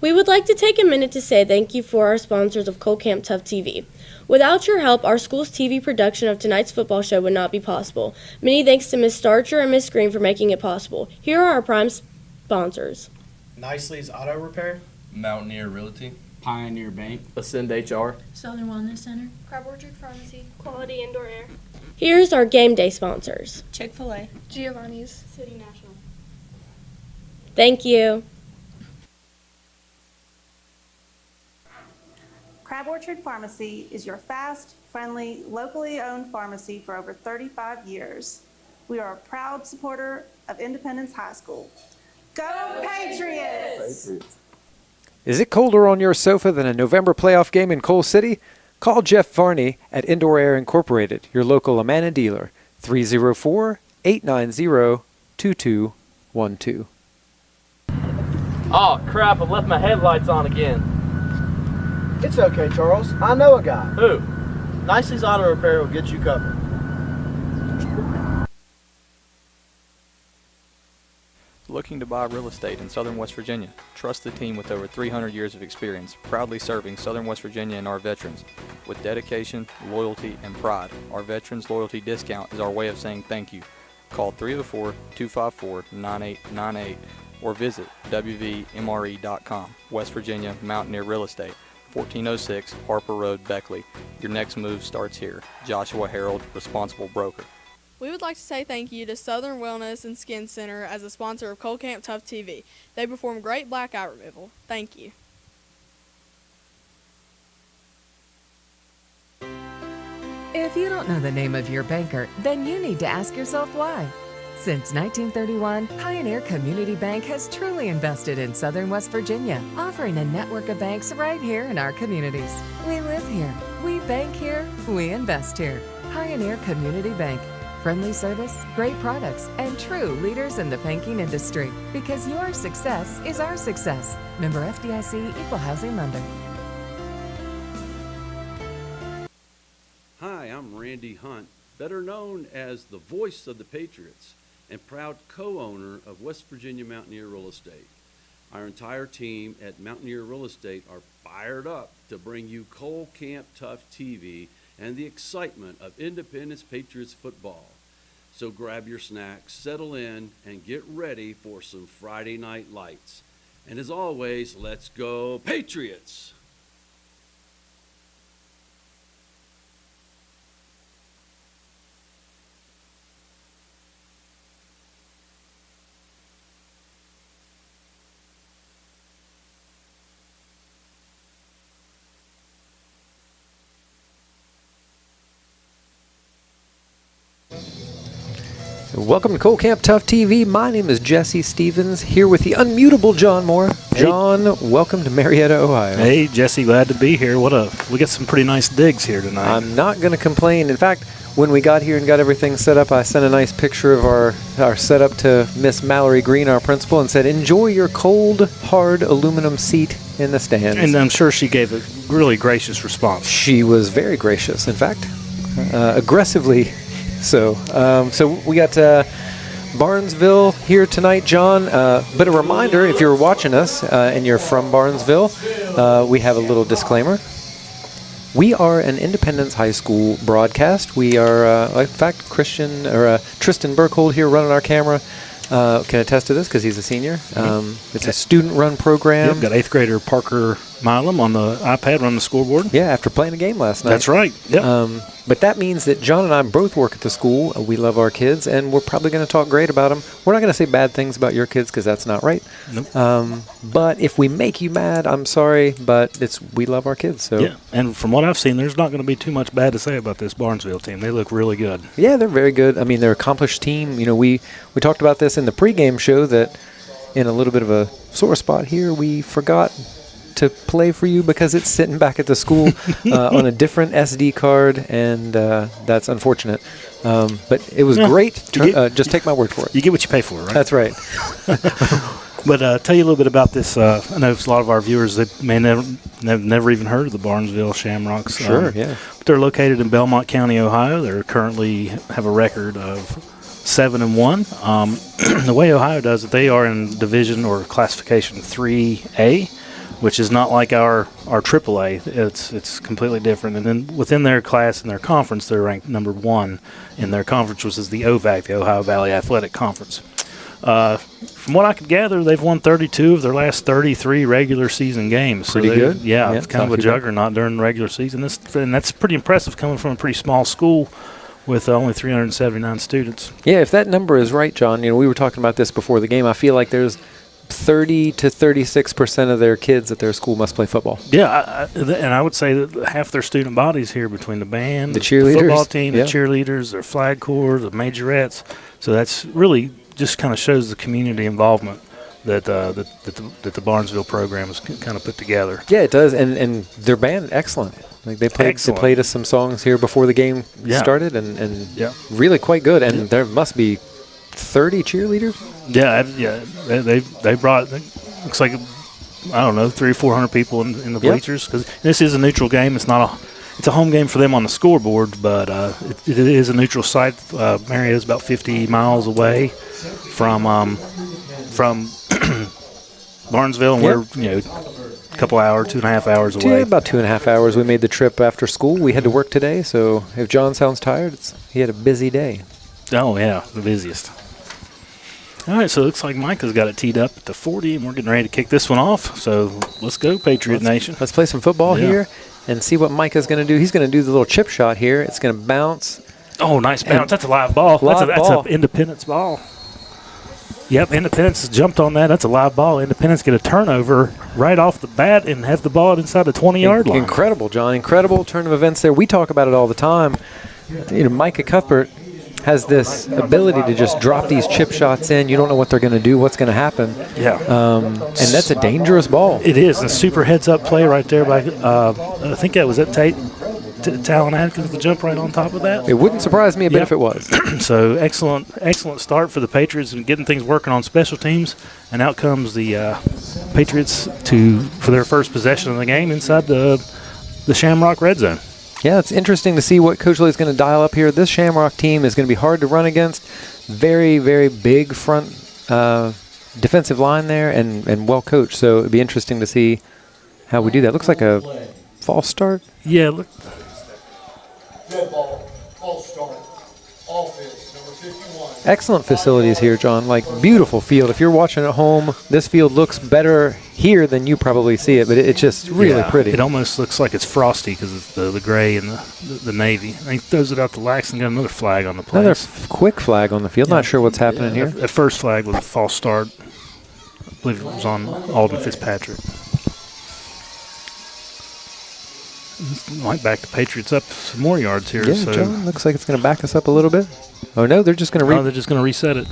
We would like to take a minute to say thank you for our sponsors of Cole Camp Tough TV. Without your help, our school's TV production of tonight's football show would not be possible. Many thanks to Ms. Starcher and Ms. Green for making it possible. Here are our prime sponsors. Nicely's Auto Repair, Mountaineer Realty, Pioneer Bank, Ascend HR, Southern Wellness Center, Crab Orchard Pharmacy, Quality Indoor Air. Here's our game day sponsors. Chick-fil-A, Giovanni's, City National. Thank you. Crab Orchard Pharmacy is your fast, friendly, locally owned pharmacy for over 35 years. We are a proud supporter of Independence High School. Go Patriots! Is it colder on your sofa than a November playoff game in Coal City? Call Jeff Varney at Indoor Air Incorporated, your local Amana dealer, 304-890-2212. Oh, crap, I left my headlights on again. It's okay, Charles. I know a guy. Who? Nicely's Auto Repair will get you covered. Looking to buy real estate in Southern West Virginia? Trust the team with over 300 years of experience, proudly serving Southern West Virginia and our veterans. With dedication, loyalty, and pride, our Veterans Loyalty Discount is our way of saying thank you. Call 304-254-9898 or visit wvmre.com. West Virginia Mountaineer Real Estate, 1406 Harper Road, Beckley. Your next move starts here. Joshua Harold, responsible broker. We would like to say thank you to Southern Wellness and Skin Center as a sponsor of Cole Camp Tough TV. They perform great black eye removal. Thank you. If you don't know the name of your banker, then you need to ask yourself why. Since 1931, Pioneer Community Bank has truly invested in Southern West Virginia, offering a network of banks right here in our communities. We live here, we bank here, we invest here. Pioneer Community Bank. Friendly service, great products, and true leaders in the banking industry. Because your success is our success. Member FDIC, Equal Housing Lender. Hi, I'm Randy Hunt, better known as the voice of the Patriots and proud co-owner of West Virginia Mountaineer Real Estate. Our entire team at Mountaineer Real Estate are fired up to bring you Cole Camp Tough TV and the excitement of Independence Patriots football. So grab your snacks, settle in, and get ready for some Friday night lights. And as always, let's go Patriots! Welcome to Cole Camp Tough TV. My name is Jesse Stevens, here with the unmutable John Moore. Hey. John, welcome to Marietta, Ohio. Hey, Jesse, glad to be here. We got some pretty nice digs here tonight. I'm not going to complain. In fact, when we got here and got everything set up, I sent a nice picture of our setup to Miss Mallory Green, our principal, and said, enjoy your cold, hard aluminum seat in the stands. And I'm sure she gave a really gracious response. She was very gracious. In fact, aggressively so. So we got Barnesville here tonight, John. But a reminder, if you're watching us and you're from Barnesville, we have a little disclaimer. We are an Independence High School broadcast. We are, in fact, Tristan Burkhold here running our camera. Can attest to this because he's a senior. It's a student-run program. Yep, got 8th grader Parker Milam on the iPad running the scoreboard. Yeah, after playing a game last night. That's right. Yep. But that means that John and I both work at the school. We love our kids, and we're probably going to talk great about them. We're not going to say bad things about your kids because that's not right. Nope. But if we make you mad, I'm sorry, but we love our kids. So. Yeah, and from what I've seen, there's not going to be too much bad to say about this Barnesville team. They look really good. Yeah, they're very good. I mean, they're an accomplished team. You know, we talked about this in the pregame show that in a little bit of a sore spot here, we forgot to play for you because it's sitting back at the school on a different SD card, and that's unfortunate. But it was great. Just take my word for it. You get what you pay for, right? That's right. But tell you a little bit about this. I know a lot of our viewers that may never even heard of the Barnesville Shamrocks. Sure, yeah. But they're located in Belmont County, Ohio. They currently have a record of 7-1. The way Ohio does it, they are in division or classification 3A. which is not like our AAA. It's completely different. And then within their class and their conference, they're ranked number 1 in their conference, which is the OVAC, the Ohio Valley Athletic Conference. From what I could gather, they've won 32 of their last 33 regular season games. So Pretty good. Yeah, it's kind of a juggernaut during the regular season. And that's pretty impressive coming from a pretty small school with only 379 students. Yeah, if that number is right, John, we were talking about this before the game. I feel like there's 30 to 36% of their kids at their school must play football. Yeah, and I would say that half their student bodies here between the band, the cheerleaders, the football team, the cheerleaders, their flag corps, the majorettes. So that's really just kind of shows the community involvement that the Barnesville program has kind of put together. Yeah, it does, and their band, excellent. Like they played us some songs here before the game started, and really quite good. And there must be 30 cheerleaders. Yeah. They brought, looks like, I don't know, 300 or 400 people in the bleachers, because this is a neutral game. It's a home game for them on the scoreboard, but it is a neutral site. Marietta's about 50 miles away from Barnesville, and we're a couple hours, 2.5 hours away. Yeah, about 2.5 hours. We made the trip after school. We had to work today, so if John sounds tired, he had a busy day. Oh yeah, the busiest. All right, so it looks like Micah's got it teed up at the 40, and we're getting ready to kick this one off. So let's go, Patriot Nation. Let's play some football here and see what Micah's going to do. He's going to do the little chip shot here. It's going to bounce. Oh, nice bounce. That's a live ball. That's an Independence ball. Yep, Independence has jumped on that. That's a live ball. Independence get a turnover right off the bat and have the ball inside the 20-yard line. Incredible, John. Incredible turn of events there. We talk about it all the time. Micah Cuthbert has this ability to just drop these chip shots in. You don't know what they're going to do, what's going to happen. Yeah. And that's a dangerous ball. It is. A super heads-up play right there by, I think that was Tate. Talon Atkins to jump right on top of that. It wouldn't surprise me a bit if it was. So excellent start for the Patriots and getting things working on special teams. And out comes the Patriots for their first possession of the game inside the Shamrock red zone. Yeah, it's interesting to see what Coach Lee is going to dial up here. This Shamrock team is going to be hard to run against. Very, very big front defensive line there and well coached. So it'd be interesting to see how we do that. Looks like a false start. Yeah, look. Red ball, false start, offense, number 51. Excellent facilities here, John. Like, beautiful field. If you're watching at home, this field looks better here than you probably see it, but it's just really pretty. It almost looks like it's frosty because it's the gray and the navy. And he throws it out to Laxton, got another flag on the play. Another quick flag on the field. Not sure what's happening here. That first flag was a false start. I believe it was on Alden Fitzpatrick. Might back the Patriots up some more yards here. Yeah, so John, looks like it's going to back us up a little bit. Oh, no, they're just going to they're just going to reset it.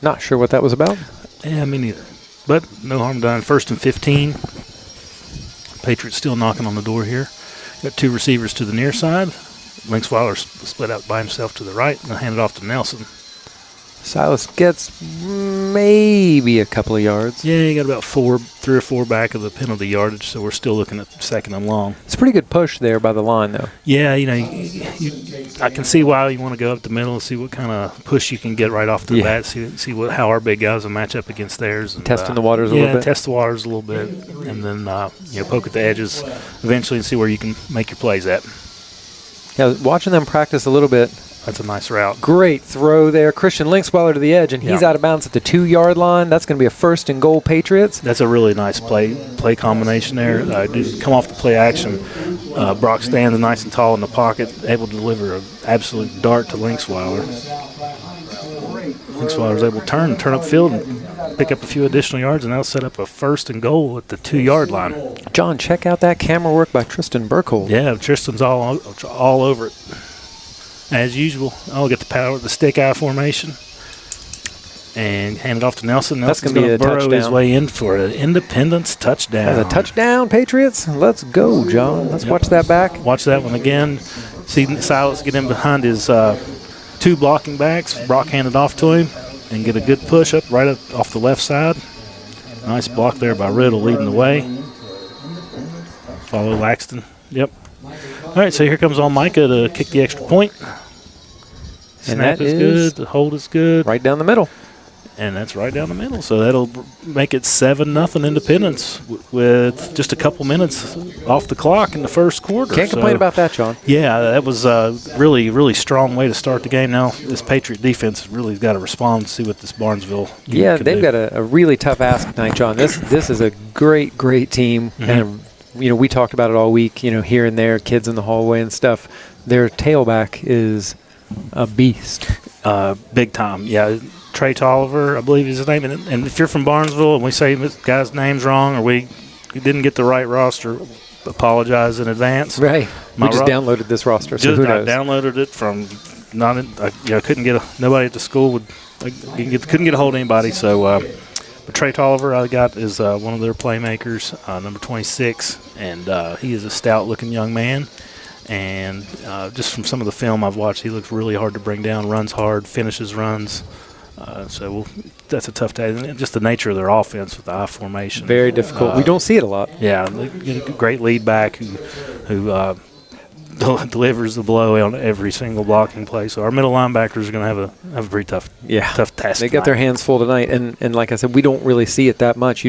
Not sure what that was about. Yeah, me neither. But no harm done. 1st and 15. Patriots still knocking on the door here. Got 2 receivers to the near side. Linksweiler split out by himself to the right and hand it off to Nelson. Silas gets maybe a couple of yards. Yeah, he got about 3 or 4 back of the penalty yardage, so we're still looking at 2nd and long. It's a pretty good push there by the line, though. Yeah, I can see why you want to go up the middle and see what kind of push you can get right off the bat. See how our big guys will match up against theirs. And, testing the waters a little bit. Yeah, test the waters a little bit, and then poke at the edges eventually and see where you can make your plays at. Yeah, watching them practice a little bit. That's a nice route. Great throw there. Christian Linksweiler to the edge, and he's out of bounds at the 2-yard line. That's going to be a 1st and goal Patriots. That's a really nice play combination there. Did come off the play action. Brock stands nice and tall in the pocket, able to deliver an absolute dart to Linksweiler. Linksweiler's able to turn upfield and pick up a few additional yards, and that'll set up a 1st and goal at the 2-yard line. John, check out that camera work by Tristan Burkhold. Yeah, Tristan's all over it. As usual, I'll get the stick eye formation and hand it off to Nelson. Nelson's going to burrow his way in for an Independence touchdown. That's a touchdown, Patriots. Let's go, John. Let's watch that back. Watch that one again. See Silas get in behind his 2 blocking backs. Brock handed off to him and get a good push up right up off the left side. Nice block there by Riddle leading the way. Follow Laxton. Yep. All right, so here comes on Micah to kick the extra point. Snap is good. The hold is good. Right down the middle. and that's right down the middle. So that'll make it 7-0 Independence with just a couple minutes off the clock in the first quarter. Can't complain about that, John. Yeah, that was a really, really strong way to start the game. Now this Patriot defense has really got to respond and see what this Barnesville Yeah, can they've do. got a really tough ask tonight, John. This is a great team, and we talked about it all week. Here and there, kids in the hallway and stuff. Their tailback is a beast. Big time, yeah. Trey Tolliver, I believe is his name. And if you're from Barnesville and we say this guy's name's wrong or we didn't get the right roster, apologize in advance. Right. We just downloaded this roster, so who knows? I downloaded it from couldn't get nobody at the school couldn't get a hold of anybody. So, but Trey Tolliver I got is one of their playmakers, number 26, and he is a stout-looking young man. And just from some of the film I've watched, he looks really hard to bring down, runs hard, finishes runs. So that's a tough task. And just the nature of their offense with the I formation. Very difficult. We don't see it a lot. Yeah, they get a great lead back who delivers the blow on every single blocking play. So our middle linebackers are going to have a pretty tough task. They got their hands full tonight, and like I said, we don't really see it that much.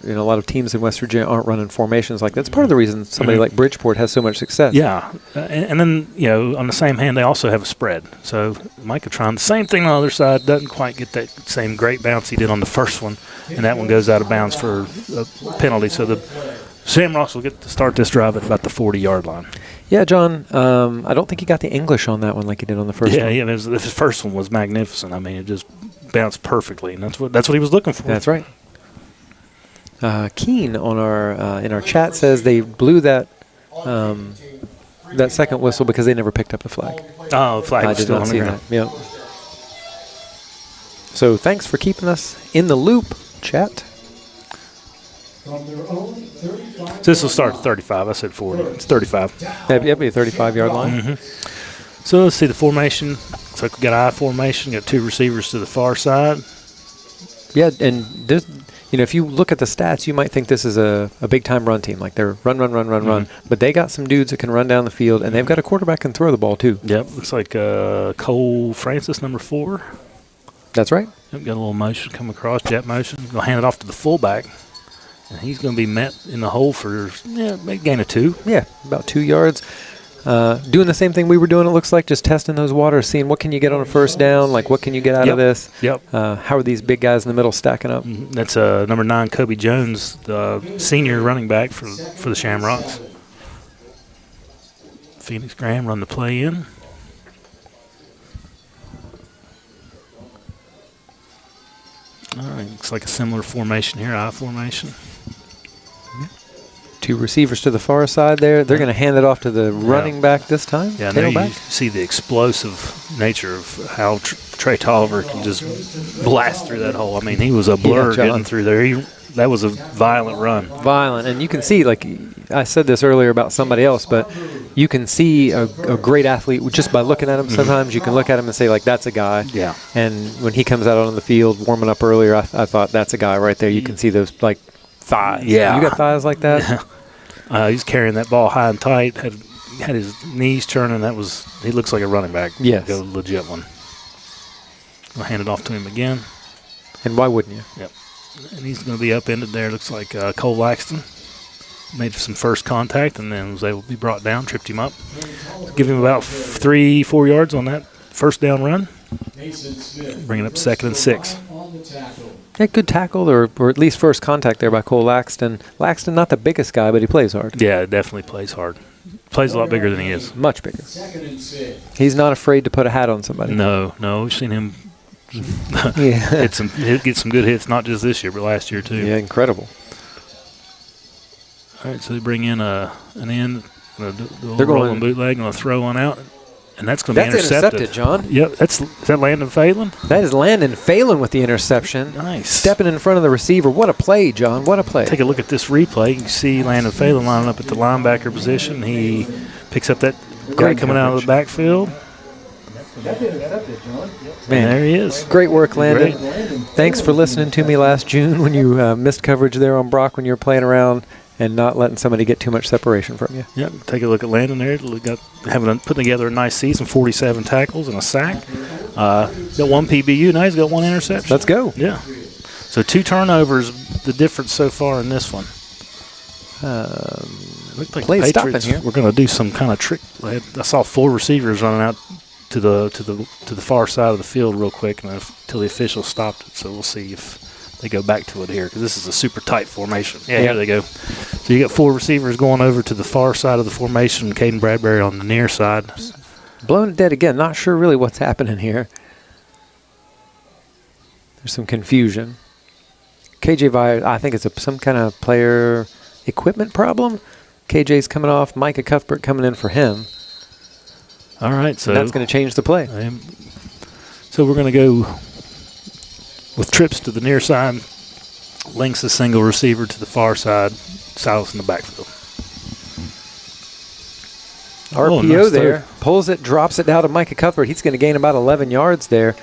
A lot of teams in West Virginia aren't running formations like that. That's part of the reason somebody like Bridgeport has so much success. Yeah, and then, on the same hand, they also have a spread. So Micah trying the same thing on the other side, doesn't quite get that same great bounce he did on the first one, and that one goes out of bounds for a penalty. So the Shamrocks will get to start this drive at about the 40-yard line. Yeah, John, I don't think he got the English on that one like he did on the first one. Yeah, the first one was magnificent. I mean, it just bounced perfectly, and that's what he was looking for. That's right. Keen on our in our chat says they blew that second whistle because they never picked up the flag. Oh, the flag was still on the ground. Yeah. So thanks for keeping us in the loop, chat. From their own 35. So this will start at 35. I said 40. It's 35. That'd be a 35-yard line. So let's see the formation. So we got I formation. Got two receivers to the far side. Yeah, and this. If you look at the stats, you might think this is a big-time run team. Like they're run. But they got some dudes that can run down the field, and they've got a quarterback that can throw the ball, too. Yep, looks like Cole Francis, number 4. That's right. Yep, got a little motion come across, jet motion. Going to hand it off to the fullback, and he's going to be met in the hole for a gain of 2. Yeah, about 2 yards. Doing the same thing we were doing, it looks like, just testing those waters, seeing what can you get on a first down, like what can you get out of this. Yep. How are these big guys in the middle stacking up? That's number 9, Kobe Jones, the senior running back for the Shamrocks. Phoenix Graham run the play in. All right, looks like a similar formation here, I formation. 2 receivers to the far side there. They're going to hand it off to the running back this time. Yeah, now you see the explosive nature of how Trey Tolliver can just blast through that hole. I mean, he was a blur getting through there. That was a violent run. Violent. And you can see, like I said this earlier about somebody else, but you can see a great athlete just by looking at him. Sometimes you can look at him and say, like, that's a guy. Yeah. And when he comes out on the field warming up earlier, I thought, that's a guy right there. You can see those, like, thighs. Yeah. You got thighs like that? He's carrying that ball high and tight. Had his knees turning. He looks like a running back. Yes. A legit one. I'll hand it off to him again. And why wouldn't you? Yep. And he's going to be upended there. Looks like Cole Laxton made some first contact and then was able to be brought down, tripped him up. Give him about 3-4 yards on that first down run. Bringing up 2nd and 6. Yeah, good tackle or at least first contact there by Cole Laxton. Laxton, not the biggest guy, but he plays hard. Yeah, definitely plays hard. Plays a lot bigger than he is. Much bigger. He's not afraid to put a hat on somebody. No. We've seen him get some good hits, not just this year, but last year too. Yeah, incredible. All right, so they bring in an end, they're rolling bootleg, and a throw one out, and that's going to be intercepted. Intercepted, John. Yep, is that Landon Phelan? That is Landon Phelan with the interception. Nice. Stepping in front of the receiver. What a play, John. What a play. Take a look at this replay. You can see Landon Phelan lining up at the linebacker position. He picks up that guy coming out of the backfield. That's intercepted, John. Man, there he is. Great work, Landon. Great. Thanks for listening to me last June when you missed coverage there on Brock when you were playing around and not letting somebody get too much separation from you. Yep, take a look at Landon there. Putting together a nice season, 47 tackles and a sack. Got one PBU. Now he's got one interception. Let's go. Yeah. So 2 turnovers, the difference so far in this one. Looked like Play the stopping Patriots here. were going to do some kind of trick. I saw 4 receivers running out to the far side of the field real quick until the officials stopped it. So we'll see if they go back to it here because this is a super tight formation. Yeah, here they go. So you got 4 receivers going over to the far side of the formation. Caden Bradbury on the near side. Blown dead again. Not sure really what's happening here. There's some confusion. KJ I think it's some kind of player equipment problem. KJ's coming off. Micah Cuthbert coming in for him. All right, so that's going to change the play. So we're going to go with trips to the near side, links a single receiver to the far side, Silas in the backfield. RPO nice there, throw. pulls it, drops it down to Micah Cuthbert. He's going to gain about 11 yards there.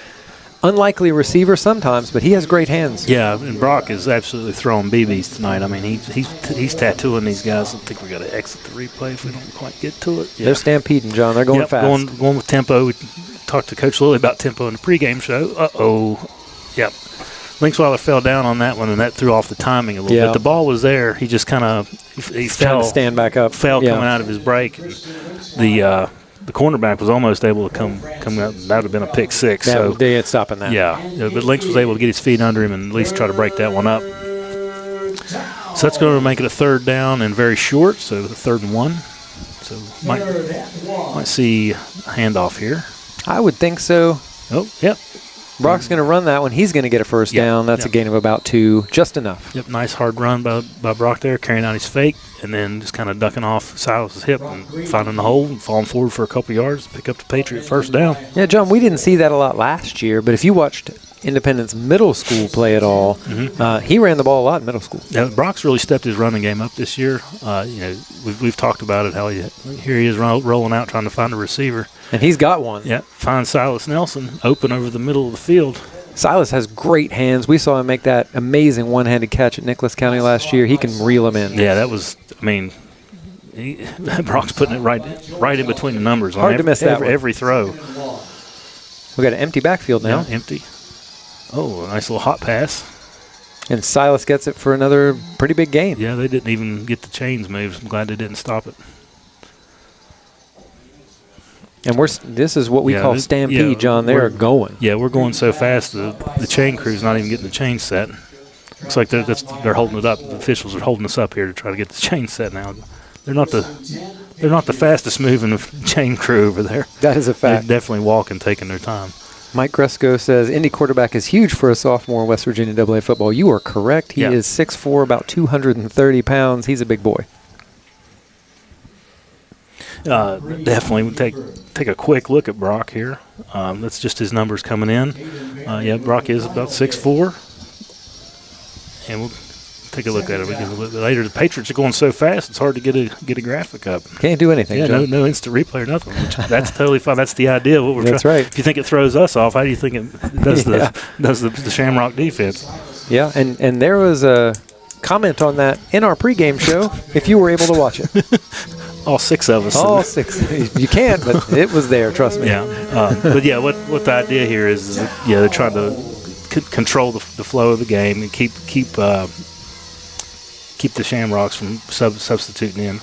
Unlikely receiver sometimes, but he has great hands. Yeah, and Brock is absolutely throwing BBs tonight. I mean, he's tattooing these guys. I think we got to exit the replay if we don't quite get to it. Yeah. They're stampeding, John. They're going fast. Going with tempo. We talked to Coach Lilly about tempo in the pregame show. Yep. Linksweiler fell down on that one, and that threw off the timing a little bit. The ball was there. He just kind of he fell. Trying to stand back up. Fell coming out of his break. And the cornerback was almost able to come out. That would have been a pick six. So they had stopping that. Yeah, but Links was able to get his feet under him and at least try to break that one up. So that's going to make it a 3rd down and very short. So the 3rd and 1. So might see a handoff here. I would think so. Oh, yep. Brock's going to run that one. He's going to get a first down. That's a gain of about 2, just enough. Yep, nice hard run by Brock there, carrying out his fake, and then just kind of ducking off Silas's hip and finding the hole and falling forward for a couple yards to pick up the Patriot first down. Yeah, John, we didn't see that a lot last year, but if you watched Independence middle school play at all, he ran the ball a lot in middle school. Yeah, Brock's really stepped his running game up this year. We've talked about it, how here he is rolling out trying to find a receiver. And he's got one. Yeah, find Silas Nelson open over the middle of the field. Silas has great hands. We saw him make that amazing one-handed catch at Nicholas County last year. He can reel him in. Yeah, that was, Brock's putting it right in between the numbers. Hard to miss that one. Every throw. We got an empty backfield now. Yeah, empty. Oh, a nice little hot pass. And Silas gets it for another pretty big gain. Yeah, they didn't even get the chains moved. I'm glad they didn't stop it. And this is what we call stampede, John. They're going. Yeah, we're going so fast. The chain crew's not even getting the chain set. Looks like they're holding it up. The officials are holding us up here to try to get the chain set now. They're not the fastest moving chain crew over there. That is a fact. They're definitely walking, taking their time. Mike Gresko says, Indy quarterback is huge for a sophomore in West Virginia AA football. You are correct. He is 6'4", about 230 pounds. He's a big boy. Definitely take a quick look at Brock here. That's just his numbers coming in. Brock is about 6'4", and we'll take a look at it. We get a little bit later. The Patriots are going so fast; it's hard to get a graphic up. Can't do anything. Yeah, John. no instant replay or nothing. That's totally fine. That's the idea. What we're That's right. If you think it throws us off, how do you think it does the Shamrock defense? Yeah, and there was a comment on that in our pregame show. If you were able to watch it. All 6 of us. All 6. You can't, but it was there. Trust me. Yeah, what the idea here is they're trying to control the flow of the game and keep the Shamrocks from substituting in.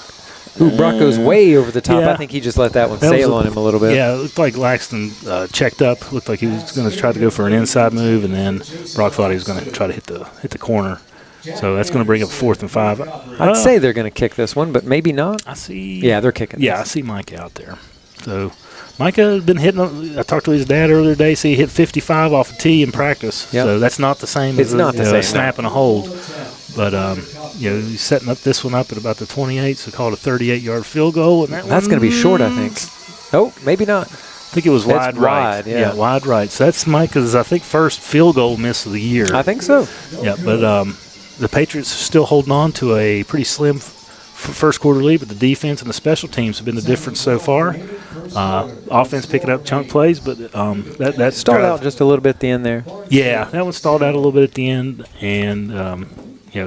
Brock goes way over the top. Yeah. I think he just let that one sail on him a little bit. Yeah, it looked like Laxton checked up. Looked like he was going to try to go for an inside move, and then Brock thought he was going to try to hit the corner. So that's going to bring up 4th and 5. I'd say they're going to kick this one, but maybe not. I see. Yeah, they're kicking. Yeah, I see Micah out there. So Micah has been hitting. I talked to his dad earlier today. See, he hit 55 off a tee in practice. Yep. So that's not the same as a snap and a hold. But he's setting up this one up at about the 28, so called a 38-yard field goal. And that's going to be short, I think. Oh, maybe not. I think it was wide right. Yeah, wide right. So that's Micah's, I think, first field goal miss of the year. I think so. Yeah, but the Patriots are still holding on to a pretty slim first quarter lead, but the defense and the special teams have been the difference so far. Offense picking up chunk plays, but that stalled out just a little bit at the end there. Yeah, that one stalled out a little bit at the end, and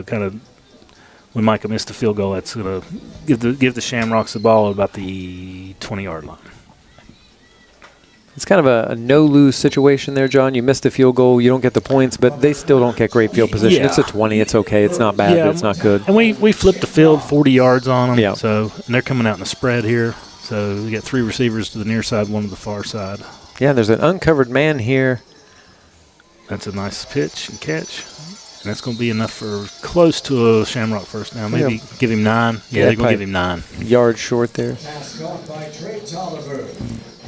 kind of when Micah missed the field goal, that's going to give the Shamrocks the ball at about the 20-yard line. It's kind of a no-lose situation there, John. You missed the field goal. You don't get the points, but they still don't get great field position. Yeah. It's a 20. It's okay. It's not bad, but it's not good. And we flipped the field 40 yards on them. Yeah. So, and they're coming out in a spread here. So we got 3 receivers to the near side, 1 to the far side. Yeah, there's an uncovered man here. That's a nice pitch and catch. And that's going to be enough for close to a Shamrock first down. Maybe give him 9. Yeah, they're going to give him 9. Yards short there. Pass caught by Trey Tolliver.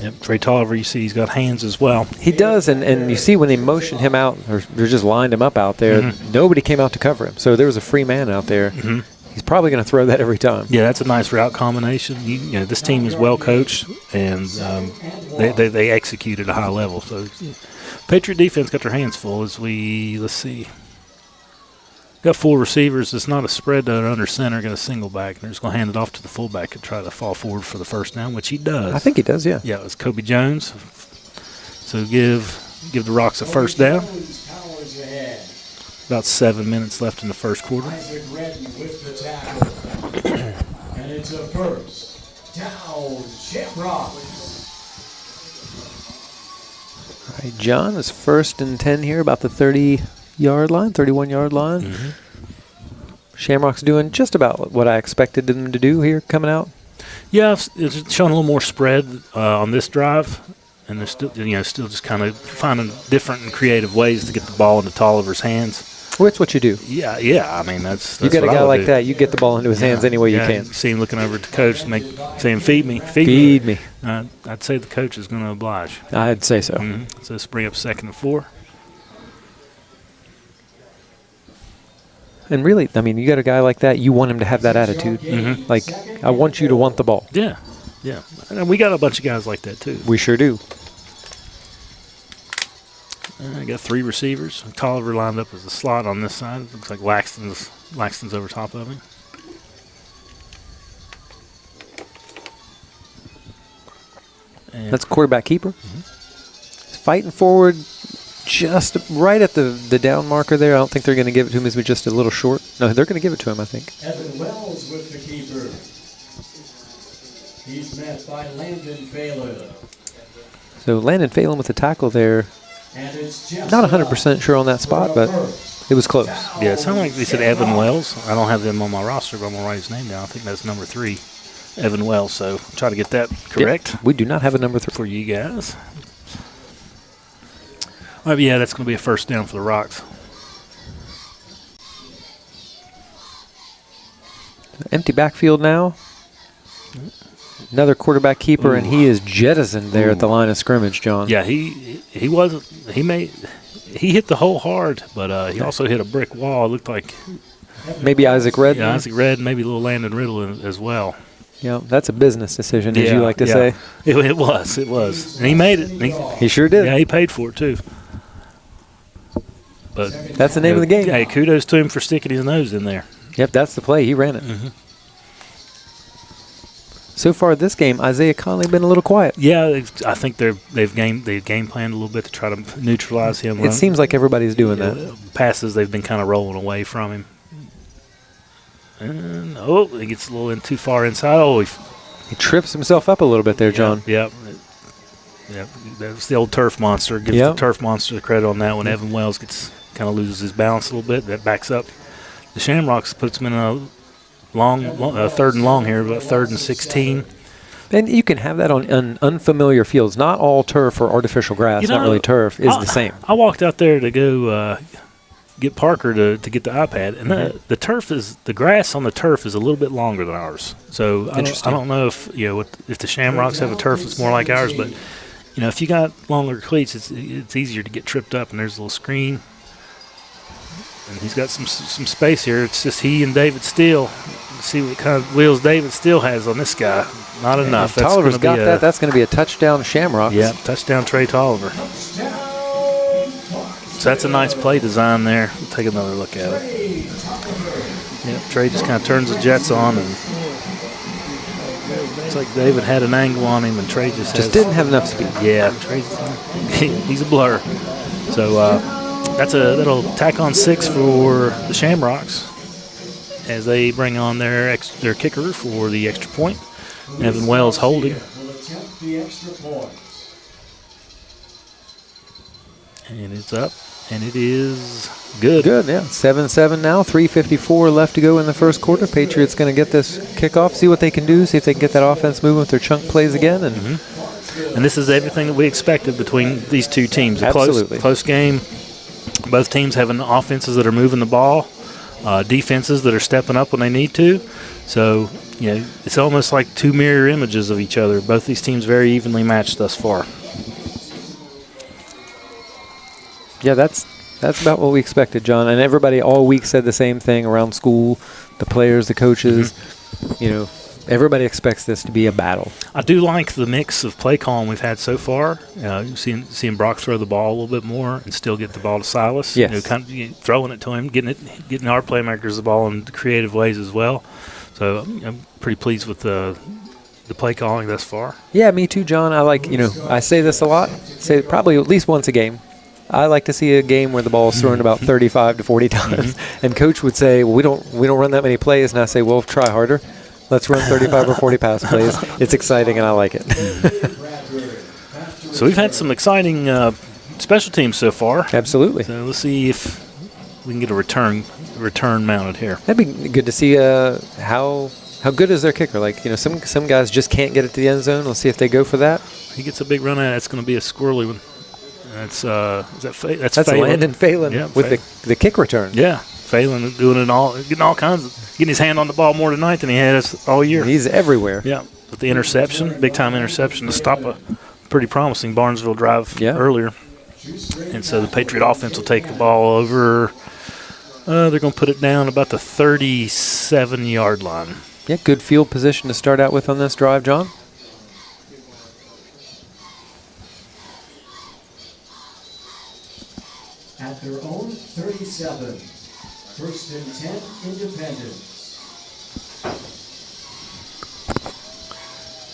Yep, Trey Tolliver, you see he's got hands as well. He does, and you see when they motioned him out, or they just lined him up out there, nobody came out to cover him. So there was a free man out there. He's probably going to throw that every time. Yeah, that's a nice route combination. You know, this team is well coached, and they execute at a high level. So Patriot defense got their hands full as let's see. Got 4 receivers. It's not a spread. They're under center. Got a single back. And they're just going to hand it off to the fullback and try to fall forward for the first down, which he does. I think he does, yeah. Yeah, it's Kobe Jones. So give the Rocks a first down. About 7 minutes left in the first quarter. Isaac Redden with the tackle. And it's a first down, Shamrocks. All right, John is 1st and 10 here, about the 30-yard line, 31-yard line. Shamrock's doing just about what I expected them to do here coming out. Yeah, it's showing a little more spread on this drive, and they're still just kind of finding different and creative ways to get the ball into Tolliver's hands. Well, it's what you do. Yeah. I mean, that's you got a what guy I would like do. that, you get the ball into his hands any way you can. You see him looking over at the coach, saying, "Feed me." I'd say the coach is going to oblige. I'd say so. So let's bring up 2nd and 4. And really, I mean, you got a guy like that, you want him to have that attitude. Like, I want you to want the ball. Yeah. And we got a bunch of guys like that, too. We sure do. I got 3 receivers. Tolliver lined up as a slot on this side. Looks like Laxton's over top of him. And That's quarterback keeper. He's fighting forward just right at the down marker there. I don't think they're going to give it to him. He's just a little short. No, they're going to give it to him, I think. Evan Wells with the keeper. He's met by Landon Phelan. So Landon Phelan with the tackle there. And it's just Not 100% sure on that spot, but it was close. Yeah, it sounded like they said Evan Wells. I don't have them on my roster, but I'm going to write his name down. I think that's number 3, Evan Wells. So try to get that correct. Yep, we do not have a number 3. For you guys. All right, yeah, that's going to be a first down for the Rocks. Empty backfield now. Another quarterback keeper, and he is jettisoned there at the line of scrimmage, John. Yeah, he hit the hole hard, but he also hit a brick wall. It looked like maybe Isaac Redden. Yeah, Isaac Redden, maybe a little Landon Riddle as well. Yeah, that's a business decision, as you like to say. It was. And he made it. He sure did. Yeah, he paid for it, too. But that's the name of the game. Hey, kudos to him for sticking his nose in there. Yep, that's the play. He ran it. So far this game, Isaiah Conley been a little quiet. Yeah, I think they've game planned a little bit to try to neutralize him. It seems like everybody's doing that. Passes, they've been kind of rolling away from him. And, he gets a little too far inside. He trips himself up a little bit there, John. Yep. That's the old turf monster. Gives the turf monster the credit on that one. Evan Wells kind of loses his balance a little bit. That backs up. The Shamrocks puts him in a long 3rd and long here, about 3rd and 16. And you can have that on unfamiliar fields. Not all turf or artificial grass, not really turf, is the same. I walked out there to go get Parker to get the iPad, and the grass on the turf is a little bit longer than ours. So I don't know if if the Shamrocks have a turf that's more like ours, but if you got longer cleats, it's easier to get tripped up. And there's a little screen, and he's got some space here. It's just he and David Steele. Let's see what kind of wheels David Steele has on this guy. Not enough. Tolliver's got that. That's going to be a touchdown Shamrocks. Yeah, touchdown Trey Tolliver. So that's a nice play design there. We'll take another look at it. Yeah, Trey just kind of turns the jets on, and it's like David had an angle on him, and Trey just didn't have enough speed. Yeah, he's a blur. So that'll tack on 6 for the Shamrocks as they bring on their kicker for the extra point. Evan Wells holding. And it's up, and it is good. Good, yeah. 7-7 now. 3:54 left to go in the first quarter. Patriots going to get this kickoff, see what they can do, see if they can get that offense moving with their chunk plays again. And And this is everything that we expected between these two teams. Absolutely. Close game. Both teams having offenses that are moving the ball, defenses that are stepping up when they need to. So, it's almost like two mirror images of each other. Both these teams very evenly matched thus far. yeah, that's about what we expected, John. And everybody all week said the same thing around school, the players, the coaches. Everybody expects this to be a battle. I do like the mix of play calling we've had so far. Seeing Brock throw the ball a little bit more and still get the ball to Silas. Yes. Throwing it to him, getting our playmakers the ball in creative ways as well. So I'm pretty pleased with the play calling thus far. Yeah, me too, John. I like, I say this a lot, say it probably at least once a game. I like to see a game where the ball is thrown about 35 to 40 times. And Coach would say, well, we don't run that many plays. And I say, well, try harder. Let's run 35 or 40 pass plays. It's exciting, and I like it. So we've had some exciting special teams so far. Absolutely. So let's see if we can get a return mounted here. That'd be good to see how good is their kicker. Like, some guys just can't get it to the end zone. Let's see if they go for that. He gets a big run at it. It's going to be a squirrely one. That's That's Phelan. Landon Phelan with the kick return. Yeah, Phelan doing it all, getting his hand on the ball more tonight than he has all year. He's everywhere. Yeah, with the interception, big time interception to stop a pretty promising Barnesville drive earlier. And so the Patriot offense will take the ball over. They're going to put it down about the 37-yard line. Yeah, good field position to start out with on this drive, John. At their own 37, 1st and 10, Independence.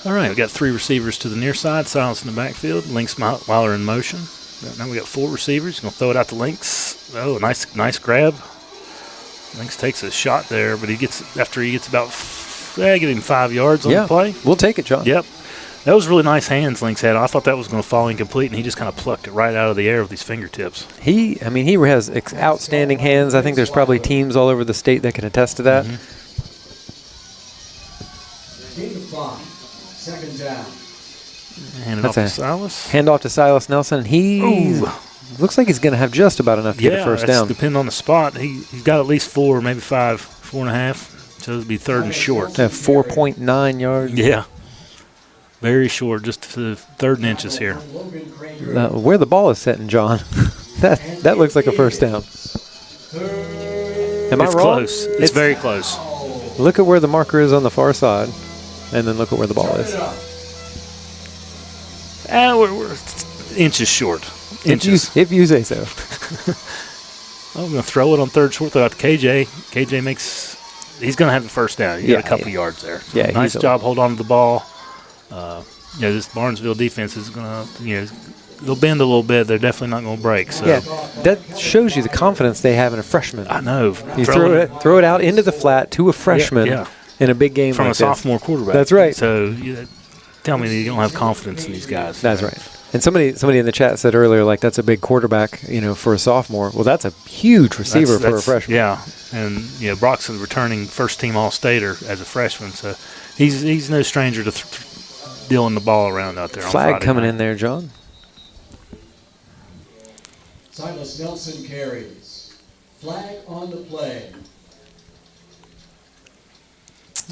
All right, we've got three receivers to the near side, Silence in the backfield, Lynx Wilder in motion. Now we got four receivers. Going to throw it out to Lynx. Oh, nice grab. Lynx takes a shot there, but after he gets about give him 5 yards on the play. We'll take it, John. Yep. That was really nice hands Lynx had. I thought that was going to fall incomplete, and he just kind of plucked it right out of the air with his fingertips. He has outstanding hands. I think there's probably teams all over the state that can attest to that. Gain of 5, 2nd down. Hand it off to Silas. Hand off to Silas Nelson. He looks like he's going to have have about enough to get a first down. Depending on the spot. He's got at least 4, maybe 5, 4.5. So it'll be 3rd and short. 4.9 yards. Yeah. Very short, just to the 3rd and inches here. Where the ball is setting, John, that looks like a first down. Am I wrong? It's close. It's very close. Look at where the marker is on the far side, and then look at where the ball is. We're inches short. Inches. If you say so. I'm going to throw it on 3rd short, throw out to KJ. KJ he's going to have the first down. He got a couple yards there. So nice job, hold on to the ball. This Barnesville defense is going to, they'll bend a little bit. They're definitely not going to break. So. Yeah, that shows you the confidence they have in a freshman. I know. You throw it out into the flat to a freshman in a big game from like a sophomore quarterback. That's right. So tell me that you don't have confidence in these guys. That's right. And somebody in the chat said earlier, like, that's a big quarterback, for a sophomore. Well, that's a huge receiver for a freshman. Yeah, and Brock's a returning first-team All-Stater as a freshman, so he's no stranger to dealing the ball around out there. Flag coming in there, John. Silas Nelson carries. Flag on the play.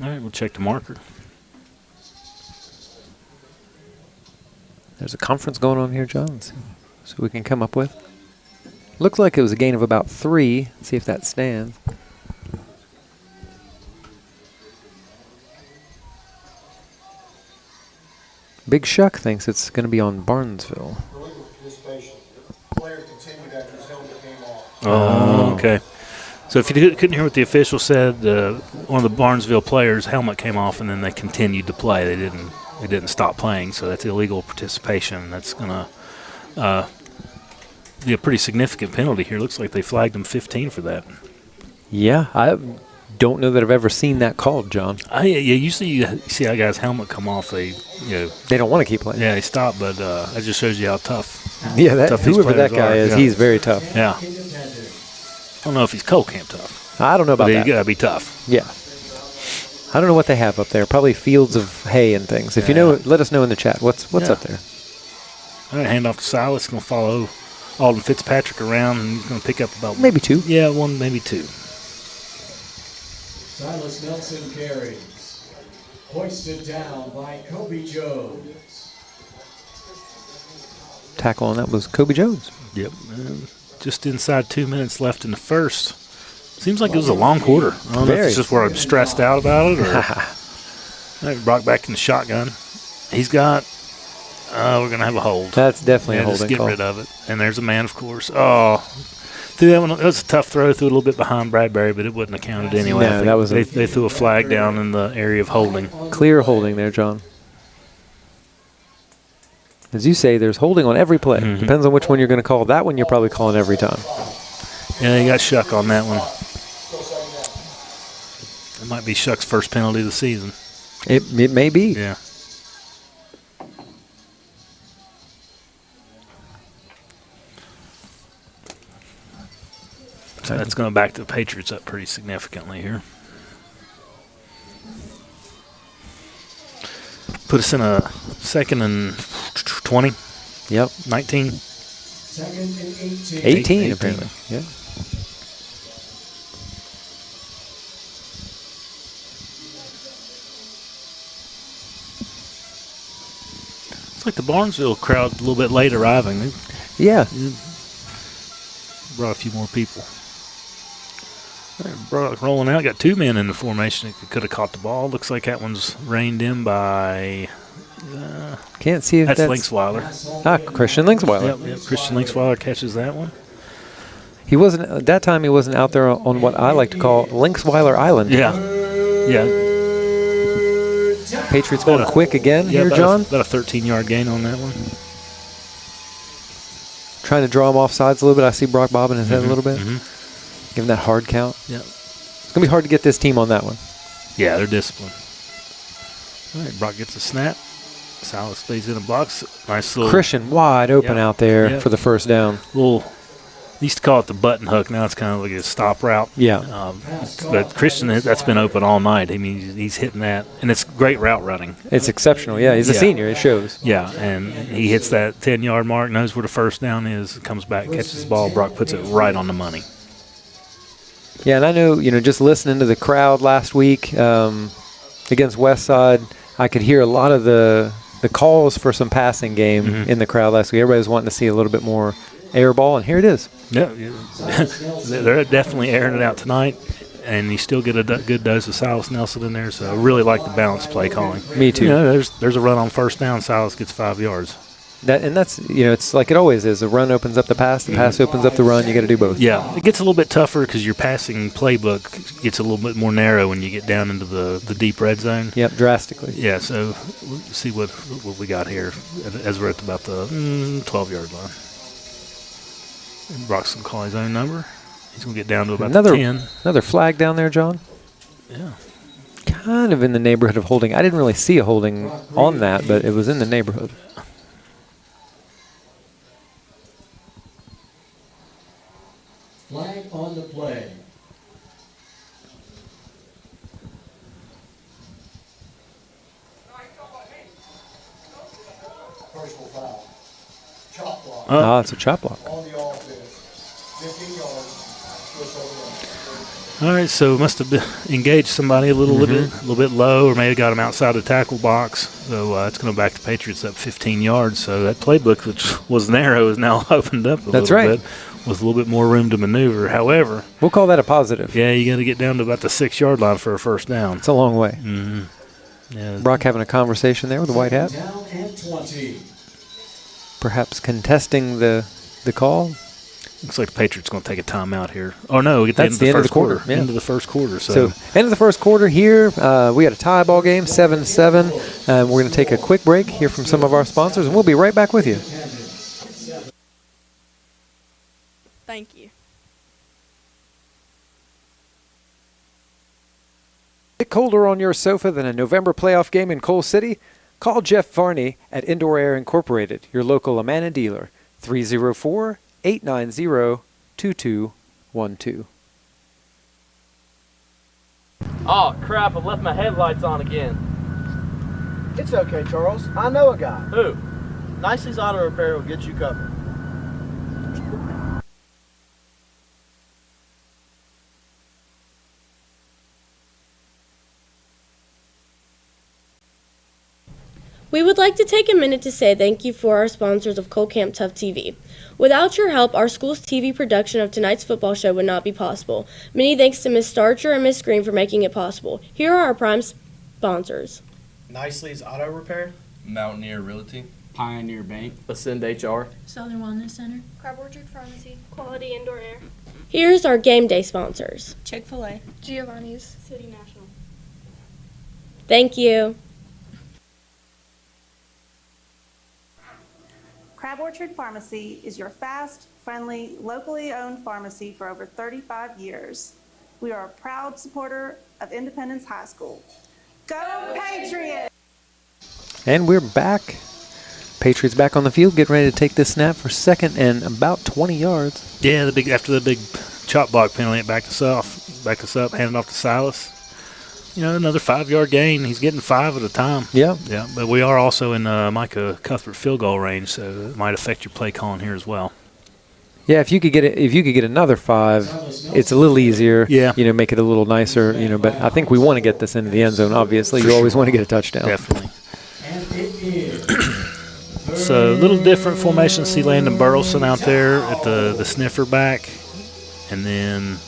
All right, we'll check the marker. There's a conference going on here, John, so we can come up with. Looks like it was a gain of about 3. Let's see if that stands. Big Shuck thinks it's going to be on Barnesville. Oh, okay. So if you couldn't hear what the official said, one of the Barnesville players' helmet came off, and then they continued to play. They didn't stop playing, so that's illegal participation. That's going to be a pretty significant penalty here. Looks like they flagged him 15 for that. Yeah, I don't know that I've ever seen that called, John. Usually you see how guys' helmet come off. They don't want to keep playing. Yeah, they stop, but that just shows you how tough Yeah, that, tough these whoever that players guy are. is, Yeah. he's very tough. Yeah. I don't know if he's cold camp tough. I don't know about But that. he's got to be tough. Yeah. I don't know what they have up there. Probably fields of hay and things. If you Yeah. know, let us know in the chat. What's Yeah. up there? All right, hand off to Silas. Going to follow Alden Fitzpatrick around, and he's going to pick up about Maybe 2. Yeah, 1, maybe 2. Silas Nelson carries. Hoisted down by Kobe Jones. Tackle on that was Kobe Jones. Yep. Just inside 2 minutes left in the first. Seems like it was a long quarter. I don't know if it's just where I'm stressed out about it or. All right, Brock back in the shotgun. He's got. We're going to have a hold. That's definitely a just holding get call. rid of it. And there's a man, of course. Oh. Threw that one. It was a tough throw. Threw it a little bit behind Bradbury, but it wouldn't have counted anyway. No, that was they threw a flag down in the area of holding. Clear holding there, John. As you say, there's holding on every play. Mm-hmm. Depends on which one you're going to call. That one you're probably calling every time. Yeah, he got Shuck on that one. It might be Shuck's first penalty of the season. It may be. Yeah. So that's going to back the Patriots up pretty significantly here. Put us in a 2nd and 20. Yep. 19. 2nd and 18. 18 apparently. Yeah. It's like the Barnesville crowd a little bit late arriving. They Yeah. brought a few more people. Brock rolling out. Got 2 men in the formation that could have caught the ball. Looks like that one's reined in by. Can't see if that's that's Linksweiler. Christian Linksweiler. Yep, Christian Linksweiler catches that one. He wasn't at that time. He wasn't out there on what I like to call Linksweiler Island. Yeah. Patriots going quick again here, John. About a 13-yard gain on that one. Trying to draw him off sides a little bit. I see Brock bobbing his head a little bit. Give him that hard count. Yeah. It's going to be hard to get this team on that one. Yeah, they're disciplined. All right, Brock gets a snap. Silas stays in a box. Nice little. Christian wide open out there for the first down. Little. Used to call it the button hook. Now it's kind of like a stop route. Yeah. But Christian, that's been open all night. I mean, he's hitting that, and it's great route running. It's exceptional. Yeah, he's a senior. It shows. Yeah, and he hits that 10-yard mark, knows where the first down is, comes back, catches the ball. Brock puts it right on the money. Yeah, and I know, just listening to the crowd last week against Westside, I could hear a lot of the calls for some passing game in the crowd last week. Everybody was wanting to see a little bit more air ball, and here it is. Yeah, they're definitely airing it out tonight, and you still get a good dose of Silas Nelson in there. So I really like the balanced play calling. Me too. There's a run on first down. Silas gets 5 yards. That's it's like it always is. The run opens up the pass opens up the run. You got to do both. Yeah, it gets a little bit tougher because your passing playbook gets a little bit more narrow when you get down into the deep red zone. Yep, drastically. Yeah, so we'll see what we got here as we're at about the 12-yard line. And Brock's going to call his own number. He's going to get down to about the 10. Another flag down there, John. Yeah. Kind of in the neighborhood of holding. I didn't really see a holding on that, but it was in the neighborhood. Flag on the play. Personal foul. Chop block. It's a chop block. On the offense. 15 yards. All right, so must have engaged somebody a little bit low, or maybe got him outside the tackle box. So it's going to back the Patriots up 15 yards. So that playbook, which was narrow, is now opened up a little bit with a little bit more room to maneuver. However, we'll call that a positive. Yeah, you got to get down to about the 6-yard line for a first down. It's a long way. Yeah. Brock having a conversation there with the white hat. Down and 20. Perhaps contesting the call. Looks like the Patriots going to take a timeout here. Oh, no, we get That's the end of the first quarter. Yeah. End of the first quarter. So end of the first quarter here. We got a tie ball game, 7-7. We're going to take a quick break, hear from some of our sponsors, and we'll be right back with you. Thank you. Get colder on your sofa than a November playoff game in Coal City? Call Jeff Varney at Indoor Air Incorporated, your local Amana dealer. 304-890-2212. Oh, crap, I left my headlights on again. It's okay, Charles. I know a guy. Who? Nicely's Auto Repair will get you covered. We would like to take a minute to say thank you for our sponsors of Cole Camp Tough TV. Without your help, our school's TV production of tonight's football show would not be possible. Many thanks to Miss Starcher and Miss Green for making it possible. Here are our prime sponsors. Nicely's Auto Repair. Mountaineer Realty. Pioneer Bank. Ascend HR. Southern Wellness Center. Crab Orchard Pharmacy. Quality Indoor Air. Here's our game day sponsors. Chick-fil-A. Giovanni's. City National. Thank you. Crab Orchard Pharmacy is your fast, friendly, locally owned pharmacy for over 35 years. We are a proud supporter of Independence High School. Go Patriots! And we're back. Patriots back on the field, getting ready to take this snap for second and about 20 yards. Yeah, after the big chop block penalty, it backed us up, handed off to Silas. Another 5-yard gain. He's getting 5 at a time. Yeah. Yeah, but we are also in Micah Cuthbert field goal range, so it might affect your play calling here as well. Yeah, if you could get another 5, it's a little easier. Yeah. Make it a little nicer. But I think we want to get this into the end zone. Obviously, you always want to get a touchdown. Definitely. So a little different formation. See Landon Burleson out there at the sniffer back, and then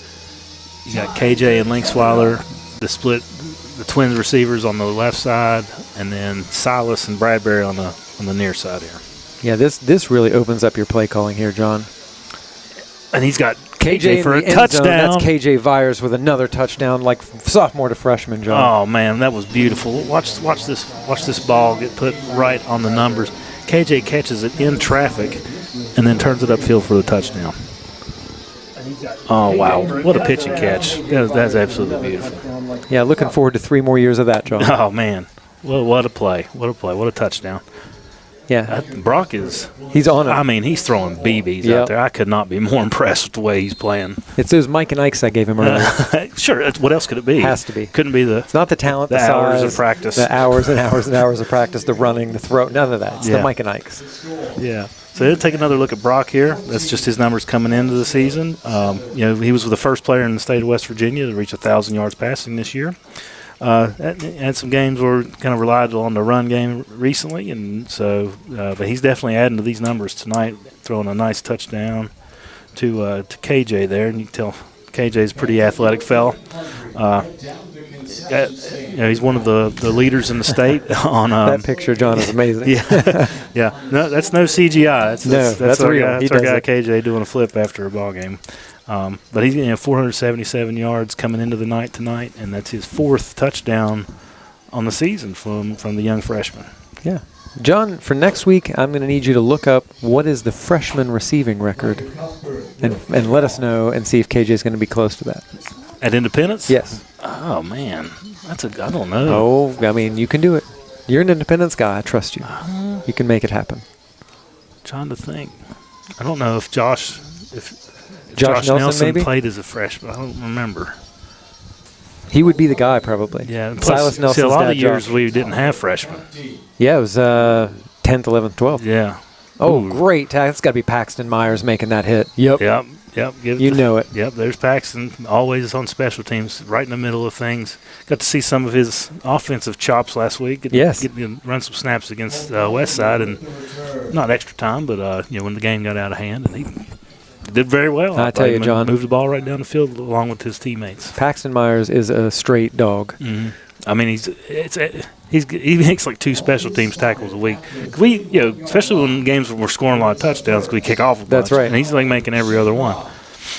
you got KJ and Linksweiler, the twins receivers on the left side, and then Silas and Bradbury on the near side here. Yeah, this really opens up your play calling here, John. And he's got KJ for a touchdown. That's KJ Vyers with another touchdown, like sophomore to freshman, John. Oh man, that was beautiful. Watch this ball get put right on the numbers. KJ catches it in traffic, and then turns it upfield for the touchdown. Oh wow, what a pitch and catch! That's absolutely beautiful. Yeah, looking forward to 3 more years of that, John. Oh man, what a play! What a touchdown! Yeah, Brock he's on it. I mean, he's throwing BBs out there. I could not be more impressed with the way he's playing. It's those Mike and Ikes I gave him earlier. Sure. What else could it be? Has to be. Couldn't be It's not the talent, the hours size, of practice, the hours and hours and hours of practice, the running, the throw. None of that. It's the Mike and Ikes. Yeah. So we'll take another look at Brock here. That's just his numbers coming into the season. He was the first player in the state of West Virginia to reach 1,000 yards passing this year. Had some games where kind of relied on the run game recently, and so but he's definitely adding to these numbers tonight, throwing a nice touchdown to KJ there, and you can tell KJ's a pretty athletic fella. He's one of the leaders in the state on that picture, John, is amazing. Yeah. No, that's no CGI. That's our real. That's our guy KJ doing a flip after a ball game. But he's 477 yards coming into the night tonight, and that's his 4th touchdown on the season from the young freshman. Yeah. John, for next week, I'm going to need you to look up what is the freshman receiving record and let us know and see if KJ is going to be close to that. At Independence? Yes. Oh, man. I don't know. Oh, I mean, you can do it. You're an Independence guy. I trust you. You can make it happen. Trying to think. I don't know if Josh Nelson maybe? Played as a freshman. I don't remember. He would be the guy, probably. Yeah. Plus, Silas Nelson's a lot of dad, years Josh. we didn't have freshmen. Yeah, it was 10th, 11th, 12th. Yeah. Oh, great. That's got to be Paxton Myers making that hit. Yep. You know it. Yep, there's Paxton, always on special teams, right in the middle of things. Got to see some of his offensive chops last week. Run some snaps against Westside, and not extra time, but when the game got out of hand, and he did very well. I tell you, John. Moved the ball right down the field along with his teammates. Paxton Myers is a straight dog. Mm-hmm. I mean, he makes like 2 special teams tackles a week. We, especially when games when we're scoring a lot of touchdowns, we kick off a bunch. That's right. And he's like making every other one.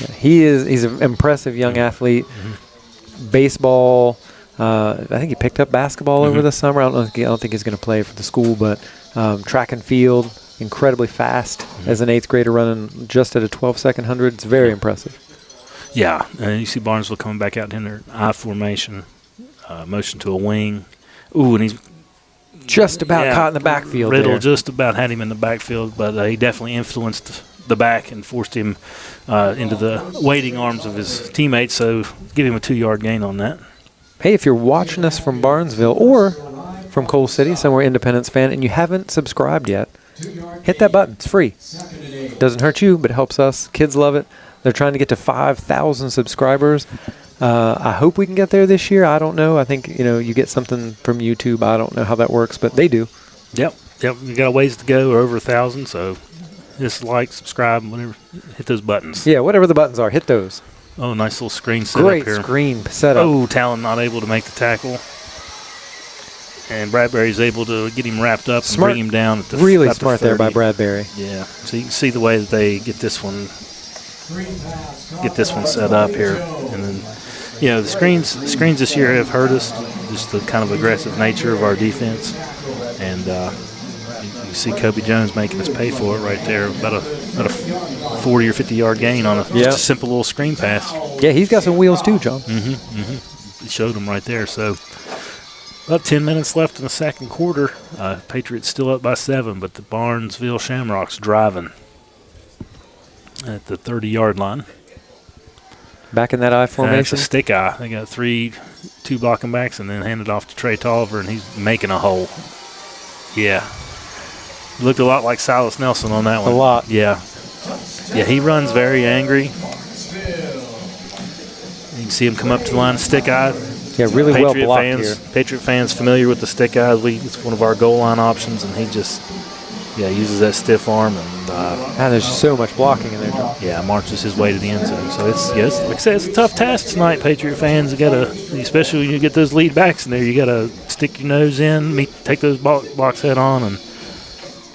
Yeah, he's an impressive young athlete. Mm-hmm. Baseball. I think he picked up basketball over the summer. I don't think he's going to play for the school, but track and field, incredibly fast as an 8th grader running just at a 12-second 100. It's very impressive. Yeah, and you see Barnesville coming back out in their I formation. Motion to a wing. Ooh, and just about caught in the backfield. Riddle there. just about had him in the backfield, but he definitely influenced the back and forced him into the waiting arms of his teammates, so give him a 2-yard gain on that. Hey, if you're watching us from Barnesville or from Coal City, somewhere Independence fan, and you haven't subscribed yet, hit that button. It's free. Doesn't hurt you, but it helps us. Kids love it. They're trying to get to 5,000 subscribers. I hope we can get there this year. I don't know. I think, you get something from YouTube. I don't know how that works, but they do. Yep. We got a ways to go. We're over 1,000, so just like, subscribe, whatever. Hit those buttons. Yeah, whatever the buttons are, hit those. Oh, nice little screen setup here. Great screen setup. Oh, Talon not able to make the tackle. And Bradbury's able to get him wrapped up and bring him down. At the, really smart there by Bradbury. Yeah. So you can see the way that they get this one set up here. And then, the screens this year have hurt us, just the kind of aggressive nature of our defense. And you see Kobe Jones making us pay for it right there. About a 40 or 50-yard gain on just a simple little screen pass. Yeah, he's got some wheels too, John. He showed them right there. So about 10 minutes left in the second quarter. Patriots still up by 7, but the Barnesville Shamrocks driving at the 30-yard line. Back in that I formation? That's a stick eye. They got 2 blocking backs and then handed off to Trey Tolliver, and he's making a hole. Yeah. Looked a lot like Silas Nelson on that one. A lot. Yeah. Yeah, he runs very angry. You can see him come up to the line, stick eye. Yeah, really well blocked here. Patriot fans familiar with the stick eye. It's one of our goal line options, and he just uses that stiff arm. And there's so much blocking in there, John. Yeah, marches his way to the end zone. So it's like I said, it's a tough task tonight, Patriot fans. You gotta, especially when you get those lead backs in there, you gotta stick your nose in, take those blocks head on, and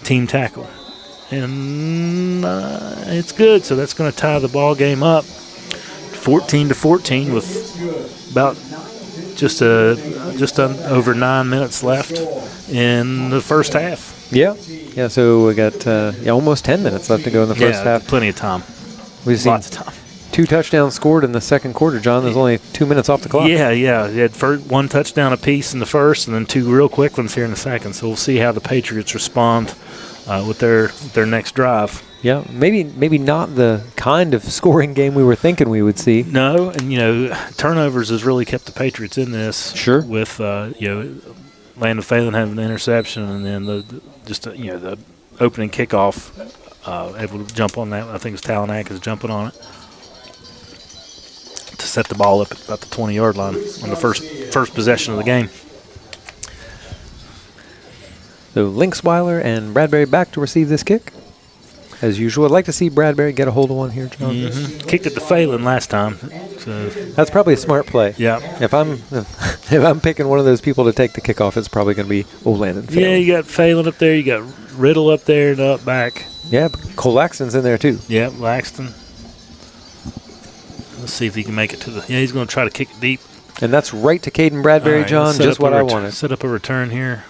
team tackle. And it's good. So that's going to tie the ball game up, 14-14, with about just over 9 minutes left in the first half. Yeah. So we got almost 10 minutes left to go in the first half. Plenty of time. We've seen lots of time. 2 touchdowns scored in the second quarter, John. There's only 2 minutes off the clock. Yeah. You had 1 touchdown apiece in the first, and then 2 real quick ones here in the second. So we'll see how the Patriots respond with their next drive. Yeah, maybe not the kind of scoring game we were thinking we would see. No, and turnovers has really kept the Patriots in this. Sure. With Landon Phelan having an interception, and then the opening kickoff, able to jump on that. I think it was Talon is jumping on it to set the ball up at about the 20-yard line on the first possession of the game. So Linksweiler and Bradbury back to receive this kick. As usual, I'd like to see Bradbury get a hold of one here, John. Kicked it to Phelan last time. So that's probably a smart play. Yeah. If I'm picking one of those people to take the kickoff, it's probably going to be Landon Phelan. Yeah, you got Phelan up there. You got Riddle up there and up back. Yeah, Cole Laxton's in there too. Yeah, Laxton. Let's see if he can make it to the. Yeah, he's going to try to kick it deep. And that's right to Caden Bradbury, John. Just what I wanted. Set up a return here.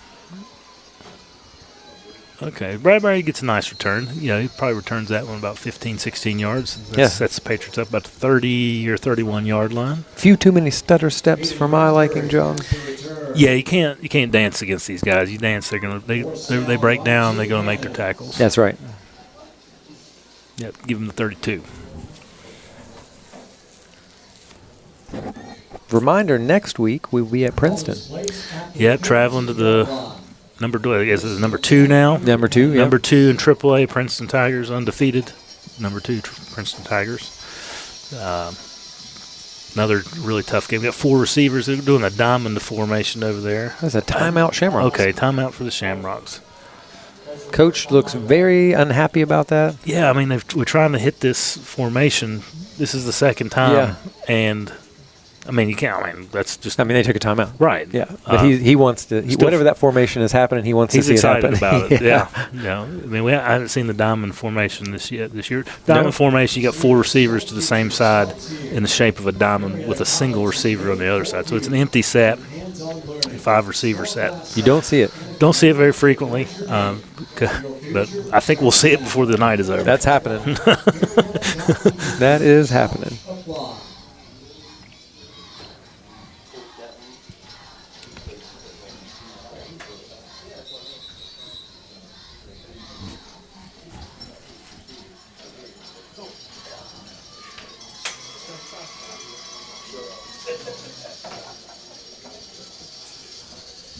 Okay, Bradbury gets a nice return. He probably returns that one about 15, 16 yards. That's the Patriots up about the 30 or 31-yard line. Few too many stutter steps for my liking, John. Yeah, you can't dance against these guys. You dance, they break down. They're gonna make their tackles. That's right. Yep, give them the 32. Reminder: next week we'll be at Princeton. Yep, traveling to the. Number 2 now. Number 2, yeah. Number 2 in AAA, Princeton Tigers, undefeated. Number 2, Princeton Tigers. Another really tough game. We got 4 receivers. They're doing a diamond formation over there. That's a timeout Shamrocks. Okay, timeout for the Shamrocks. Coach looks very unhappy about that. Yeah, I mean, we're trying to hit this formation. This is the second time. Yeah. And I mean, you can't. I mean, that's just. I mean, they took a timeout. Right. Yeah. But he wants to. Whatever that formation is happening, he wants to see it happen. He's excited about it. Yeah. I mean, I haven't seen the diamond formation this year. Diamond formation, you got 4 receivers to the same side in the shape of a diamond with a single receiver on the other side. So it's an empty set, 5 receiver set. You don't see it. Don't see it very frequently, but I think we'll see it before the night is over. That's happening. That is happening.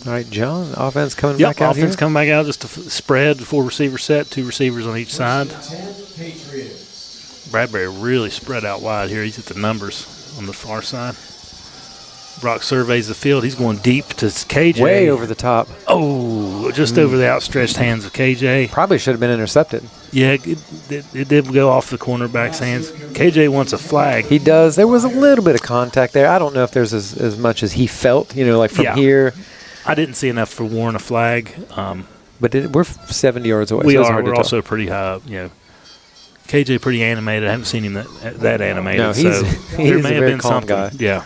All right, John, offense coming Yep, back out here. offense coming back out, just a spread, 4-receiver set, 2 receivers on each side. 10 Patriots. Bradbury really spread out wide here. He's at the numbers on the far side. Brock surveys the field. He's going deep to KJ. Way over the top. Oh, just over the outstretched hands of KJ. Probably should have been intercepted. Yeah, it did go off the cornerback's hands. KJ wants a flag. He does. There was a little bit of contact there. I don't know if there's as much as he felt, like from here. I didn't see enough for warrant a flag. But we're 70 yards away. We so it's are. hard to We're tell. also pretty high up. KJ pretty animated. I haven't seen him that animated. No, so he's there a may have very been calm something. guy. Yeah.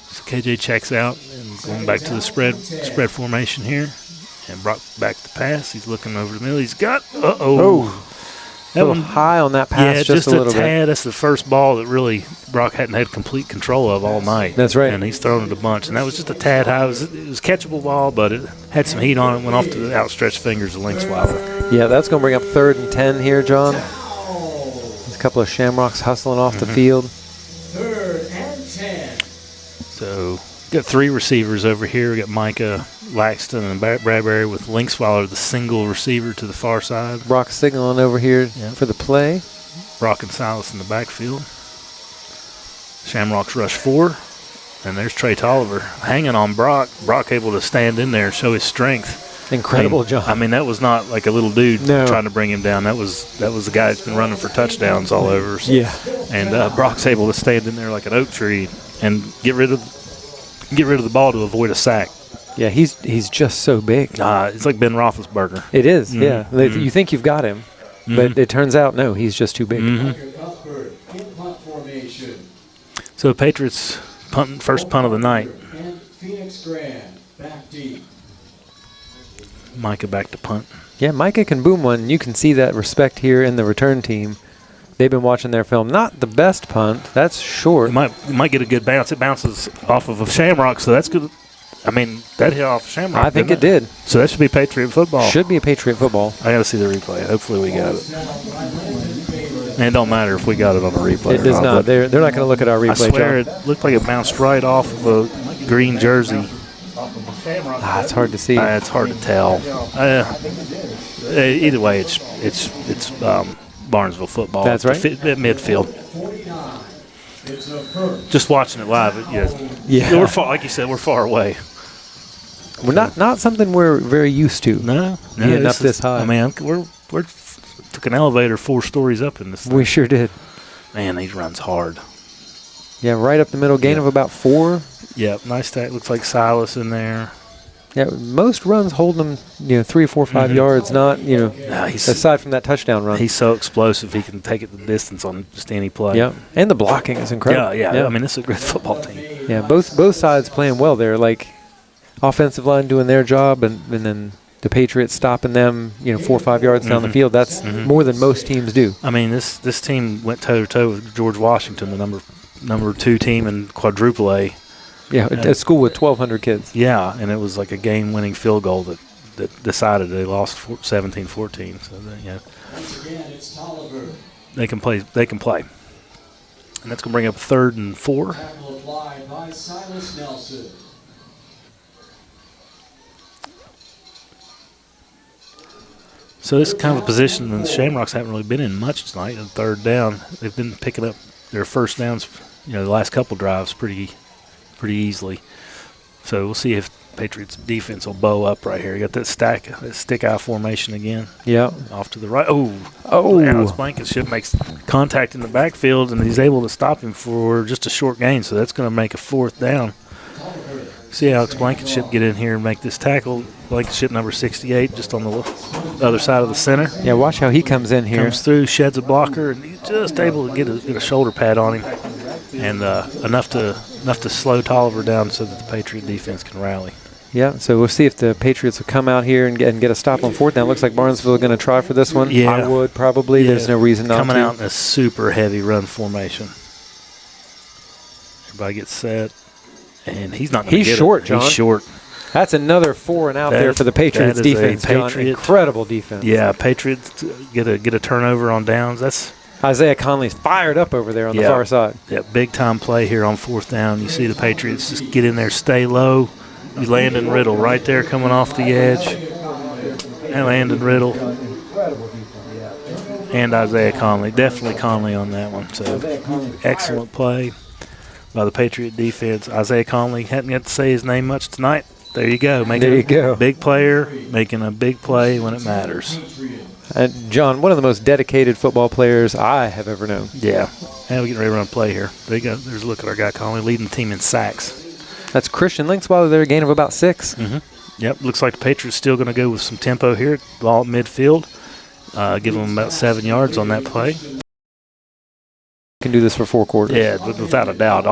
So KJ checks out and going back to the spread formation here. And Brock back to pass. He's looking over the middle. He's got That one high on that pass, yeah, just a little tad. bit. That's the first ball that really Brock hadn't had complete control of all night. That's right. And he's thrown it a bunch. And that was just a tad high. It was a catchable ball, but it had some heat on it. Went off to the outstretched fingers of Linksweiler. Yeah, that's going to bring up 3rd and 10 here, John. There's a couple of Shamrocks hustling off the field. 3rd and 10. So got 3 receivers over here. We got Micah, Laxton, and Bradbury with Linksweiler, the single receiver to the far side. Brock signaling over here for the play. Brock and Silas in the backfield. Shamrocks rush 4. And there's Trey Tolliver hanging on Brock. Brock able to stand in there and show his strength. Incredible job. I mean, that was not like a little dude No. trying to bring him down. That was the guy that's been running for touchdowns all over. So. Yeah. And Brock's able to stand in there like an oak tree and get rid of the ball to avoid a sack. Yeah, he's just so big. It's like Ben Roethlisberger. It is, Mhm. yeah. Mhm. You think you've got him, but Mhm. it turns out, no, he's just too big. Michael Cuthbert in punt formation. So the Patriots first punt of the night. And Phoenix Grand back deep. Micah back to punt. Yeah, Micah can boom one. You can see that respect here in the return team. They've been watching their film. Not the best punt. That's short. You might get a good bounce. It bounces off of a Shamrock, so that's good. I mean, that hit off a Shamrock. I think didn't it did. So that should be Patriot football. Should be a Patriot football. I got to see the replay. Hopefully we got it. And it don't matter if we got it on the replay. It does not. They're not going to look at our replay, I swear John. it looked like it bounced right off of a green jersey. It's hard to see. It's hard to tell. Either way, it's Barnesville football. That's right. At midfield. 49. It's a first. Just watching it live, Yeah. we're far, like you said, we're far away. We're not something we're very used to. No, Getting up this high. I mean, we're took an elevator 4 stories up in this thing. We sure did. Man, he runs hard. Yeah, right up the middle, gain of about 4. Yep, nice tack. Looks like Silas in there. Yeah, most runs hold them, 3, 4, 5 yards. Not, he's- aside from that touchdown run. He's so explosive. He can take it the distance on just any play. Yeah, and the blocking is incredible. Yeah. I mean, this is a great football team. Yeah, both sides playing well there. Like offensive line doing their job, and then the Patriots stopping them, 4 or 5 yards down the field. That's more than most teams do. I mean, this team went toe to toe with George Washington, the number 2 team in quadruple A. Yeah, a school with 1,200 kids. Yeah, and it was like a game-winning field goal that decided they lost 17-14. So Once again, it's Tolliver. they can play. They can play, and that's gonna bring up 3rd and 4. Tackle applied by Silas Nelson. So this is kind of a position that the Shamrocks haven't really been in much tonight. On 3rd down, they've been picking up their first downs, the last couple drives pretty easily. So we'll see if Patriots defense will bow up right here. You got that stick eye formation again. Yeah. Off to the right. Oh. Alex Blankenship makes contact in the backfield, and he's able to stop him for just a short gain. So that's going to make a 4th down. See Alex Blankenship get in here and make this tackle. Blankenship number 68 just on the other side of the center. Yeah, watch how he comes in here. Comes through, sheds a blocker, and he's just able to get a shoulder pad on him, and enough to slow Tolliver down so that the Patriot defense can rally. Yeah, so we'll see if the Patriots will come out here and get a stop on 4th down. Looks like Barnesville are going to try for this one. Yeah. I would probably. Yeah. There's no reason not Coming to. out in a super heavy run formation. Everybody gets set, and he's not going to get He's short, it. John. He's short. That's another 4 and out there for the Patriots that is a defense, John. Patriot- Incredible defense. Yeah, Patriots get a turnover on downs. That's Isaiah Conley's fired up over there on the far side. Yeah, big time play here on 4th down. You see the Patriots just get in there, stay low, Landon Riddle right there coming off the edge. And Landon Riddle. And Isaiah Conley. Definitely Conley on that one. So excellent play by the Patriot defense. Isaiah Conley hadn't got to say his name much tonight. There you go. Big player, making a big play when it matters. John, one of the most dedicated football players I have ever known. Yeah. And we're getting ready to run a play here. There you go. There's a look at our guy Conley leading the team in sacks. That's Christian Linksweiler there, a gain of about 6. Yep. Looks like the Patriots still going to go with some tempo here. Ball at midfield. Give them about 7 yards on that play. Can do this for 4 quarters. Yeah, without a doubt.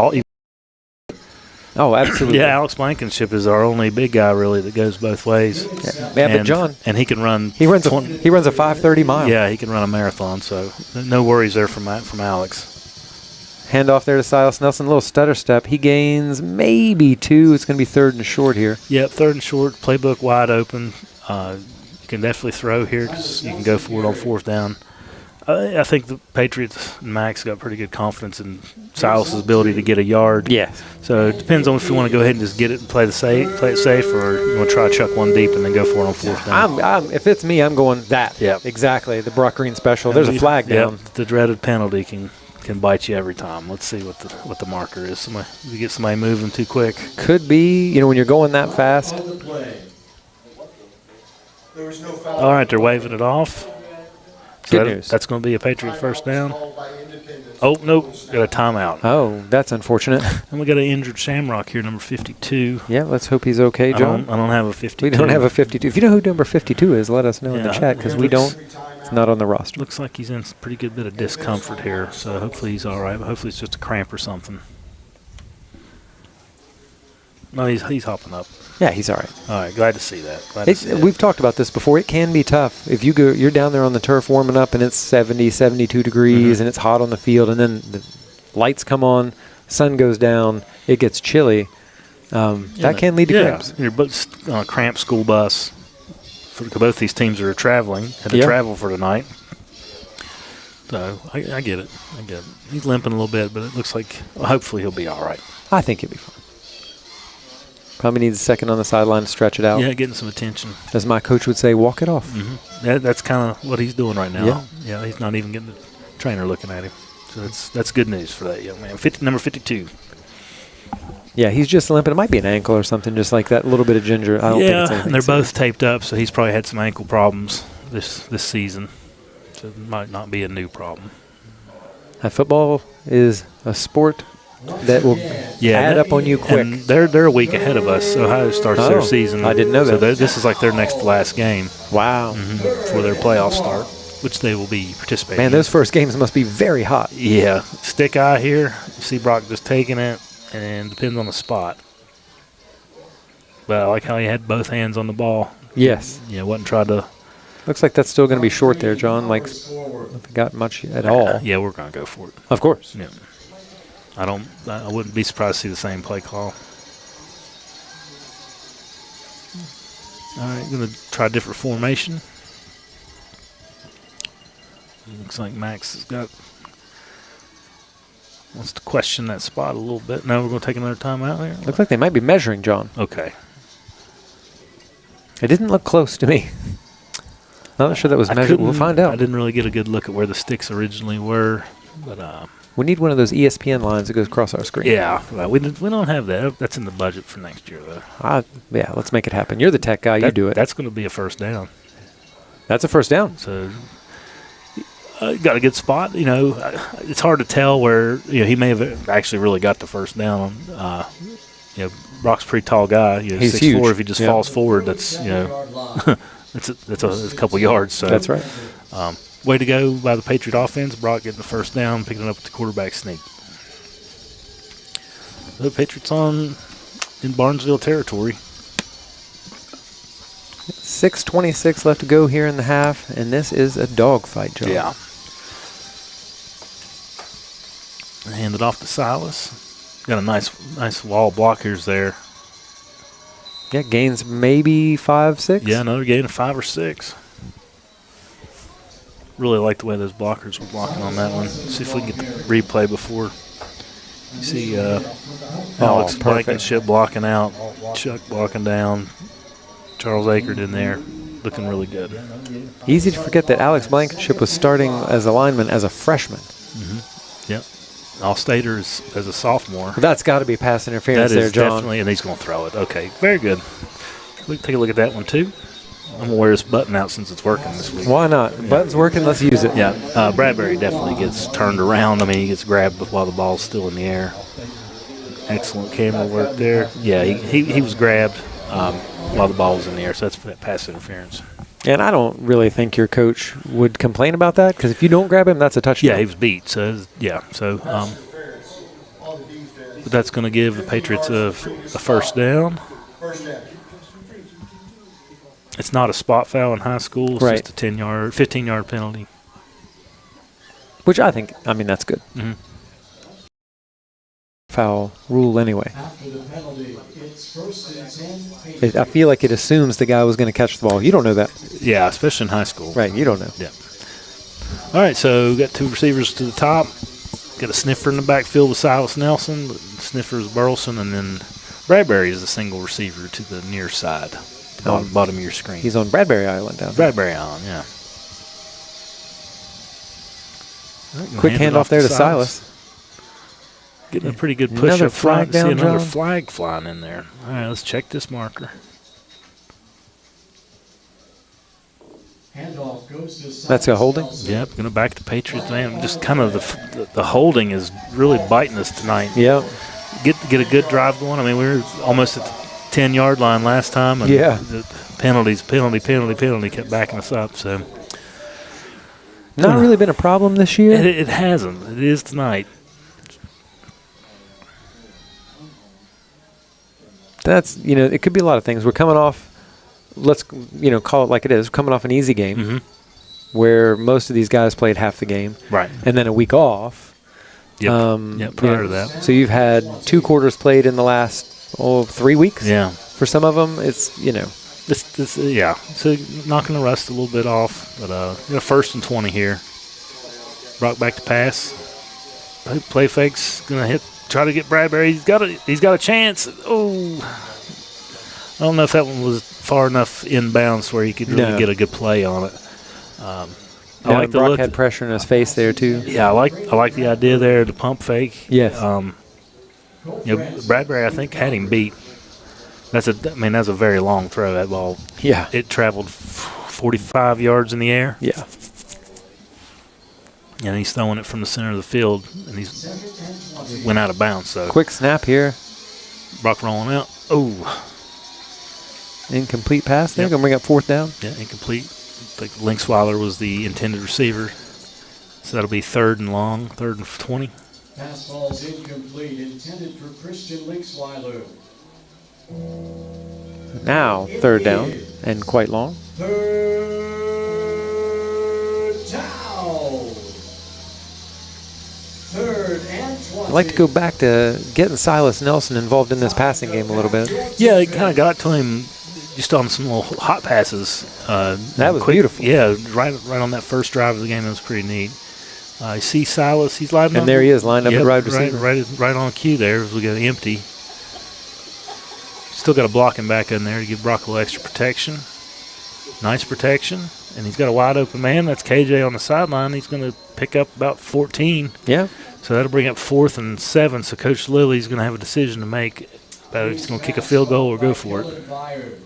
Oh, absolutely. Yeah, Alex Blankenship is our only big guy really that goes both ways. Yeah, but John, and he can run. He runs a 5:30 mile. Yeah, he can run a marathon. So no worries there from Alex. Hand off there to Silas Nelson, a little stutter step. He gains maybe 2. It's going to be 3rd and short here. Yep, 3rd and short. Playbook wide open. You can definitely throw here because you can go for it on 4th down. I think the Patriots and Max got pretty good confidence in Silas's ability to get a yard. Yeah. So it depends on if you want to go ahead and just get it and play it safe, or you want to try to chuck one deep and then go for it on 4th down. If it's me, I'm going that. Yeah. Exactly. The Brock Green special. There's a flag down. The dreaded penalty can bite you every time. Let's see what the marker is. You get somebody moving too quick. Could be, when you're going that fast. All right, they're waving it off. Good news. That's going to be a Patriot first down. Oh, nope. Got a timeout. Oh, that's unfortunate. And we got an injured Shamrock here, number 52. Yeah, let's hope he's okay, John. I don't have a 52. We don't have a 52. If you know who number 52 is, let us know in the chat, because we don't. It's not on the roster. Looks like he's in a pretty good bit of discomfort here, so hopefully he's all right. But hopefully it's just a cramp or something. No, he's hopping up. Yeah, he's all right. All right, glad to see that. We've talked about this before. It can be tough. If you're down there on the turf warming up and it's 70, 72 degrees and it's hot on the field, and then the lights come on, sun goes down, it gets chilly. That can lead to cramps. You're both on a cramped school bus. Both these teams are traveling, had to travel for tonight. So I get it. He's limping a little bit, but it looks like hopefully he'll be all right. I think he'll be fine. Probably needs a second on the sideline to stretch it out. Yeah, getting some attention. As my coach would say, walk it off. That's kind of what he's doing right now. Yeah, he's not even getting the trainer looking at him. So that's good news for that young man. Number 52. Yeah, he's just limping. It might be an ankle or something, just like that little bit of ginger. I don't think it's anything. And they're both taped up, so he's probably had some ankle problems this season. So it might not be a new problem. Football is a sport that will add up on you quick. And they're a week ahead of us. Ohio starts their season. I didn't know that. So this is like their next to last game. Wow. For their playoff start, which they will be participating in. Man, those first games must be very hot. Yeah. Stick eye here. You see Brock just taking it, and depends on the spot. But I like how he had both hands on the ball. Yes. Yeah, wasn't trying to. Looks like that's still going to be short there, John. Like, not got much at all. Yeah, we're going to go for it. Of course. Yeah. I wouldn't be surprised to see the same play call. All right, going to try a different formation. Looks like Max wants to question that spot a little bit. Now we're going to take another timeout here. Looks like they might be measuring, John. Okay. It didn't look close to me. Not sure that was measured. We'll find out. I didn't really get a good look at where the sticks originally were, but we need one of those ESPN lines that goes across our screen. Yeah, well, we don't have that. That's in the budget for next year, though. Yeah, let's make it happen. You're the tech guy. You do it. That's going to be a first down. That's a first down. So got a good spot. It's hard to tell where he may have actually really got the first down. Brock's a pretty tall guy. He's 6'4". huge. If he just falls forward, that's that's a couple yards. So that's right. Way to go by the Patriot offense. Brock getting the first down, picking it up with the quarterback sneak. The Patriots in Barnesville territory. 6:26 left to go here in the half, and this is a dogfight, John. Yeah. Hand it off to Silas. Got a nice wall of blockers there. Yeah, gains maybe 5, 6. Yeah, another gain of 5 or 6. Really like the way those blockers were blocking on that one. See if we can get the replay before You see Alex Blankenship blocking out, Chuck blocking down, Charles Akert in there, looking really good. Easy to forget that Alex Blankenship was starting as a lineman as a freshman. Yep. All-Stater as a sophomore. Well, that's got to be pass interference there, John. Definitely, and he's going to throw it. Okay, very good. We can take a look at that one, too. I'm going to wear this button out since it's working this week. Why not? Yeah. Button's working, let's use it. Yeah, Bradbury definitely gets turned around. I mean, he gets grabbed while the ball's still in the air. Excellent camera work there. Yeah, he was grabbed while the ball was in the air, so that's pass interference. And I don't really think your coach would complain about that, because if you don't grab him, that's a touchdown. Yeah, he was beat. So, but that's going to give the Patriots a first down. It's not a spot foul in high school. It's just a 15-yard penalty. Which I mean, that's good. Foul rule anyway. After the penalty, it's 1st and 10. I feel like it assumes the guy was going to catch the ball. You don't know that. Yeah, especially in high school. Right, you don't know. Yeah. All right, so we got two receivers to the top. Got a sniffer in the backfield with Silas Nelson. Sniffer is Burleson, and then Bradbury is the single receiver to the near side, bottom of your screen. He's on Bradbury Island down there. Bradbury Island, yeah. Quick handoff there to Silas. Getting a pretty good push another up front. Flag down, See another John? flag flying in there. All right, let's check this marker. Handoff goes to Silas. That's a holding? Yep, going to back the Patriots, man. Just kind of the holding is really biting us tonight. Yeah. Get a good drive going. I mean, we were almost at the 10-yard line last time. And the penalty kept backing us up. So not really been a problem this year? It hasn't. It is tonight. That's, it could be a lot of things. We're coming off, let's, call it like it is, coming off an easy game where most of these guys played half the game. Right. And then a week off. Yep, prior to that. So you've had 2 quarters played in the last, 3 weeks? Yeah. For some of them, it's, So knocking the rust a little bit off. But, 1st and 20 here. Brock back to pass. Play fake's going to try to get Bradbury. He's got a chance. Oh, I don't know if that one was far enough inbounds where he could really get a good play on it. I like the Brock look. had pressure in his face there too. Yeah, I like the idea there, the pump fake. Yes. Bradbury, I think, had him beat. That's a very long throw, that ball. Yeah. It traveled 45 yards in the air. Yeah. And he's throwing it from the center of the field, and he's went out of bounds. So quick snap here. Brock rolling out. Oh. Incomplete pass there. Going to bring up 4th down. Yeah, incomplete. I think Linksweiler was the intended receiver. So that'll be 3rd and long, 3rd and 20. Pass ball's incomplete, intended for Christian Linksweiler. Now 3rd down and quite long. 3rd down. 3rd and 20. I'd like to go back to getting Silas Nelson involved in this passing game a little bit. Yeah, it kind of got to him just on some little hot passes. That was beautiful. Yeah, right on that first drive of the game. It was pretty neat. I see Silas. He's lining up. And there he is, lined up at wide receiver. Right on cue there as we got empty. Still got a blocking back in there to give Brock a little extra protection. Nice protection. And he's got a wide open man. That's KJ on the sideline. He's going to pick up about 14. Yeah. So that'll bring up 4th and 7. So Coach Lilly's going to have a decision to make about if he's going to kick a field goal or go for it.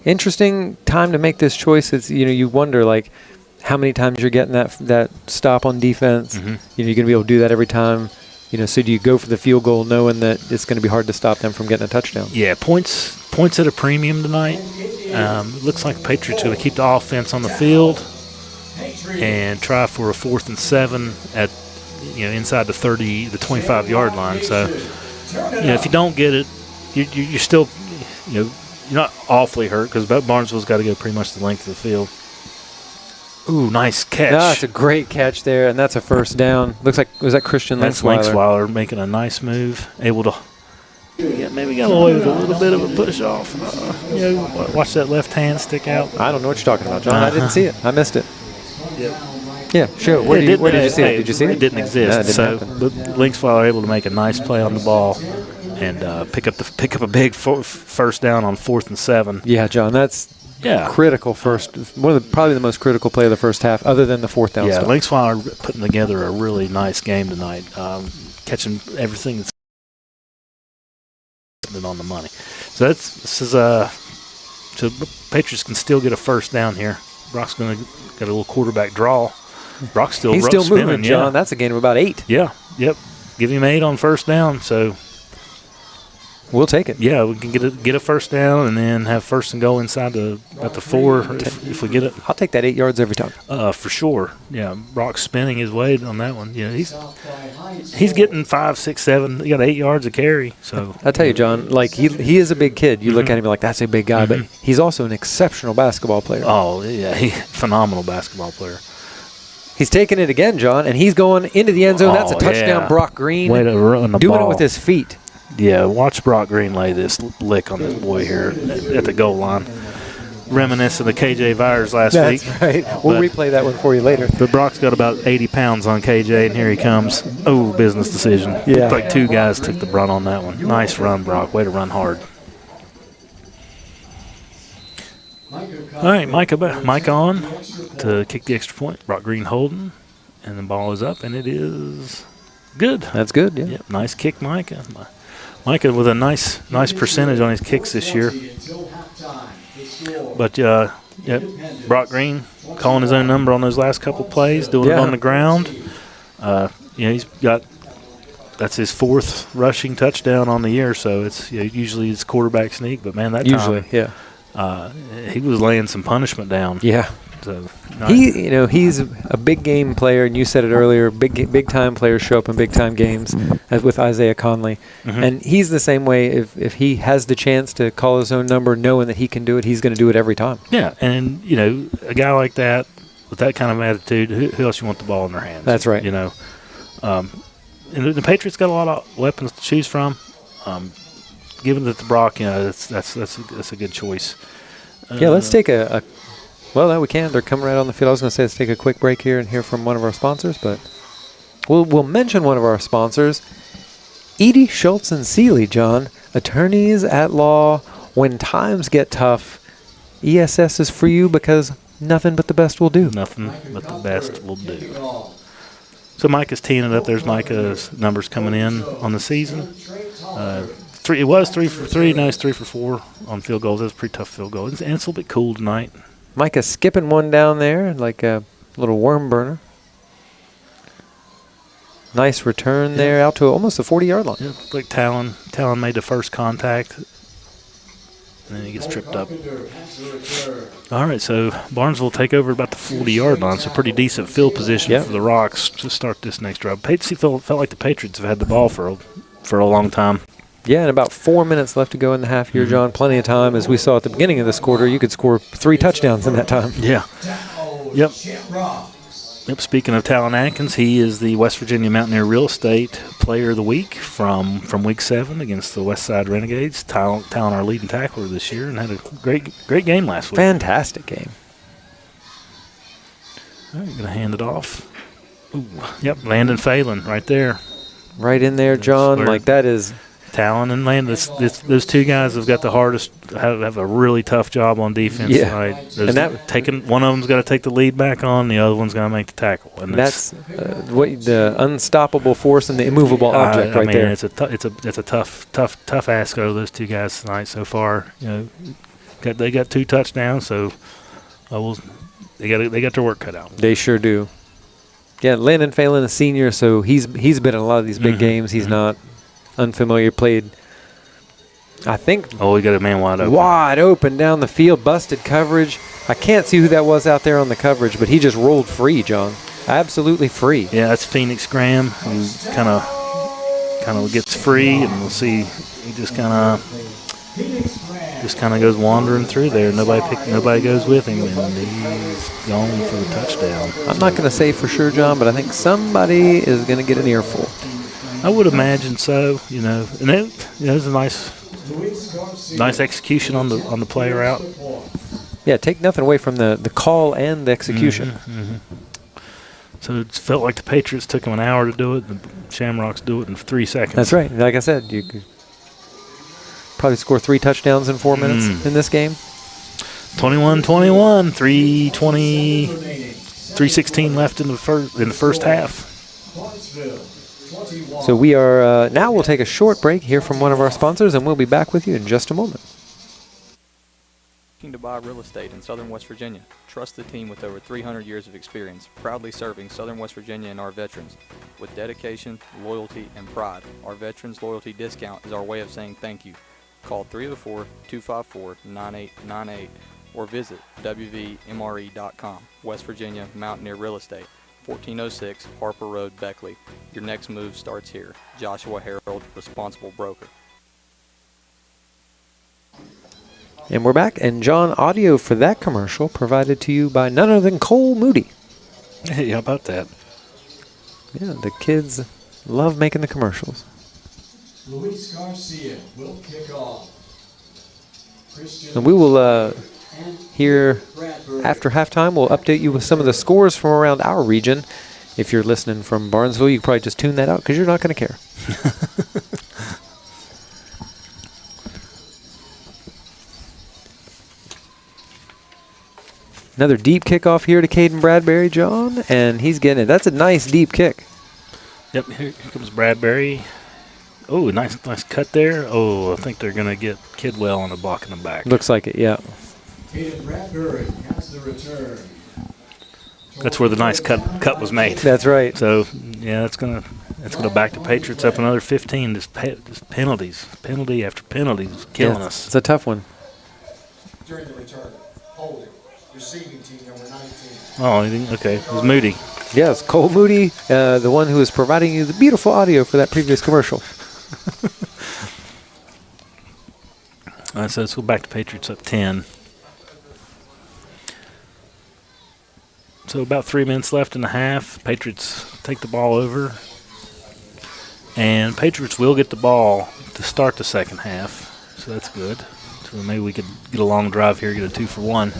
Interesting time to make this choice. It's, you wonder, like, how many times you're getting that stop on defense. You're going to be able to do that every time. So do you go for the field goal knowing that it's going to be hard to stop them from getting a touchdown? Yeah, points at a premium tonight. It looks like the Patriots are going to keep the offense on the field and try for a 4th and 7 at inside the 25-yard line. So if you don't get it, you're still you're not awfully hurt because Barnesville's got to go pretty much the length of the field. Ooh, nice catch. That's a great catch there, and that's a 1st down. Looks like, was that Christian Linksweiler? That's Linksweiler making a nice move, able to maybe got away with a little bit of a push off. Watch that left hand stick out. I don't know what you're talking about, John. I didn't see it. I missed it. Yep. Yeah, sure. Where did you see it? Did you see it? It didn't exist. No, it didn't so the Lynx were able to make a nice play on the ball and pick up a big first down on 4th and 7. Yeah, John, that's critical first. Probably the most critical play of the first half, other than the 4th down. Yeah, Lynx are putting together a really nice game tonight, catching everything that's on the money. So so Patriots can still get a first down here. Brock's going to get a little quarterback draw. Brock's still He's still spinning, moving, John. That's a gain of about 8. Yeah, yep. Give him 8 on first down, so we'll take it. Yeah, we can get a first down and then have first and goal inside about the 4 if we get it. I'll take that 8 yards every time. For sure. Yeah, Brock's spinning his way on that one. Yeah, he's getting 5, 6, 7. He got 8 yards a carry. So I tell you, John, like he is a big kid. You look at him like that's a big guy, but he's also an exceptional basketball player. Oh yeah, phenomenal basketball player. He's taking it again, John, and he's going into the end zone. That's a touchdown, Brock Green. Way to run the doing ball. It with his feet. Yeah, watch Brock Green lay this lick on this boy here at the goal line. Reminiscent of the KJ Vyers last week. That's right. We'll replay that one for you later. But Brock's got about 80 pounds on KJ, and here he comes. Oh, business decision. Yeah. Looked like 2 guys took the brunt on that one. Nice run, Brock. Way to run hard. All right, Micah on to kick the extra point. Brock Green holding, and the ball is up, and it is good. That's good, yeah. Yep, nice kick, Micah. Micah with a nice percentage on his kicks this year. But, Brock Green calling his own number on those last couple plays, doing it on the ground. That's his 4th rushing touchdown on the year, so it's usually it's quarterback sneak, but, man, that time. He was laying some punishment down. Yeah. So he's a big game player, and you said it earlier. Big time players show up in big time games, as with Isaiah Conley, and he's the same way. If he has the chance to call his own number, knowing that he can do it, he's going to do it every time. Yeah, and a guy like that with that kind of attitude, who else you want the ball in their hands? That's right. And the Patriots got a lot of weapons to choose from. Given it to Brock, that's a good choice. Yeah, let's take well, we can. They're coming right on the field. I was going to say let's take a quick break here and hear from one of our sponsors, but we'll mention one of our sponsors, Edie Schultz and Seeley, John, attorneys at law. When times get tough, ESS is for you because nothing but the best will do. Nothing but the best will do. So Micah's teeing it up. There's Micah's numbers coming in on the season. It was 3 for 3. Now it's 3 for 4 on field goals. It was a pretty tough field goal. And it's a little bit cool tonight. Micah skipping one down there like a little worm burner. Nice return there out to almost the 40-yard line. Yeah, like Talon made the first contact, and then he gets tripped up. All right, so Barnesville take over about the 40-yard line, so pretty decent field position for the Rocks to start this next drive. Felt like the Patriots have had the ball for a long time. Yeah, and about 4 minutes left to go in the half here, John. Plenty of time. As we saw at the beginning of this quarter, you could score 3 touchdowns in that time. Yeah. Yep. Speaking of Talon Atkins, he is the West Virginia Mountaineer Real Estate Player of the Week from Week 7 against the West Side Renegades. Talon, our leading tackler this year, and had a great game last week. Fantastic game. All right, going to hand it off. Ooh, yep, Landon Phelan right there. Right in there, John. Like that is... Talon and Landon, those 2 guys have got the hardest, have a really tough job on defense. Yeah. One of them's got to take the lead back on, the other one's got to make the tackle. And that's what the unstoppable force and the immovable object there. It's a tough ask out of those 2 guys tonight so far. They got 2 touchdowns, so they got their work cut out. They sure do. Yeah, Landon Phelan, a senior, so he's been in a lot of these big games. He's not unfamiliar. Played, I think. Oh, we got a man wide open. Wide open down the field, busted coverage. I can't see who that was out there on the coverage, but he just rolled free, John. Absolutely free. Yeah, that's Phoenix Graham, who kind of gets free, and we'll see. He just kind of goes wandering through there. Nobody goes with him, and he's gone for the touchdown. I'm not going to say for sure, John, but I think somebody is going to get an earful. I would imagine so, and it was a nice execution on the play route. Yeah, take nothing away from the call and the execution. So it felt like the Patriots took them an hour to do it, and the Shamrocks do it in 3 seconds. That's right. Like I said, you could probably score 3 touchdowns in 4 minutes in this game. 21-21, 3:16 left in the first half. So we are now we'll take a short break here from one of our sponsors, and we'll be back with you in just a moment. Looking to buy real estate in Southern West Virginia? Trust the team with over 300 years of experience, proudly serving Southern West Virginia and our veterans. With dedication, loyalty, and pride, our Veterans Loyalty Discount is our way of saying thank you. Call 304-254-9898 or visit wvmre.com. West Virginia Mountaineer Real Estate, 1406 Harper Road, Beckley. Your next move starts here. Joshua Harold, Responsible Broker. And we're back. And John, audio for that commercial provided to you by none other than Cole Moody. Hey, how about that? Yeah, the kids love making the commercials. Luis Garcia will kick off. And we will, here after halftime, we'll update you with some of the scores from around our region. If you're listening from Barnesville, you can probably just tune that out because you're not going to care. Another deep kickoff here to Caden Bradbury, John, and he's getting it. That's a nice deep kick. Yep, here comes Bradbury. Oh, nice cut there. Oh, I think they're going to get Kidwell on the block in the back. Looks like it, yeah. Caden Bradbury has the return. That's where the nice cut was made. That's right. So, yeah, it's gonna back the Patriots up another 15. Just penalties, penalty after penalty, killing us. It's a tough one. During the return, holding, receiving team number 19. Oh, okay. It was Moody. Yes, Cole Moody, the one who is providing you the beautiful audio for that previous commercial. All right, so let's go back to Patriots up 10. So about 3 minutes left in the half. Patriots take the ball over. And Patriots will get the ball to start the second half. So that's good. So maybe we could get a long drive here, get a 2-for-1.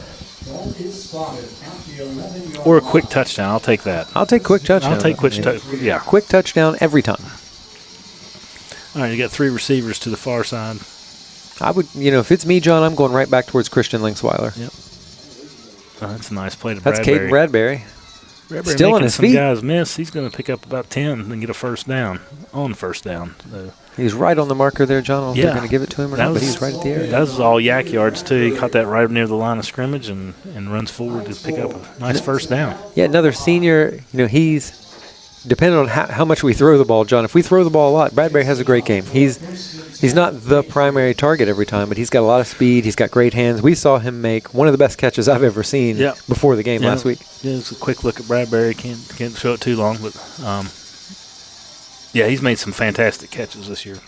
Or a quick touchdown. I'll take that. I'll take quick touchdown. I'll take quick touchdown. Yeah. Quick touchdown every time. All right, you got 3 receivers to the far side. I would, if it's me, John, I'm going right back towards Christian Linksweiler. Yep. Oh, that's a nice play to Bradbury. That's Caden Bradbury. Still on his feet. Guys miss. He's going to pick up about 10 and get a first down. On first down. So. He's right on the marker there, John. I don't know if they're going to give it to him or not, but he's right at the area. That was all yak yards, too. He caught that right near the line of scrimmage and runs forward to pick up a nice first down. Yeah, another senior. He's depending on how much we throw the ball, John. If we throw the ball a lot, Bradbury has a great game. He's not the primary target every time, but he's got a lot of speed. He's got great hands. We saw him make one of the best catches I've ever seen before the game last week. Yeah, it's a quick look at Bradbury. Can't show it too long, but he's made some fantastic catches this year.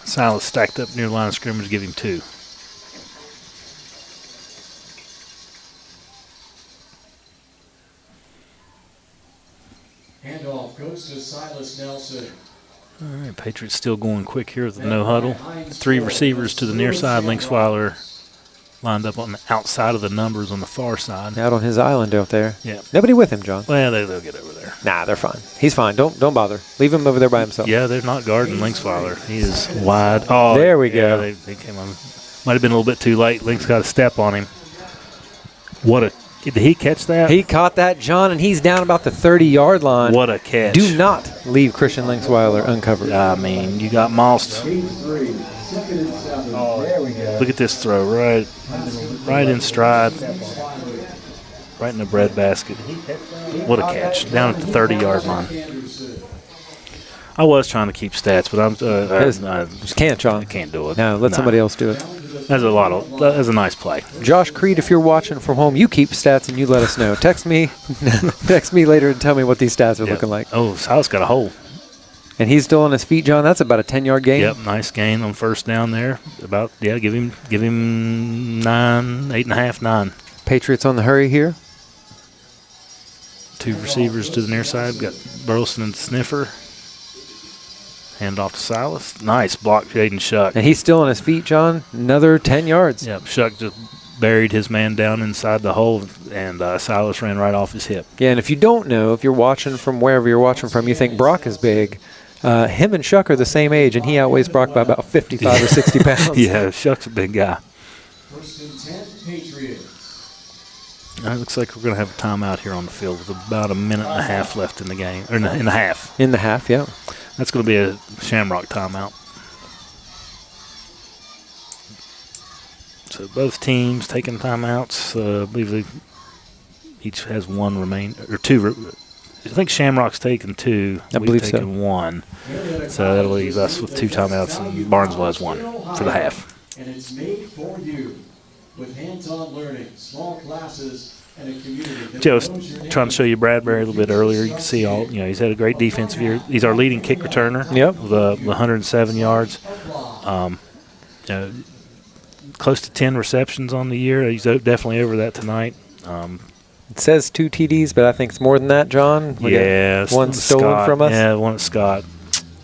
Silas stacked up near the line of scrimmage, give him 2. Handoff goes to Silas Nelson. All right, Patriots still going quick here with the no huddle. 3 receivers to the near side. Linksweiler lined up on the outside of the numbers on the far side. Out on his island out there. Yeah. Nobody with him, John. Well, they'll get over there. Nah, they're fine. He's fine. Don't bother. Leave him over there by himself. Yeah, they're not guarding Linksweiler. He is wide. Oh, there we go. They came on. Might have been a little bit too late. Link's got a step on him. Did he catch that? He caught that, John, and he's down about the 30-yard line. What a catch. Do not leave Christian Linksweiler uncovered. I mean, you got mossed. Look at this throw, right in stride. Right in the bread basket. What a catch. Down at the 30-yard line. I was trying to keep stats, but I just can't, John. I can't do it. No, let somebody else do it. That's a nice play. Josh Creed, if you're watching from home, you keep stats and you let us know. Text me later and tell me what these stats are looking like. Oh, Silas got a hole. And he's still on his feet, John. That's about a 10-yard gain. Yep, nice gain on first down there. Give him 9, 8.5, 9. Patriots on the hurry here. 2 receivers to the near side. Got Burleson and Sniffer. Hand off to Silas. Nice block, Jaden Shuck. And he's still on his feet, John. Another 10 yards. Yep, Shuck just buried his man down inside the hole, and Silas ran right off his hip. Yeah, and if you don't know, if you're watching from wherever you're watching from, you think Brock is big. Him and Shuck are the same age, and he outweighs Brock by about 55 or 60 pounds. Yeah, Shuck's a big guy. 1st and 10, Patriots. It looks like we're going to have a timeout here on the field with about a minute and a half left in the game, or in the half. In the half, yeah. That's going to be a Shamrock timeout. So both teams taking timeouts. I believe they each has one or two. I think Shamrock's taken two. I believe so. We've taken one. So that'll leave us with two timeouts, and Barnesville has one for the half. And it's made for you with hands-on learning, small classes, and a community. Joe was trying to show you Bradbury a little bit earlier. You can see he's had a great defensive year. He's our leading kick returner. Yep. With 107 yards. Close to 10 receptions on the year. He's definitely over that tonight. It says 2 TDs, but I think it's more than that, John. One stolen Scott, from us. Yeah, one at Scott.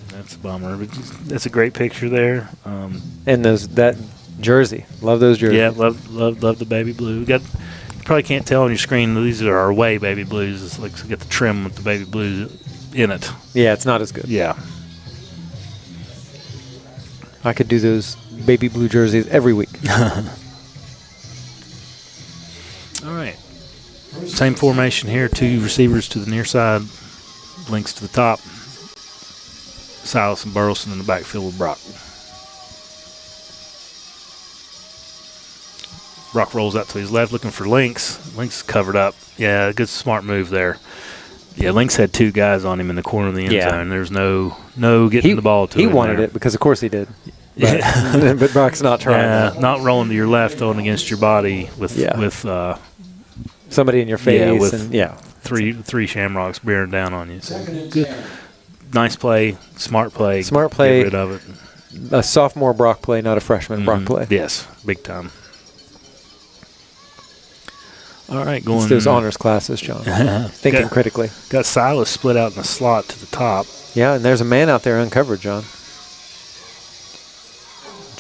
That's a bummer. But that's a great picture there. And that jersey. Love those jerseys. Yeah, love the baby blue. You probably can't tell on your screen. These are our away baby blues. It's like we got the trim with the baby blues in it. Yeah, it's not as good. Yeah. I could do those baby blue jerseys every week. All right. Same formation here. 2 receivers to the near side. Links to the top. Silas and Burleson in the backfield with Brock. Brock rolls out to his left looking for Lynx. Lynx is covered up. Yeah, good smart move there. Yeah, Lynx had 2 guys on him in the corner of the end zone. There's no getting the ball to him. He wanted it because, of course, he did. But, but Brock's not trying. Not rolling to your left, throwing against your body with somebody in your face. Three Shamrocks bearing down on you. So good, nice play, smart play. Smart play. Get rid of it. A sophomore Brock play, not a freshman Brock play. Yes, big time. All right, going. It's those honors classes, John. Thinking critically. Got Silas split out in the slot to the top. Yeah, and there's a man out there uncovered, John.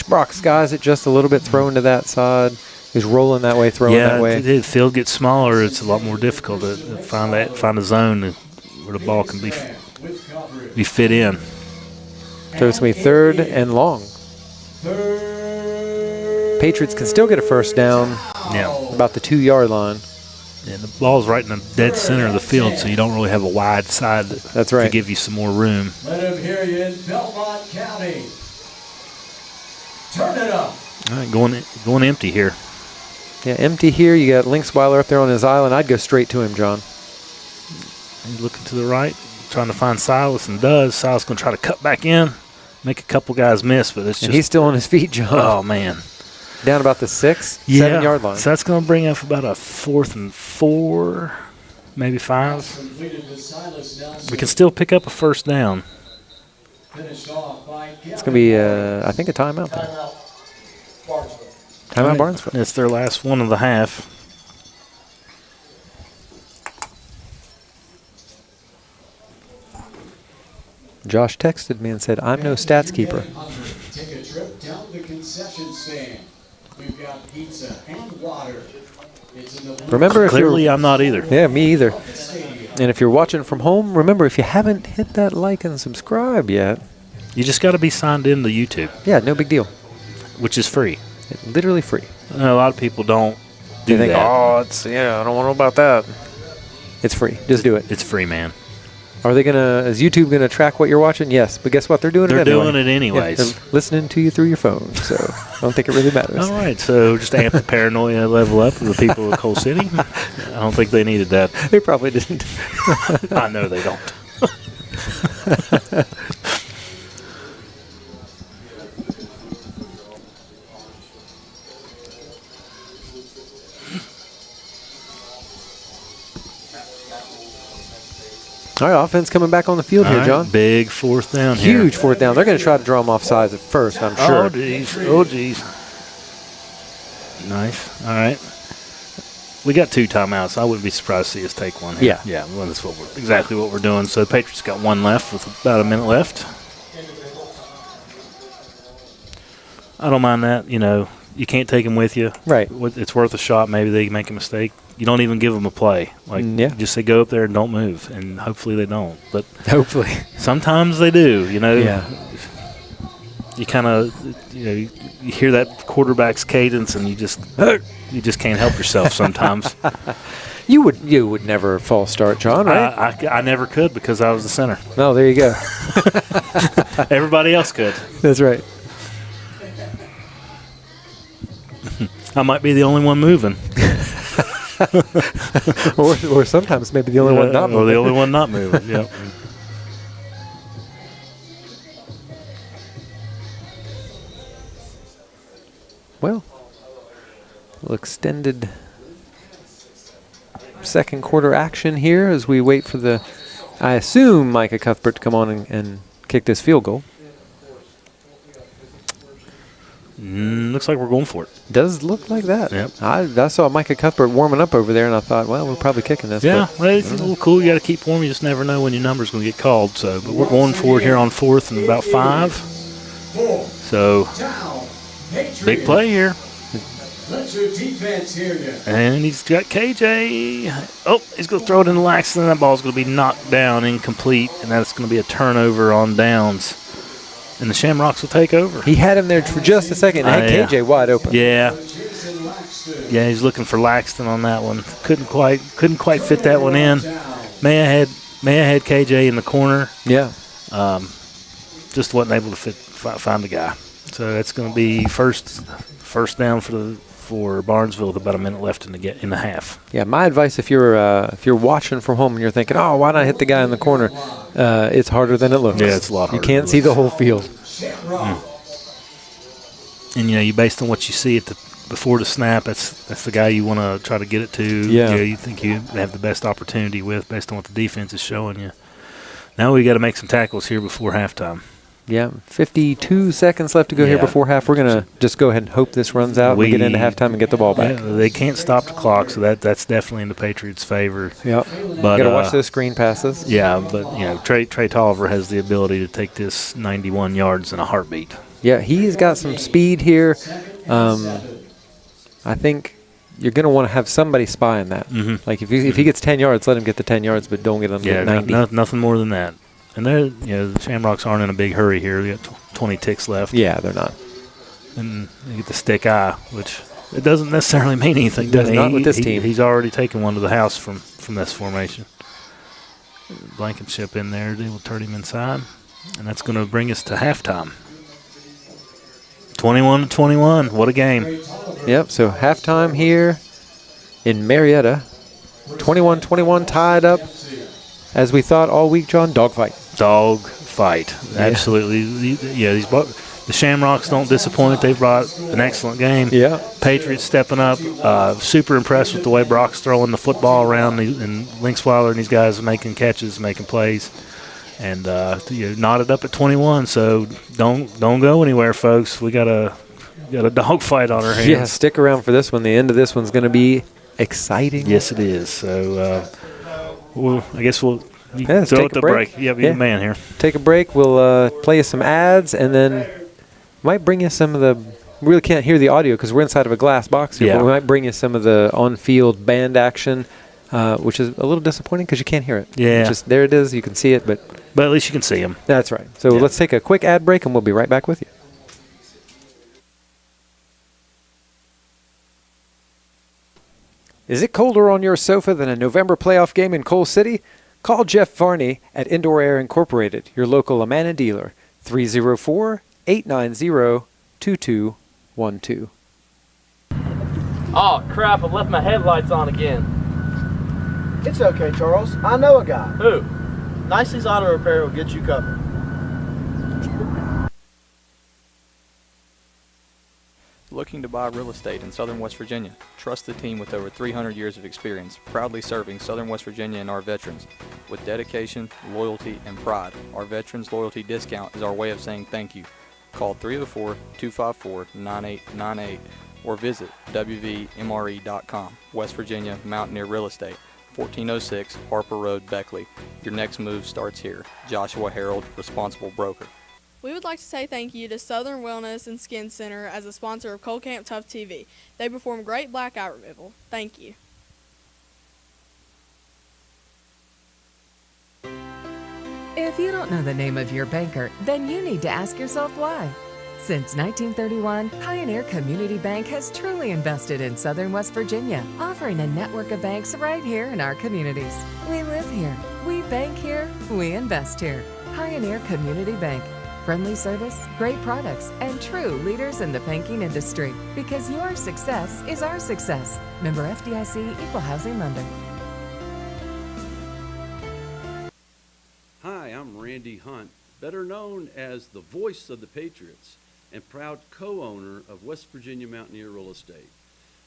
Brock skies it just a little bit, throwing to that side. He's rolling that way, throwing that way. Yeah, the field gets smaller. It's a lot more difficult to find a zone where the ball can be fit in. So it's going to be 3rd and long. Patriots can still get a first down. Yeah. About the 2-yard line. Yeah, the ball's right in the dead center of the field, so you don't really have a wide side to give you some more room. Let him hear you in Belmont County. Turn it up. All right, going empty here. Yeah, empty here. You got Linksweiler up there on his island. I'd go straight to him, John. He's looking to the right, trying to find Silas, and does. Silas going to try to cut back in, make a couple guys miss, but it's just. And he's still on his feet, John. Oh, man. Down about the 7-yard line. So that's going to bring up about a 4th and 4, maybe 5. We can still pick up a first down. It's going to be, I think, a timeout there. Timeout Barnesville. It's their last one of the half. Josh texted me and said, I'm no stats keeper. Take a trip down the concession stand. We've got pizza and water. Remember, clearly I'm not either. Yeah, me either. And if you're watching from home, remember, if you haven't hit that like and subscribe yet. You just got to be signed in to YouTube. Yeah, no big deal. Which is free. Literally free. A lot of people don't do that. Oh, I don't want to know about that. It's free. Just do it. It's free, man. Is YouTube gonna track what you're watching? Yes, but guess what? They're doing it anyway. They're doing it anyways. Yeah, they're listening to you through your phone, so I don't think it really matters. All right, so just to amp the paranoia level up of the people of Coal City. I don't think they needed that. They probably didn't. I know they don't. All right, offense coming back on the field here, John. Big 4th down here. Huge 4th down. They're going to try to draw them off sides at first, I'm sure. Oh, geez. Nice. All right. We got 2 timeouts. I wouldn't be surprised to see us take one here. Yeah. Well, that's exactly what we're doing. So the Patriots got 1 left with about a minute left. I don't mind that. You you can't take them with you. Right. It's worth a shot. Maybe they make a mistake. You don't even give them a play. Like, just say go up there and don't move, and hopefully they don't. But hopefully, sometimes they do. You know. Yeah. You kind of, you hear that quarterback's cadence, and you just can't help yourself sometimes. You would never false start, John, right? I never could because I was the center. Oh, there you go. Everybody else could. That's right. I might be the only one moving. or sometimes maybe the only one not moving. Or the only one not moving, yep. Well, a little extended second quarter action here as we wait for I assume, Micah Cuthbert to come on and kick this field goal. Looks like we're going for it. Does look like that. Yep. I saw Micah Cuthbert warming up over there, and I thought, well, we're probably kicking this. Yeah, well, it's a little cool. You got to keep warm. You just never know when your number's going to get called. So, but we're going for it here on 4th and about 5. So, big play here. Let your defense hear you. And he's got KJ. Oh, he's going to throw it into Laxton. That ball's going to be knocked down, incomplete, and that's going to be a turnover on downs. And the Shamrocks will take over. He had him there for just a second. And had KJ wide open. Yeah. Yeah, he's looking for Laxton on that one. Couldn't quite fit that one in. Maya had KJ in the corner. Yeah. Just wasn't able to find the guy. So that's going to be first down for Barnesville with about a minute left in the half. Yeah, my advice if you're watching from home and you're thinking, oh, why not hit the guy in the corner? It's harder than it looks. Yeah, it's a lot harder. You can't see the whole field. And you based on what you see before the snap, that's the guy you want to try to get it to. Yeah. You think you have the best opportunity with based on what the defense is showing you. Now we got to make some tackles here before halftime. Yeah, 52 seconds left to go here before half. We're going to just go ahead and hope this runs out. We get into halftime and get the ball back. Yeah, they can't stop the clock, so that's definitely in the Patriots' favor. Yep. But got to watch those screen passes. Yeah, but Trey Tolliver has the ability to take this 91 yards in a heartbeat. Yeah, he's got some speed here. I think you're going to want to have somebody spying that. Mm-hmm. Like if he gets 10 yards, let him get the 10 yards, but don't get him to get 90. Nothing more than that. And the Shamrocks aren't in a big hurry here. They got 20 ticks left. Yeah, they're not. And they get the stick eye, which it doesn't necessarily mean anything. It does not with this team. He's already taken one to the house from this formation. Blankenship in there. They will turn him inside. And that's going to bring us to halftime. 21-21. What a game. Yep, so halftime here in Marietta. 21-21 tied up. As we thought all week, John, dogfight. Dogfight. Yeah. Absolutely. Yeah, the Shamrocks don't disappoint. They've brought an excellent game. Yeah. Patriots stepping up. Super impressed with the way Brock's throwing the football around, and Linksweiler and these guys are making catches, making plays. And knotted up at 21, so don't go anywhere, folks. We got a dogfight on our hands. Yeah, stick around for this one. The end of this one's going to be exciting. Yes, it is. So I guess we'll throw it the break. Yeah, be the man here. Take a break. We'll play you some ads, and then might bring you some of the. We really can't hear the audio because we're inside of a glass box here. Yeah. But we might bring you some of the on-field band action, which is a little disappointing because you can't hear it. Yeah. There it is. You can see it, but at least you can see them. That's right. So let's take a quick ad break, and we'll be right back with you. Is it colder on your sofa than a November playoff game in Coal City? Call Jeff Varney at Indoor Air Incorporated, your local Amana dealer, 304-890-2212. Oh, crap, I left my headlights on again. It's okay, Charles. I know a guy. Who? Nicely's Auto Repair will get you covered. Looking to buy real estate in Southern West Virginia? Trust the team with over 300 years of experience, proudly serving Southern West Virginia and our veterans. With dedication, loyalty, and pride, our Veterans Loyalty Discount is our way of saying thank you. Call 304-254-9898 or visit wvmre.com. West Virginia Mountaineer Real Estate, 1406 Harper Road, Beckley. Your next move starts here. Joshua Harold, Responsible Broker. We would like to say thank you to Southern Wellness and Skin Center as a sponsor of Cold Camp Tough TV. They perform great blackout removal. Thank you. If you don't know the name of your banker, then you need to ask yourself why. Since 1931, Pioneer Community Bank has truly invested in Southern West Virginia, offering a network of banks right here in our communities. We live here, we bank here, we invest here. Pioneer Community Bank. Friendly service, great products, and true leaders in the banking industry. Because your success is our success. Member FDIC, Equal Housing Lender. Hi, I'm Randy Hunt, better known as the voice of the Patriots and proud co-owner of West Virginia Mountaineer Real Estate.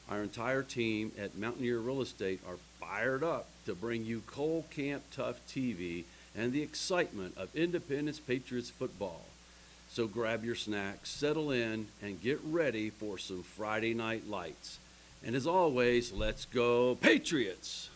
Our entire team at Mountaineer Real Estate are fired up to bring you Cold Camp Tough TV and the excitement of Independence Patriots football. So grab your snacks, settle in, and get ready for some Friday night lights. And as always, let's go Patriots!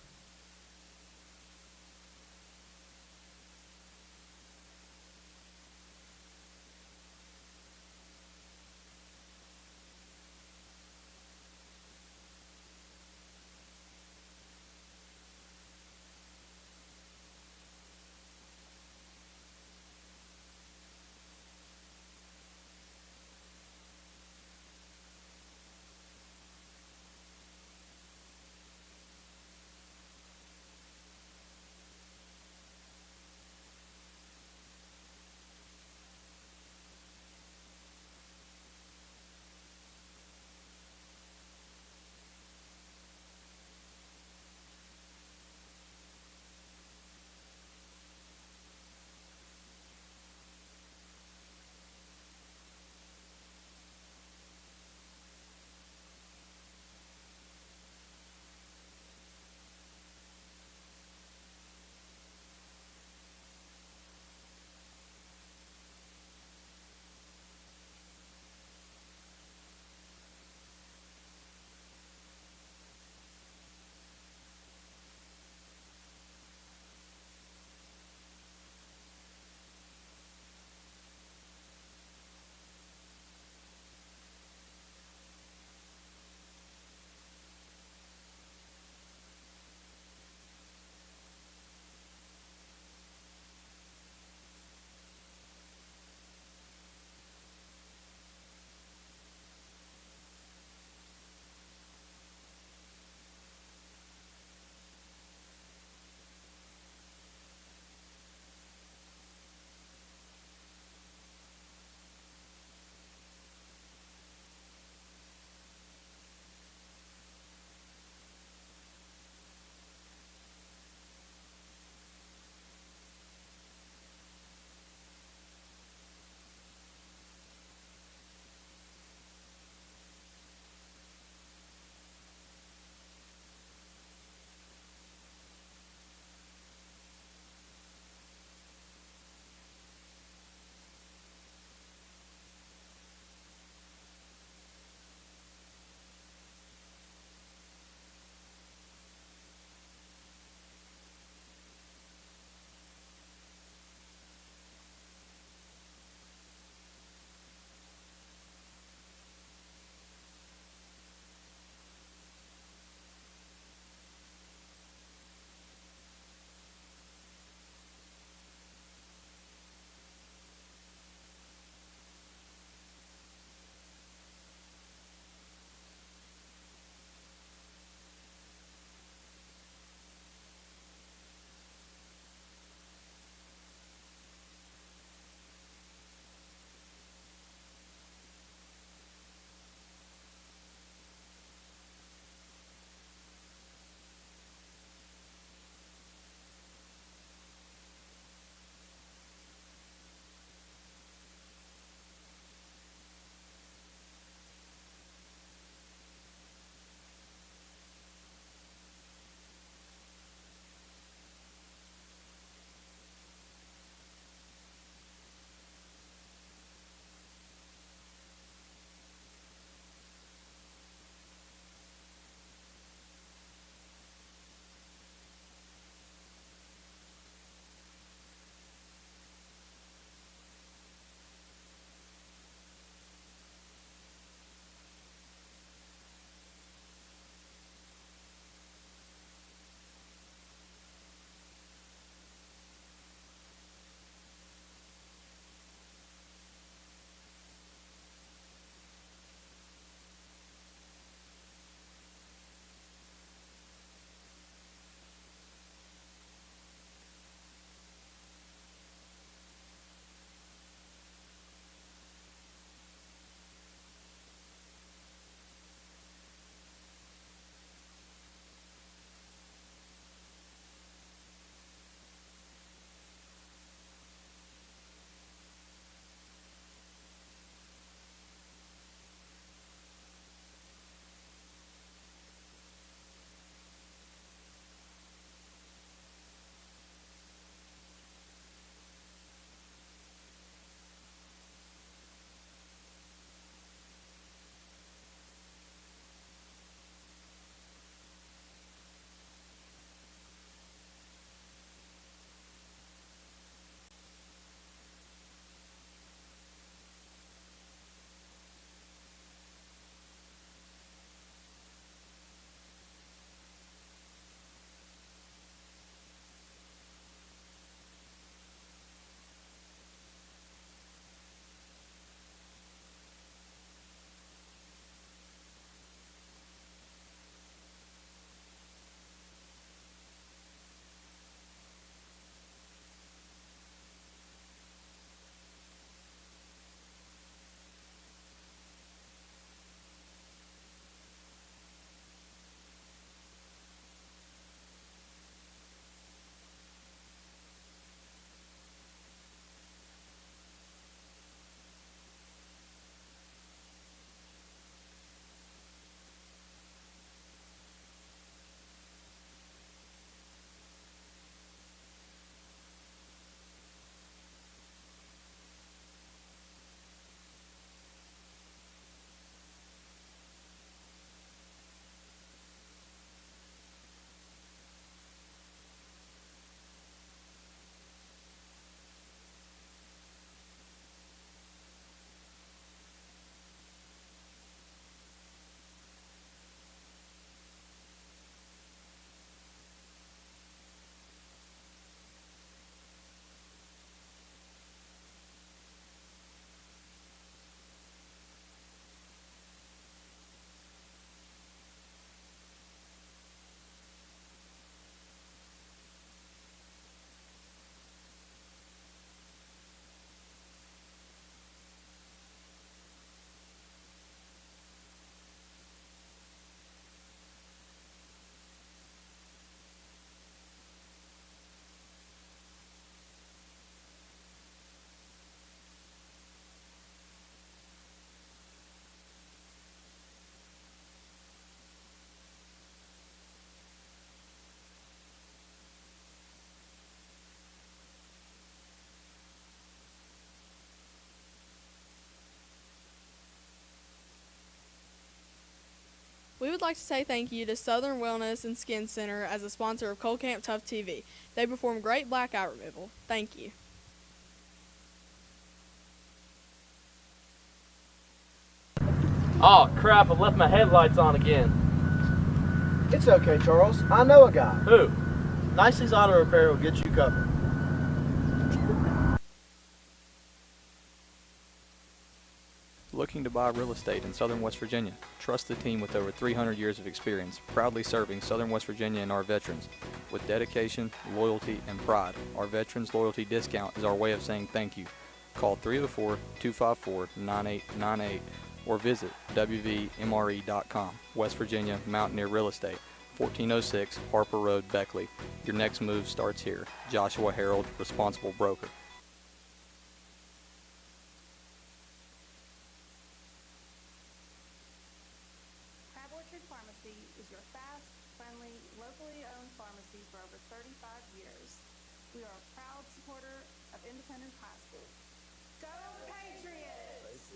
would like to say thank you to Southern Wellness and Skin Center as a sponsor of Cold Camp Tough TV. They perform great blackout removal. Thank you. Oh crap, I left my headlights on again. It's okay, Charles. I know a guy. Who? Nicely's Auto Repair will get you covered. Looking to buy real estate in Southern West Virginia? Trust the team with over 300 years of experience, proudly serving Southern West Virginia and our veterans. With dedication, loyalty, and pride, our Veterans Loyalty Discount is our way of saying thank you. Call 304-254-9898 or visit wvmre.com. West Virginia Mountaineer Real Estate, 1406 Harper Road, Beckley. Your next move starts here. Joshua Harold, Responsible Broker. Crab Orchard Pharmacy is your fast, friendly, locally owned pharmacy for over 35 years. We are a proud supporter of Independence High School. Go Patriots!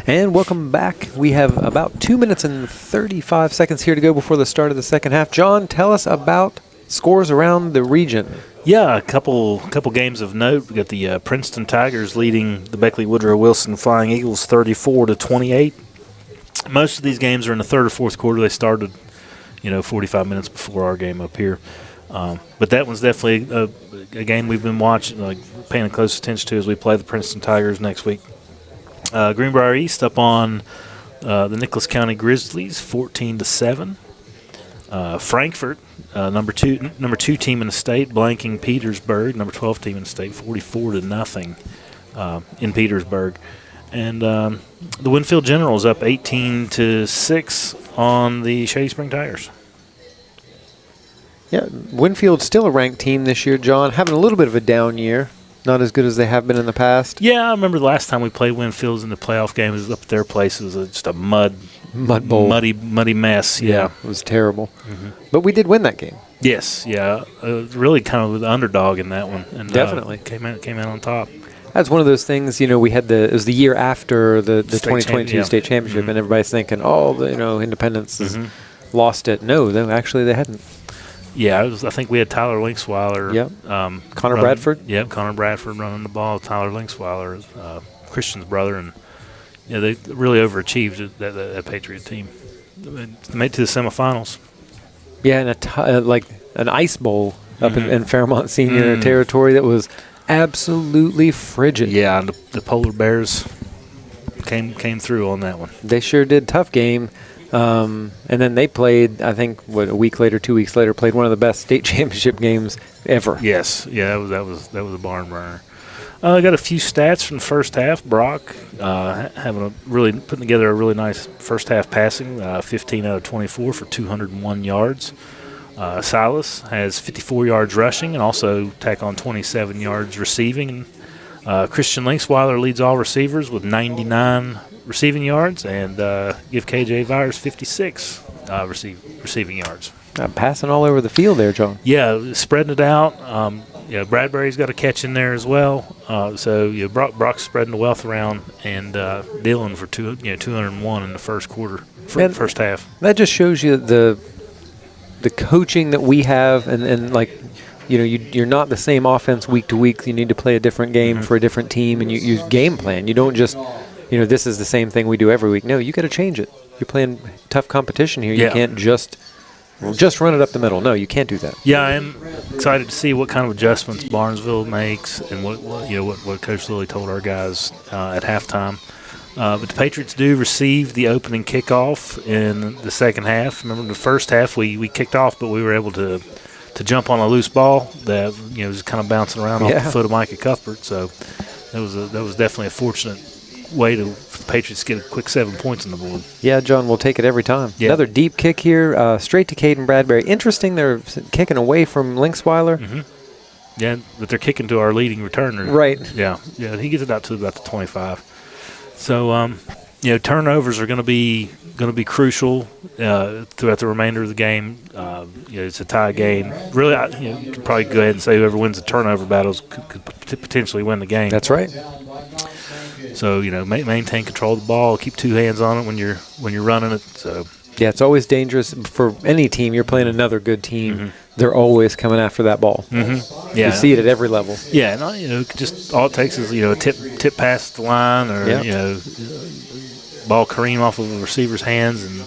And welcome back. We have about 2 minutes and 35 seconds here to go before the start of the second half. John, tell us about scores around the region. Yeah, a couple games of note. We got the Princeton Tigers leading the Beckley Woodrow Wilson Flying Eagles 34-28. Most of these games are in the third or fourth quarter. They started, 45 minutes before our game up here. But that one's definitely a game we've been watching, paying close attention to as we play the Princeton Tigers next week. Greenbrier East up on the Nicholas County Grizzlies, 14-7. Frankfort, number two team in the state, blanking Petersburg, number 12 team in the state, 44-0 in Petersburg. And the Winfield Generals up 18-6 on the Shady Spring Tigers. Yeah, Winfield's still a ranked team this year, John, having a little bit of a down year. Not as good as they have been in the past. Yeah, I remember the last time we played Winfields in the playoff game. It was up at their place. It was just a mud bowl, muddy mess. Yeah, it was terrible. But we did win that game. Yes, yeah, really kind of the underdog in that one, and definitely came out on top. That's one of those things. We had it was the year after the 2022 state championship, and everybody's thinking, Independence has lost it. No, they hadn't. Yeah, I think we had Tyler Linksweiler. Yep. Connor Bradford. Yep, Connor Bradford running the ball. Tyler Linksweiler, Christian's brother, and they really overachieved that Patriot team. They made it to the semifinals. Yeah, and like an ice bowl up in Fairmont Senior territory that was absolutely frigid. Yeah, and the Polar Bears came through on that one. They sure did. Tough game. And then they played, I think, 2 weeks later, played one of the best state championship games ever. Yes, yeah, that was a barn burner. I got a few stats from the first half. Brock putting together a really nice first half passing, 15 out of 24 for 201 yards. Silas has 54 yards rushing and also tack on 27 yards receiving. Christian Linksweiler leads all receivers with 99 receiving yards, and give KJ Vyers 56 receiving yards. Passing all over the field there, John. Yeah, spreading it out. Bradbury's got a catch in there as well. So Brock's spreading the wealth around, and Dillon for 201 in the first quarter, first half. That just shows you the coaching that we have, and you're not the same offense week to week. You need to play a different game for a different team, and you game plan. You don't just this is the same thing we do every week. No, you got to change it. You're playing tough competition here. You can't just run it up the middle. No, you can't do that. Yeah, I am excited to see what kind of adjustments Barnesville makes, and what Coach Lilly told our guys at halftime. But the Patriots do receive the opening kickoff in the second half. Remember, in the first half we kicked off, but we were able to jump on a loose ball that was kind of bouncing around off the foot of Micah Cuthbert. So that was definitely a fortunate way for the Patriots to get a quick 7 points on the board. Yeah, John, we'll take it every time. Yeah. Another deep kick here, straight to Caden Bradbury. Interesting, they're kicking away from Linksweiler. Yeah, but they're kicking to our leading returner. Right. Yeah, he gets it out to about the 25. So, turnovers are going to be crucial throughout the remainder of the game. It's a tie game. Really, you could probably go ahead and say whoever wins the turnover battles could potentially win the game. That's right. So maintain control of the ball, keep two hands on it when you're running it. So yeah, it's always dangerous for any team. You're playing another good team. They're always coming after that ball. Yeah, you see it at every level. Yeah, and just all it takes is a tip past the line, or ball careen off of the receiver's hands, and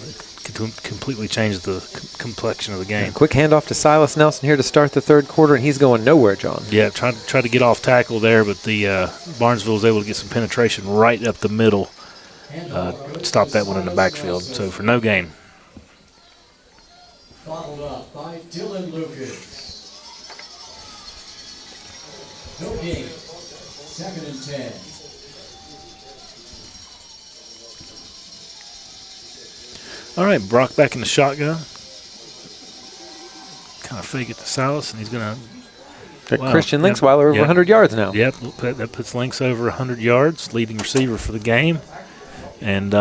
completely change the complexion of the game. Quick handoff to Silas Nelson here to start the third quarter, and he's going nowhere, John. Yeah, try to get off tackle there, but the Barnesville was able to get some penetration right up the middle, stop that one in the backfield. So for no gain. Followed up by Dylan Lucas. No gain. 2nd and 10. All right, Brock back in the shotgun. Kind of fake it to Silas, and he's going to. Christian Linksweiler over 100 yards now. Yep, that puts Links over 100 yards, leading receiver for the game. And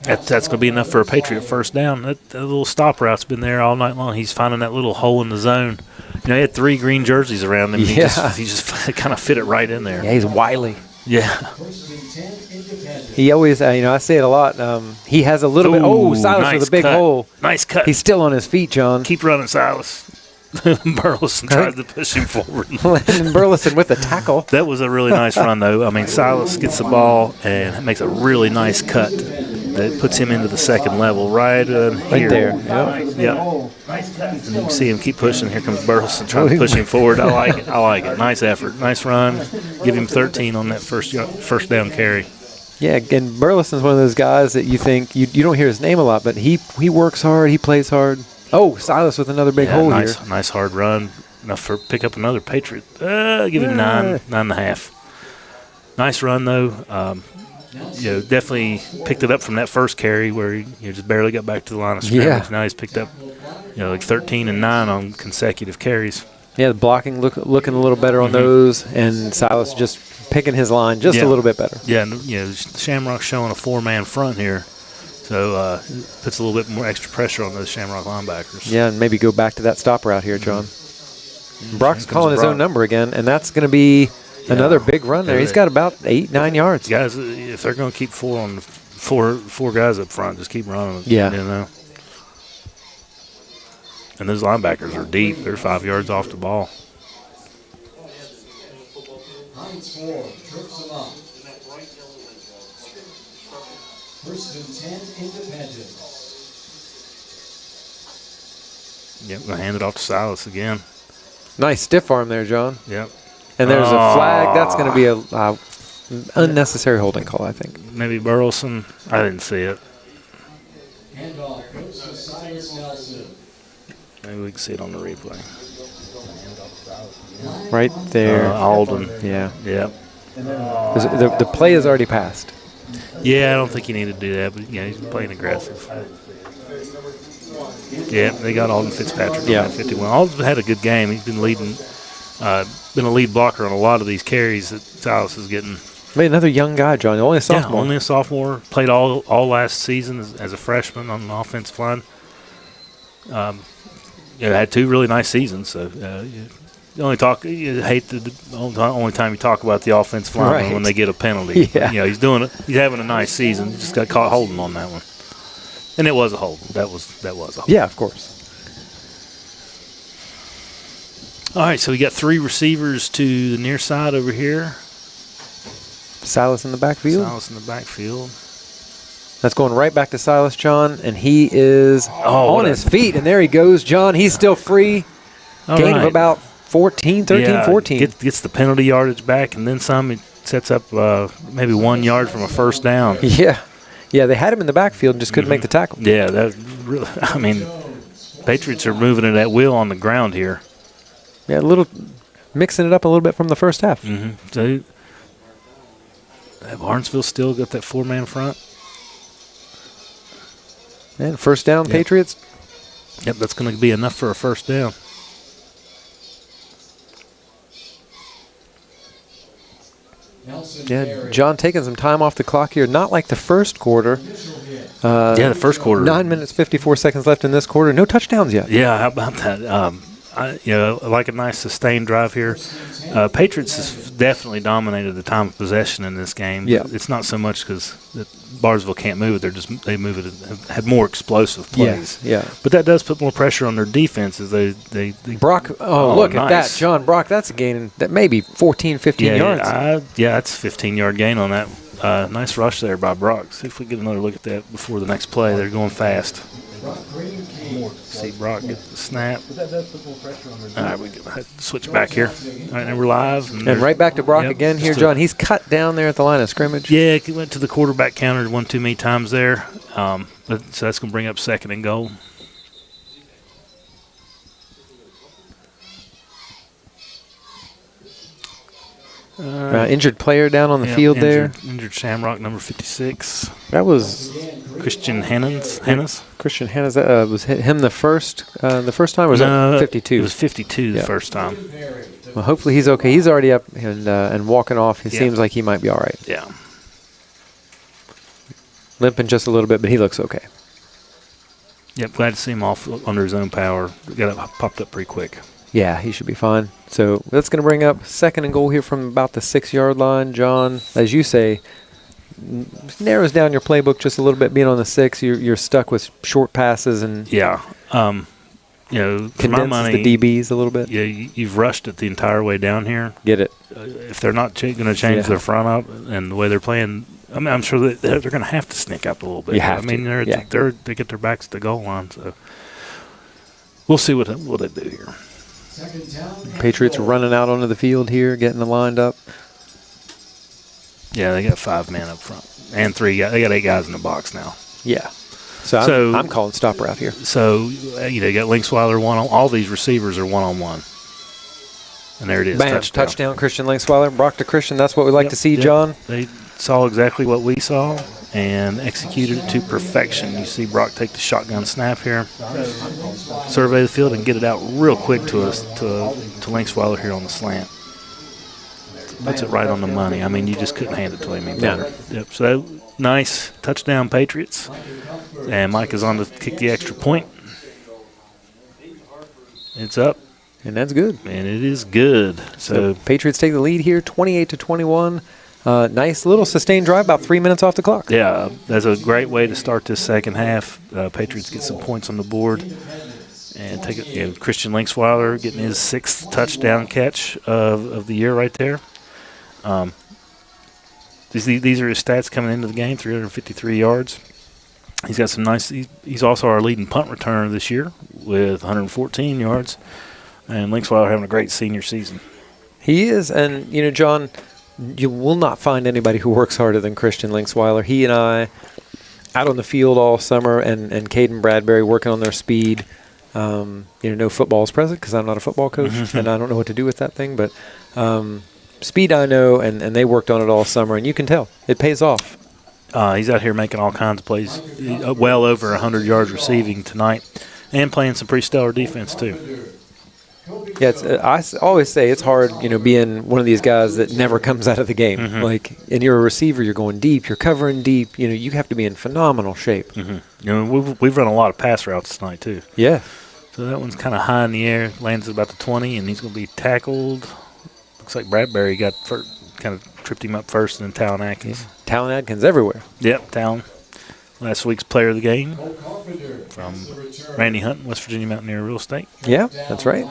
that's going to be enough for a Patriot first down. That little stop route's been there all night long. He's finding that little hole in the zone. He had 3 green jerseys around him. Yeah. He just kind of fit it right in there. Yeah, he's wily. Yeah. First and 10 independent. He always, I say it a lot. He has a little bit. Oh, Ooh, Silas nice with a big cut. hole. Nice cut. He's still on his feet, John. Keep running, Silas. Burleson tries to push him forward. Landon Burleson with a tackle. That was a really nice run, though. I mean, Silas gets the ball and makes a really nice cut that puts him into the second level right here. Right there. Yep. Yep. And you can see him keep pushing. Here comes Burleson trying to push him forward. I like it. I like it. Nice effort. Nice run. Give him 13 on that first down carry. Yeah, and Burleson's one of those guys that you think you don't hear his name a lot, but he works hard. He plays hard. Oh, Silas with another big hole here. Nice hard run. Enough for pick up another Patriot. Give him 9.5. Nice run, though. Definitely picked it up from that first carry where he just barely got back to the line of scrimmage. Yeah. Now he's picked up like 13 and 9 on consecutive carries. Yeah, the blocking looking a little better on those, and Silas just picking his line just a little bit better. Yeah, and Shamrock's showing a 4-man front here. So it puts a little bit more extra pressure on those Shamrock linebackers. Yeah, and maybe go back to that stop route here, John. Brock's calling his own number again, and that's going to be another big run there. He's got about 8-9 yards. Guys, if they're going to keep four guys up front, just keep running. Yeah. And those linebackers are deep. They're 5 yards off the ball. Heinz Ford trips him up. First and 10 independent. Yep, going to hand it off to Silas again. Nice stiff arm there, John. Yep. And there's a flag. That's going to be a unnecessary holding call, I think. Maybe Burleson. I didn't see it. Handoff goes to Silas Nelson. Maybe we can see it on the replay. Right there. Alden. Yeah. Yep. The play is already passed. Yeah, I don't think you need to do that, but he's playing aggressive. Yeah, they got Alden Fitzpatrick on 51. Alden's had a good game. He's been leading, been a lead blocker on a lot of these carries that Silas is getting. Maybe another young guy, John. Only a sophomore. Yeah, only a sophomore. Played all last season as a freshman on the offensive line. Had 2 really nice seasons. So only time you talk about the offensive line when they get a penalty. Yeah. He's doing it. He's having a nice season. Just got caught holding on that one, and it was a hold. That was a hold. Yeah, of course. All right, so we got 3 receivers to the near side over here. Silas in the backfield. That's going right back to Silas, John, and he is on his feet, and there he goes, John. He's still free. Gain of about 14. Gets the penalty yardage back, and then some. It sets up maybe 1 yard from a first down. Yeah, they had him in the backfield and just couldn't make the tackle. Yeah, that really. I mean, Patriots are moving it at will on the ground here. Yeah, mixing it up a little bit from the first half. So Barnesville still got that 4-man front. And first down, Patriots. Yep, that's going to be enough for a first down. Yeah, John taking some time off the clock here. Not like the first quarter. The first quarter. 9 minutes, 54 seconds left in this quarter. No touchdowns yet. Yeah, how about that? I like a nice sustained drive here. Patriots has definitely dominated the time of possession in this game. Yeah. It's not so much because Barnesville can't move it. They move it. Had more explosive plays. Yeah. But that does put more pressure on their defense as they Brock. Look at that, John. Brock. That's a gain that maybe 14, 15 yards. That's a 15-yard gain on that. Nice rush there by Brock. See if we get another look at that before the next play. They're going fast. See Brock get the snap. All right, we switch back here. All right, and we're live. And right back to Brock again here, John. He's cut down there at the line of scrimmage. Yeah, he went to the quarterback counter one too many times there. So that's going to bring up 2nd and goal. Injured player down on the field there. Injured Shamrock, number 56. That was Christian Hennes. Christian Hennes. Was him the first time, or was that 52? It was 52 the first time. Well, hopefully he's okay. He's already up and walking off. It seems like he might be all right. Yeah. Limping just a little bit, but he looks okay. Yep, glad to see him off under his own power. Got it popped up pretty quick. Yeah, he should be fine. So that's going to bring up 2nd and goal here from about the 6-yard line. John, as you say, narrows down your playbook just a little bit. Being on the 6, you're stuck with short passes and you know, for my condenses money, the DBs a little bit. Yeah, you've rushed it the entire way down here. Get it. If they're not going to change their front up and the way they're playing, I mean, I'm sure that they're going to have to sneak up a little bit. You have I mean, to. they get their backs to the goal line, so we'll see what they do here. Patriots are running out onto the field here, getting them lined up. Yeah, they got 5 men up front and 3 guys. They got 8 guys in the box now. Yeah. So I'm calling stop route here. So, you know, you got Linksweiler all these receivers are one-on-one. And there it is. Bam, touchdown Christian Linksweiler. Brock to Christian, that's what we like to see, John. They saw exactly what we saw and executed it to perfection. You see Brock take the shotgun snap here, survey the field, and get it out real quick to Linksweiler here on the slant. Puts it right on the money. I mean, you just couldn't hand it to him any better. Yep. So nice touchdown, Patriots. And Mike is on to kick the extra point. It's up. And that's good. And it is good. So Patriots take the lead here, 28-21. Nice little sustained drive, about 3 minutes off the clock. Yeah, that's a great way to start this second half. Patriots get some points on the board. And take it. You know, Christian Linksweiler getting his 6th touchdown catch of the year right there. These are his stats coming into the game, 353 yards. He's got some nice – he's also our leading punt returner this year with 114 yards. And Linksweiler having a great senior season. He is, and, you know, John, you will not find anybody who works harder than Christian Linksweiler. He and I out on the field all summer, and Caden Bradbury working on their speed. You know, no football is present because I'm not a football coach, and I don't know what to do with that thing. But speed I know, and they worked on it all summer, and you can tell. It pays off. He's out here making all kinds of plays, well over 100 yards receiving tonight, and playing some pretty stellar defense too. Yeah, I always say it's hard, you know, being one of these guys that never comes out of the game. Like, and you're a receiver, you're going deep, you're covering deep. You know, you have to be in phenomenal shape. You know, we've run a lot of pass routes tonight too. Yeah. So that one's kind of high in the air, lands at about the 20, and he's going to be tackled. Looks like Bradbury got kind of tripped him up first, and then Talon Atkins. Yeah. Talon Atkins everywhere. Yep, Talon. Last week's player of the game from Randy Hunt, West Virginia Mountaineer Real Estate. Yeah, that's right.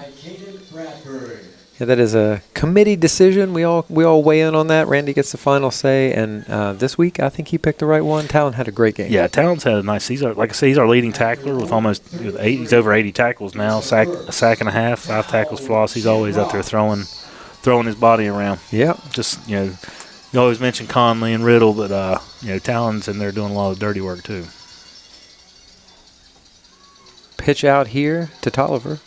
Yeah, that is a committee decision. We all weigh in on that. Randy gets the final say, and this week I think he picked the right one. Talon had a great game. Yeah, Talon's had a nice. He's like I say, he's our leading tackler with almost 8. He's over 80 tackles now. A sack and a half, 5 tackles for loss. He's always out there throwing his body around. Yeah, just you always mention Conley and Riddle, but Talon's in there doing a lot of dirty work too. Pitch out here to Tolliver.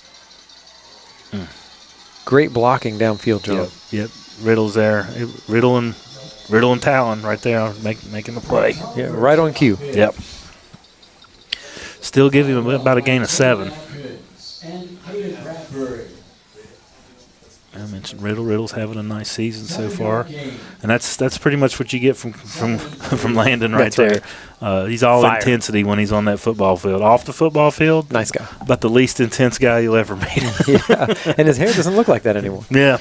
Great blocking downfield, Joe. Yep. Riddle's there. Riddle and Talon right there making the play. Yeah, right on cue. Yep. Still give him about a gain of 7. I mentioned Riddle. Riddle's having a nice season so far, and that's pretty much what you get from Landon right there. He's all fire. Intensity when he's on that football field. Off the football field, nice guy, about the least intense guy you'll ever meet. Yeah, and his hair doesn't look like that anymore. Yeah.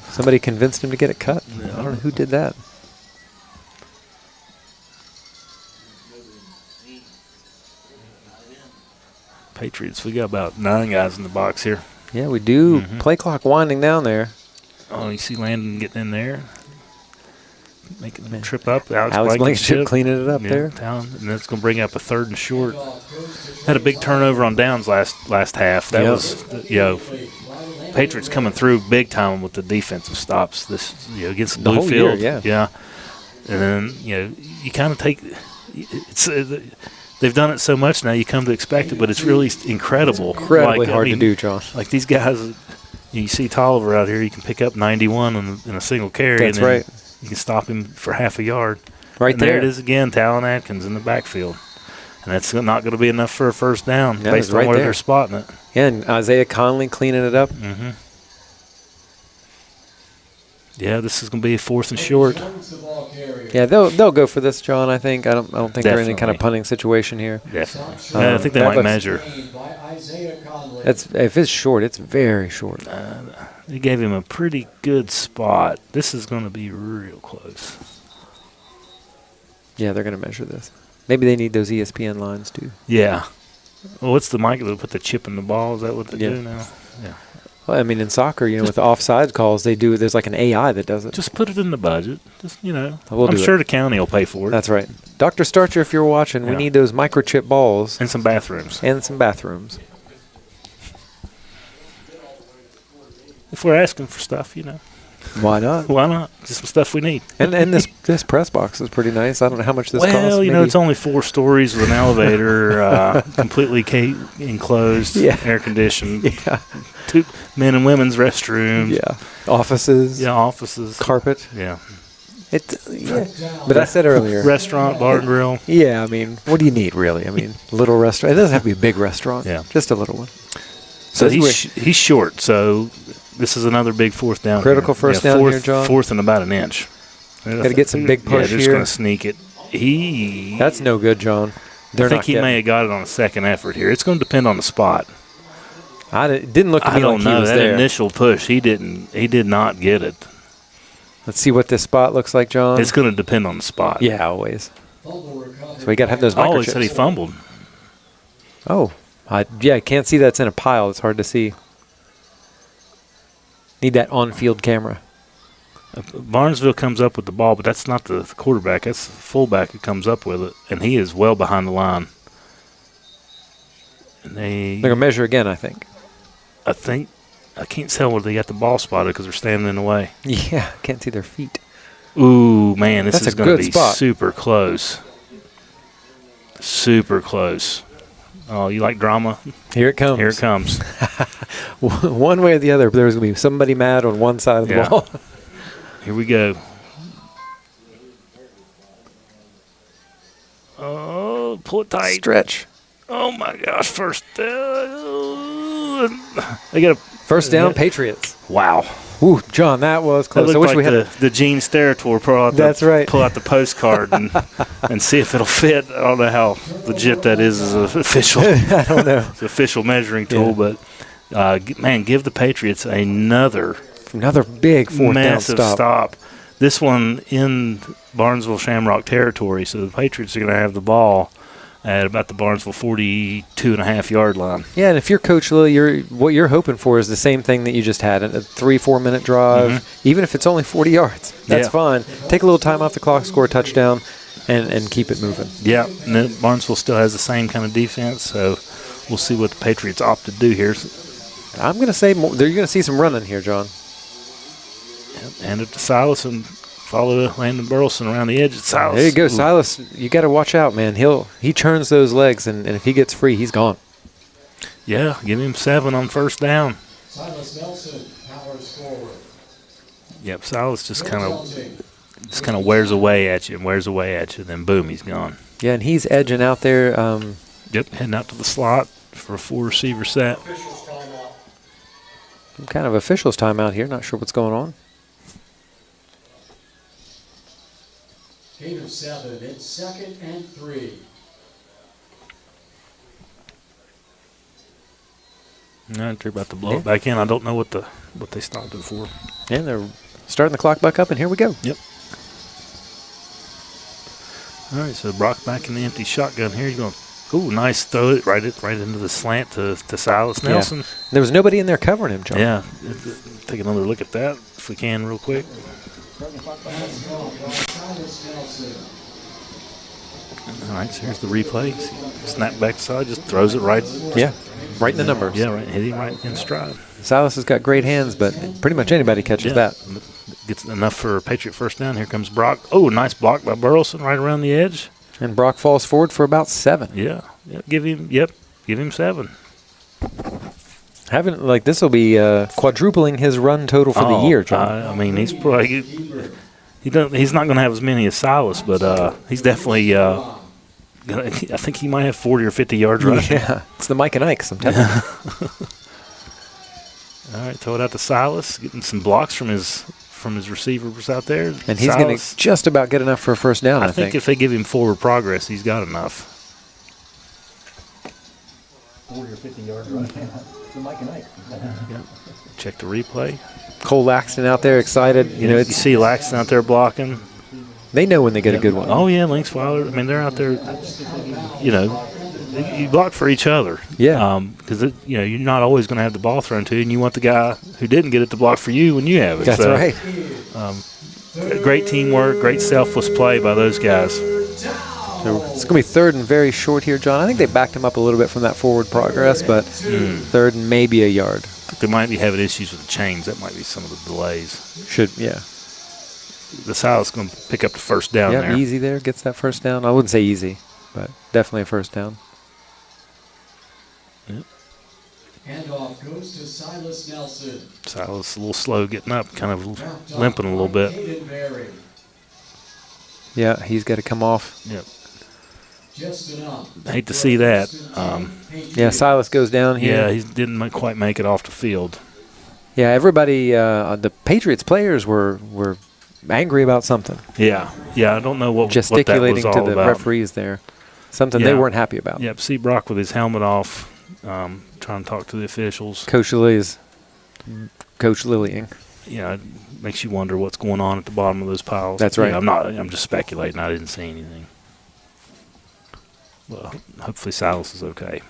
Somebody convinced him to get it cut. I don't know who did that. Patriots, we got about 9 guys in the box here. Yeah, we do. Play clock winding down there. Oh, you see Landon getting in there, making the trip up. Alex Blankenship cleaning it up there. Down, and that's going to bring up a 3rd and short. Had a big turnover on downs last half. That was, Patriots coming through big time with the defensive stops. This, against the blue field. Yeah. And then, you kind of take it's. They've done it so much now, you come to expect it, but it's really incredible. Incredibly hard to do, John. Like these guys, you see Tolliver out here, you can pick up 91 in a single carry. That's and then right. You can stop him for half a yard. Right there it is again, Talon Atkins in the backfield. And that's not going to be enough for a first down based on where they're spotting it. Yeah, and Isaiah Conley cleaning it up. Yeah, this is going to be a 4th and short. Yeah, they'll go for this, John. I think. I don't think they're in any kind of punting situation here. Definitely. I think they might measure. Isaiah Conley. If it's short, it's very short. They gave him a pretty good spot. This is going to be real close. Yeah, they're going to measure this. Maybe they need those ESPN lines too. Yeah. Well, what's the mic? They'll put the chip in the ball. Is that what they do now? Yeah. Well, I mean, in soccer, with the offside calls, there's like an AI that does it. Just put it in the budget. Just, We'll I'm do sure it. the county will pay for it. That's right. Dr. Starcher, if you're watching, we need those microchip balls. And some bathrooms. And some bathrooms. If we're asking for stuff, Why not? Why not? Just some stuff we need. And this press box is pretty nice. I don't know how much this costs. Well, Maybe. it's only 4 stories with an elevator, completely enclosed, air conditioned. Yeah. 2 men and women's restrooms. Yeah. Offices. Yeah, offices. Carpet. Yeah. But I said earlier. Restaurant, bar and grill. Yeah, I mean, what do you need really? I mean, little restaurant. It doesn't have to be a big restaurant. Yeah. Just a little one. So he's short, so this is another big fourth down. Critical first down here, John. Fourth and about an inch. Got to get some big push they're here. just going to sneak it. That's no good, John. I think he may have got it on a second effort here. It's going to depend on the spot. It didn't look to me like he was that there. Initial push, he did not get it. Let's see what this spot looks like, John. It's going to depend on the spot. Yeah, always. So we got to have those microchips. Oh, he said he fumbled. Oh, I can't see that's in a pile. It's hard to see. Need that on-field camera. Barnesville comes up with the ball, but that's not the quarterback. That's the fullback who comes up with it, and he is well behind the line. And they're going to measure again, I think. I can't tell whether they got the ball spotted because they're standing in the way. Yeah, can't see their feet. Ooh, man, this That's is a going good to be spot. super close. Super close. Oh, you like drama? Here it comes. Here it comes. One way or the other, there's going to be somebody mad on one side of the ball. Here we go. Oh, pull it tight. Stretch. Oh, my gosh. First down. They got a first down, Patriots. Wow. Ooh, John, that was close. That I wish like we had the Gene Steratore That's right. Pull out the postcard and see if it'll fit. I don't know how legit that is as an official. I don't know. It's an official measuring tool, but man, give the Patriots another big fourth massive down stop. This one in Barnesville Shamrock territory, so the Patriots are going to have the ball at about the Barnesville 42.5-yard line. Yeah, and if you're Coach Lilly, what you're hoping for is the same thing that you just had, a 3-4 minute drive, even if it's only 40 yards. That's fine. Take a little time off the clock, score a touchdown, and keep it moving. Yeah, and then Barnesville still has the same kind of defense, so we'll see what the Patriots opt to do here. I'm going to say you're going to see some running here, John. Hand it to Silas and follow Landon Burleson around the edge of Silas. There you go, Ooh. Silas. You got to watch out, man. He churns those legs, and if he gets free, he's gone. Yeah, give him 7 on first down. Silas Nelson powers forward. Yep, Silas just kind of wears away at you and wears away at you. Then boom, he's gone. Yeah, and he's edging out there. Yep, heading out to the slot for a 4-receiver set. Some kind of officials timeout here. Not sure what's going on. Gain of 7. It's 2nd and 3. They're about to blow it back in. I don't know what they stopped it for. And they're starting the clock back up, and here we go. Yep. All right, so Brock back in the empty shotgun here. He's going, ooh, nice throw it right into the slant to Silas Nelson. Yeah. There was nobody in there covering him, John. Yeah. Take another look at that if we can real quick. All right, so here's the replay. Snap back side, just throws it right. Yeah, right in the numbers. Yeah, right. Hit him right in stride. Silas has got great hands, but pretty much anybody catches that. Gets enough for a Patriot first down. Here comes Brock. Oh, nice block by Burleson right around the edge. And Brock falls forward for about 7. Yeah. Give him 7. This will be quadrupling his run total for the year, John. I mean, he's probably he's not going to have as many as Silas, but he's definitely. I think he might have 40 or 50 yards rushing. Yeah, it's the Mike and Ike sometimes. All right, throw it out to Silas, getting some blocks from his receivers out there. And he's going to just about get enough for a first down, I think. If they give him forward progress, he's got enough. 40 or 50 yards right now. So Mike and Ike. Check the replay. Cole Laxton out there excited. You know, you see Laxton out there blocking. They know when they get a good one. Oh, yeah, Lynx Fowler. I mean, they're out there, you know, you block for each other. Yeah. Because, you know, you're not always going to have the ball thrown to you, and you want the guy who didn't get it to block for you when you have it. That's right. Great teamwork, great selfless play by those guys. So it's going to be third and very short here, John. I think they backed him up a little bit from that forward progress, but third and maybe a yard. They might be having issues with the chains. That might be some of the delays. Yeah. The Silas going to pick up the first down there. Yeah, easy there. Gets that first down. I wouldn't say easy, but definitely a first down. Yep. Handoff goes to Silas Nelson. Silas a little slow getting up, kind of limping a little bit. Yeah, he's got to come off. Yep. Just enough. I hate to see that. Yeah, Silas goes down here. Yeah, he didn't quite make it off the field. Yeah, everybody, the Patriots players were angry about something. Yeah, I don't know what gesticulating what that was all to the about. Referees there. Something they weren't happy about. Yep, see Brock with his helmet off, trying to talk to the officials. Coach Lilly is Coach Lillying. Yeah, it makes you wonder what's going on at the bottom of those piles. That's right. Yeah, I'm just speculating. I didn't see anything. Well, hopefully Silas is okay.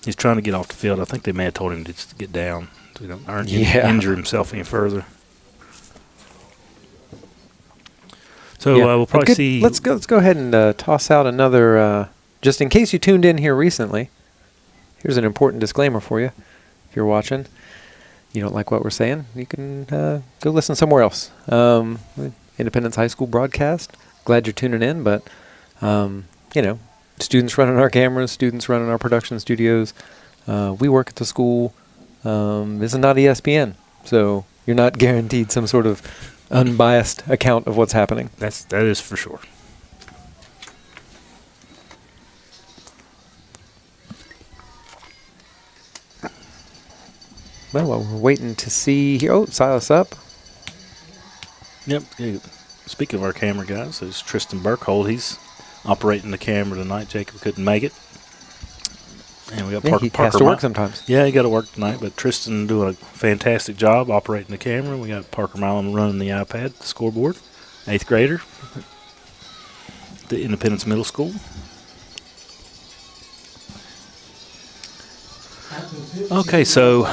He's trying to get off the field. I think they may have told him to just get down so he don't injure himself any further. So we'll probably see. Let's go ahead and toss out another. Just in case you tuned in here recently, here's an important disclaimer for you. If you're watching, you don't like what we're saying, you can go listen somewhere else. Independence High School broadcast. Glad you're tuning in, but you know, students running our cameras, students running our production studios. We work at the school. This is not ESPN, so you're not guaranteed some sort of unbiased account of what's happening. That is for sure. Well, while we're waiting to see here. Oh, Silas up. Yep. Speaking of our camera guys, there's Tristan Burkhold. He's operating the camera tonight. Jacob couldn't make it. And we got Parker. He has to work sometimes. Yeah, he got to work tonight, but Tristan doing a fantastic job operating the camera. We got Parker Milam running the iPad, the scoreboard, 8th grader at the Independence Middle School. Okay, so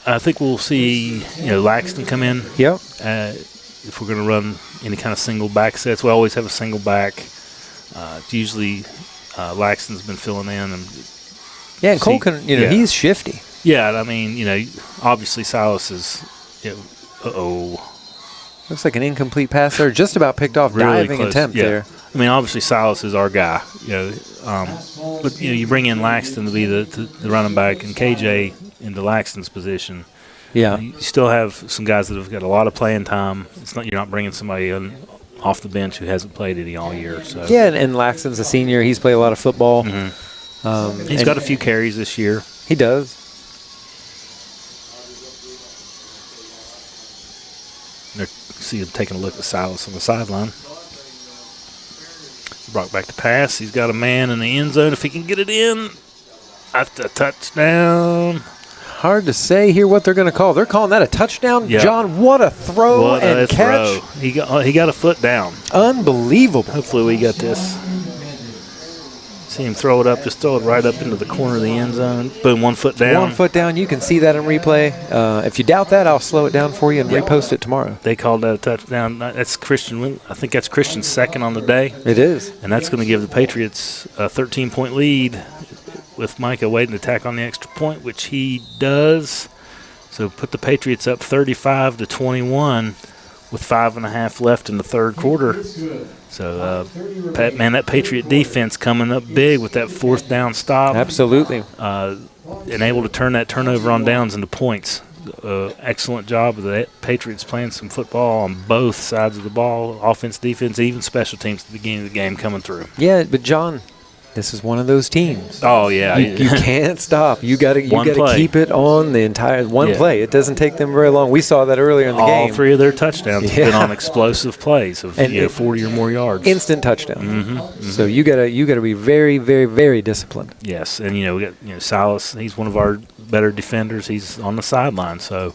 I think we'll see, Laxton come in. Yep. If we're going to run any kind of single back sets, we always have a single back. It's usually Laxton's been filling in. And Cole can, he's shifty. Yeah, I mean, obviously Silas is, Looks like an incomplete pass there. Just about picked off. Really diving close. attempt there. I mean, obviously Silas is our guy. But you bring in Laxton to be the running back and KJ into Laxton's position. Yeah. You still have some guys that have got a lot of playing time. It's not you're not bringing somebody in off the bench who hasn't played any all year. So yeah, and Laxton's a senior. He's played a lot of football. Mm-hmm. He's got a few carries this year. He does. See him taking a look at Silas on the sideline. Brought back the pass. He's got a man in the end zone. If he can get it in, that's a touchdown. Hard to say here what they're going to call. They're calling that a touchdown. Yep. John, what a throw and catch. Throw. He got a foot down. Unbelievable. Hopefully we got this. See him throw it up. Just throw it right up into the corner of the end zone. Boom, 1 foot down. 1 foot down. You can see that in replay. If you doubt that, I'll slow it down for you and repost it tomorrow. They called that a touchdown. That's Christian. I think that's Christian's second on the day. It is. And that's going to give the Patriots a 13-point lead with Micah waiting to tack on the extra point, which he does. So put the Patriots up 35-21 with 5.5 left in the third quarter. So, that Patriot defense coming up big with that fourth down stop. Absolutely. And able to turn that turnover on downs into points. Excellent job of the Patriots playing some football on both sides of the ball, offense, defense, even special teams at the beginning of the game coming through. Yeah, but John, This is one of those teams. Oh yeah, You can't stop. You got to keep it on the entire one play. It doesn't take them very long. We saw that earlier in the game. All 3 of their touchdowns have been on explosive plays of 40 or more yards. Instant touchdown. So you got to be very, very, very disciplined. Yes, and we got Silas. He's one of our better defenders. He's on the sideline, so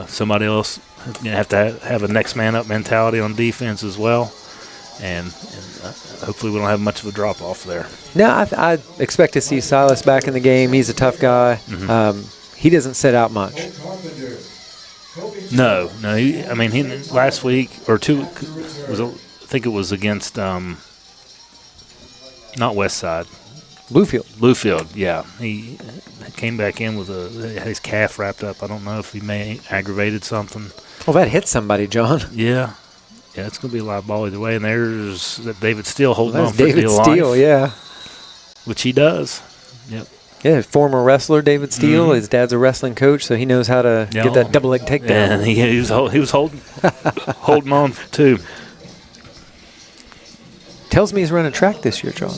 somebody else have to have a next man up mentality on defense as well. And hopefully we don't have much of a drop-off there. No, I expect to see Silas back in the game. He's a tough guy. He doesn't sit out much. No. He last week or two I think it was against not West Side. Bluefield, yeah. He came back in with his calf wrapped up. I don't know if he may aggravated something. Well, that hit somebody, John. Yeah. Yeah, it's going to be a live ball either way. And there's David Steele holding on for David dear Steele, life. yeah. Which he does. Yep. Yeah, former wrestler David Steele. His dad's a wrestling coach, so he knows how to get that double leg takedown. And he was holding on too. Tells me he's running track this year, John.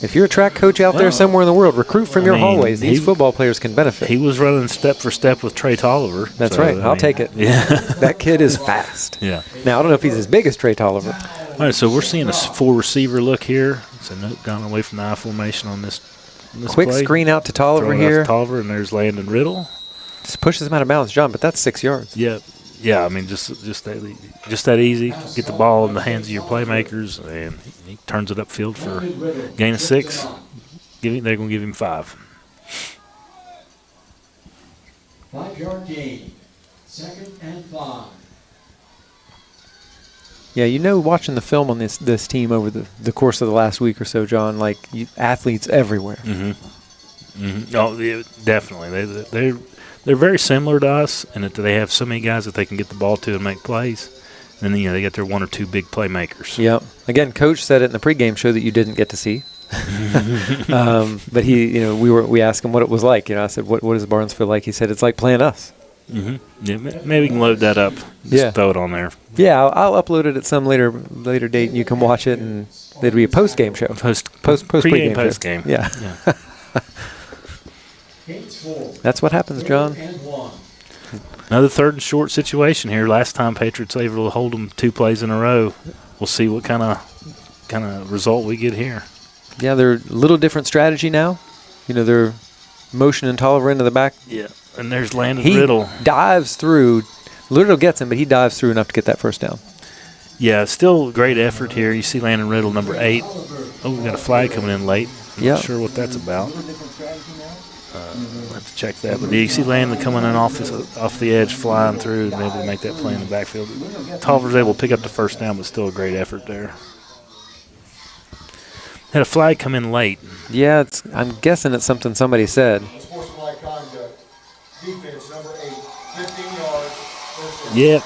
If you're a track coach out there somewhere in the world, recruit from your hallways. These football players can benefit. He was running step for step with Trey Tolliver. That's right. I'll take it. Yeah. That kid is fast. Yeah. Now, I don't know if he's as big as Trey Tolliver. All right, so we're seeing a 4-receiver look here. So gone away from the I formation on this Quick play. screen out to Tolliver Throwing here. out to Tolliver, and there's Landon Riddle. Just pushes him out of bounds, John, but that's 6 yards. Yeah. Yeah, just that easy. Get the ball in the hands of your playmakers, and he turns it upfield for gain of 6. They're going to give him 5. 5-yard gain. 2nd and 5. Yeah, watching the film on this team over the course of the last week or so, John, athletes everywhere. Oh, yeah, definitely. They're very similar to us, in that they have so many guys that they can get the ball to and make plays. And then they got their 1 or 2 big playmakers. Yep. Again, Coach said it in the pregame show that you didn't get to see. But we asked him what it was like. I said, what does Barnesville like? He said, it's like playing us. Yeah, maybe we can load that up. Just throw it on there. Yeah, I'll upload it at some later date, and you can watch it, and it'll be a post-game show. Pregame, post-game. Yeah. That's what happens, John. Another 3rd and short situation here. Last time Patriots able to hold them 2 plays in a row. We'll see what kind of result we get here. Yeah, they're a little different strategy now. They're motioning Tolliver into the back. Yeah, and there's Landon Riddle. He dives through. Riddle gets him, but he dives through enough to get that first down. Yeah, still great effort here. You see Landon Riddle, number 8. Oh, we got a flag coming in late. Not sure what that's about. We'll have to check that. But you see Landon coming in off the edge, flying through, and able to make that play in the backfield. Tolliver's able to pick up the first down, but still a great effort there. Had a flag come in late. Yeah, I'm guessing it's something somebody said. Yeah,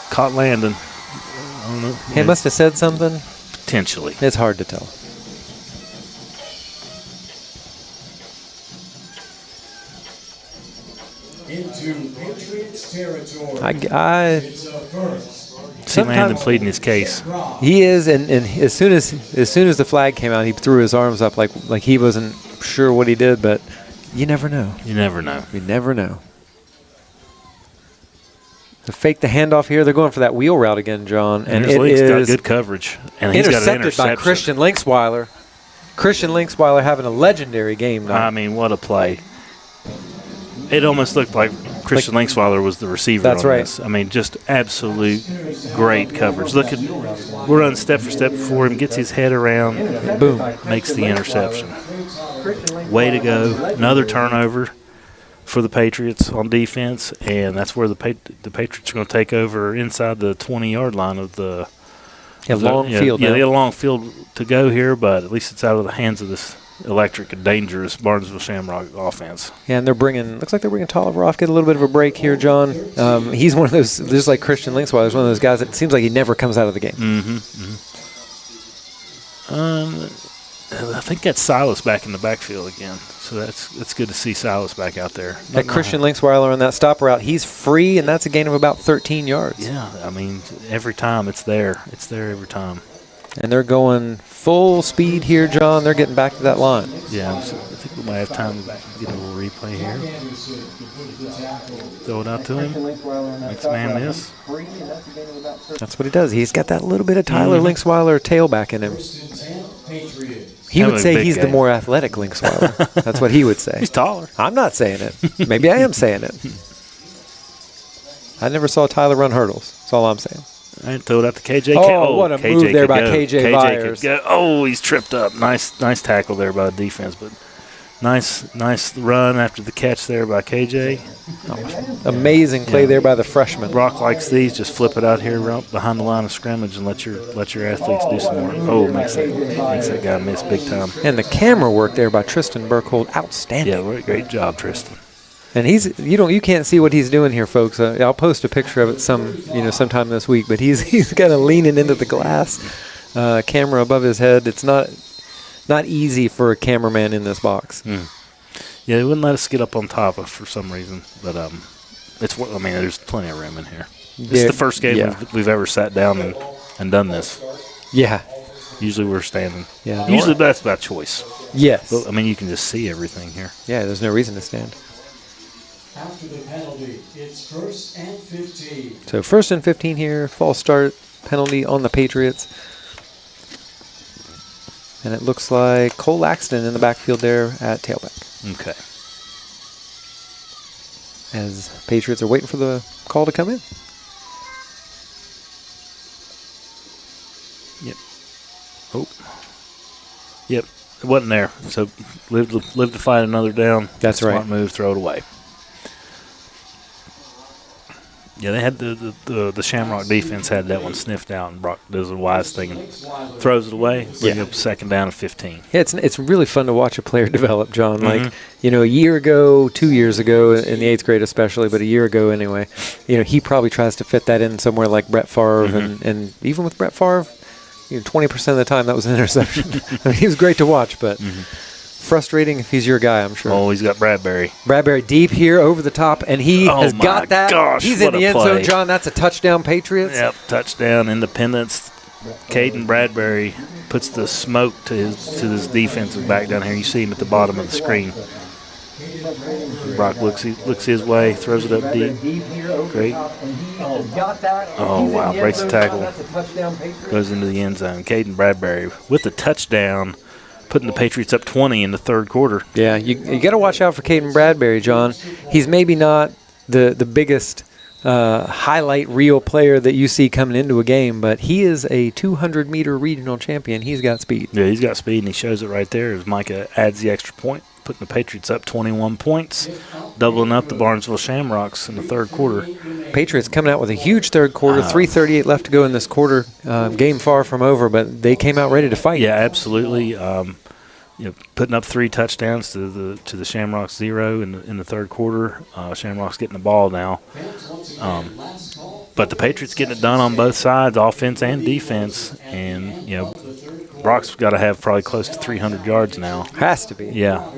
caught Landon. I don't know. He must have said something. Potentially. It's hard to tell. Into Patriots territory. It's a first. See Landon pleading his case. He is, and as soon as the flag came out, he threw his arms up like he wasn't sure what he did. But you never know. You never know. You never know. To fake the handoff here, they're going for that wheel route again, John, and it is got good coverage. And he's got an interception by Christian Linksweiler. Christian Linksweiler having a legendary game now. I mean, what a play! It almost looked like Christian Linksweiler was the receiver. That's on right. This. I mean, just absolute great coverage. Look at, we're running step for step before him, gets his head around, boom, makes the interception. Way to go! Another turnover for the Patriots on defense, and that's where the Patriots are going to take over inside the 20-yard line of the. Long field. Yeah, they got a long field to go here, but at least it's out of the hands of this electric and dangerous Barnesville Shamrock offense. Yeah, and looks like they're bringing Tolliver off. Get a little bit of a break here, John. He's one of those, just like Christian Linksweiler, he's one of those guys that seems like he never comes out of the game. I think that's Silas back in the backfield again. So that's good to see Silas back out there. That Christian Linksweiler on that stop route, he's free, and that's a gain of about 13 yards. Yeah, I mean, every time it's there. It's there every time. And they're going full speed here, John. They're getting back to that line. Yeah, I think we might have time to get a little replay here. Throw it out to him. Makes man miss. That's what he does. He's got that little bit of Tyler Linksweiler tailback in him. He would say he's the more athletic Linksweiler. That's what he would say. He's taller. I'm not saying it. Maybe I am saying it. I never saw Tyler run hurdles. That's all I'm saying. All right, throw it out to KJ. Oh, what a move there by KJ Byers. Oh, he's tripped up. Nice tackle there by the defense, but nice run after the catch there by KJ. Oh, amazing play there by the freshman. Brock likes these. Just flip it out here right behind the line of scrimmage and let your athletes do some more. Oh, makes that guy miss big time. And the camera work there by Tristan Burkhold, outstanding. Yeah, great job, Tristan. And you can't see what he's doing here, folks. I'll post a picture of it sometime this week. But he's kind of leaning into the glass, camera above his head. It's not easy for a cameraman in this box. Yeah, they wouldn't let us get up on top for some reason. But there's plenty of room in here. This is the first game we've ever sat down and done this. Yeah. Usually we're standing. Yeah. Usually that's by choice. Yes. But, you can just see everything here. Yeah, there's no reason to stand. After the penalty, it's 1st and 15. So 1st and 15 here, false start penalty on the Patriots. And it looks like Cole Laxton in the backfield there at tailback. Okay. As Patriots are waiting for the call to come in. Yep. Oh. Yep. It wasn't there. So live to fight another down. That's right. Smart move, throw it away. Yeah, they had the Shamrock defense had that one sniffed out, and Brock does the wise thing and throws it away. Bring up 2nd down and 15. Yeah, it's really fun to watch a player develop, John. Like, a year ago, 2 years ago, in the 8th grade especially, but a year ago anyway, he probably tries to fit that in somewhere like Brett Favre, and even with Brett Favre, 20% of the time that was an interception. He was great to watch, but frustrating if he's your guy, I'm sure. Oh, he's got Bradbury. Bradbury deep here over the top, and he has got that. Gosh, he's in the end zone, John. That's a touchdown, Patriots. Yep, touchdown, Independence. Caden Bradbury puts the smoke to his defensive back down here. You see him at the bottom of the screen. Brock looks his way, throws it up deep. Great. Oh, wow, breaks the tackle. Goes into the end zone. Caden Bradbury with the touchdown, putting the Patriots up 20 in the 3rd quarter. Yeah, you got to watch out for Caden Bradbury, John. He's maybe not the biggest highlight reel player that you see coming into a game, but he is a 200-meter regional champion. He's got speed. Yeah, he's got speed, and he shows it right there as Micah adds the extra point, putting the Patriots up 21 points, doubling up the Barnesville Shamrocks in the 3rd quarter. Patriots coming out with a huge 3rd quarter, 3:38 left to go in this quarter. Game far from over, but they came out ready to fight. Yeah, absolutely. Putting up 3 touchdowns to the Shamrocks 0 in the 3rd quarter. Shamrocks getting the ball now. But the Patriots getting it done on both sides, offense and defense. And, Brock's got to have probably close to 300 yards now. Has to be. Yeah.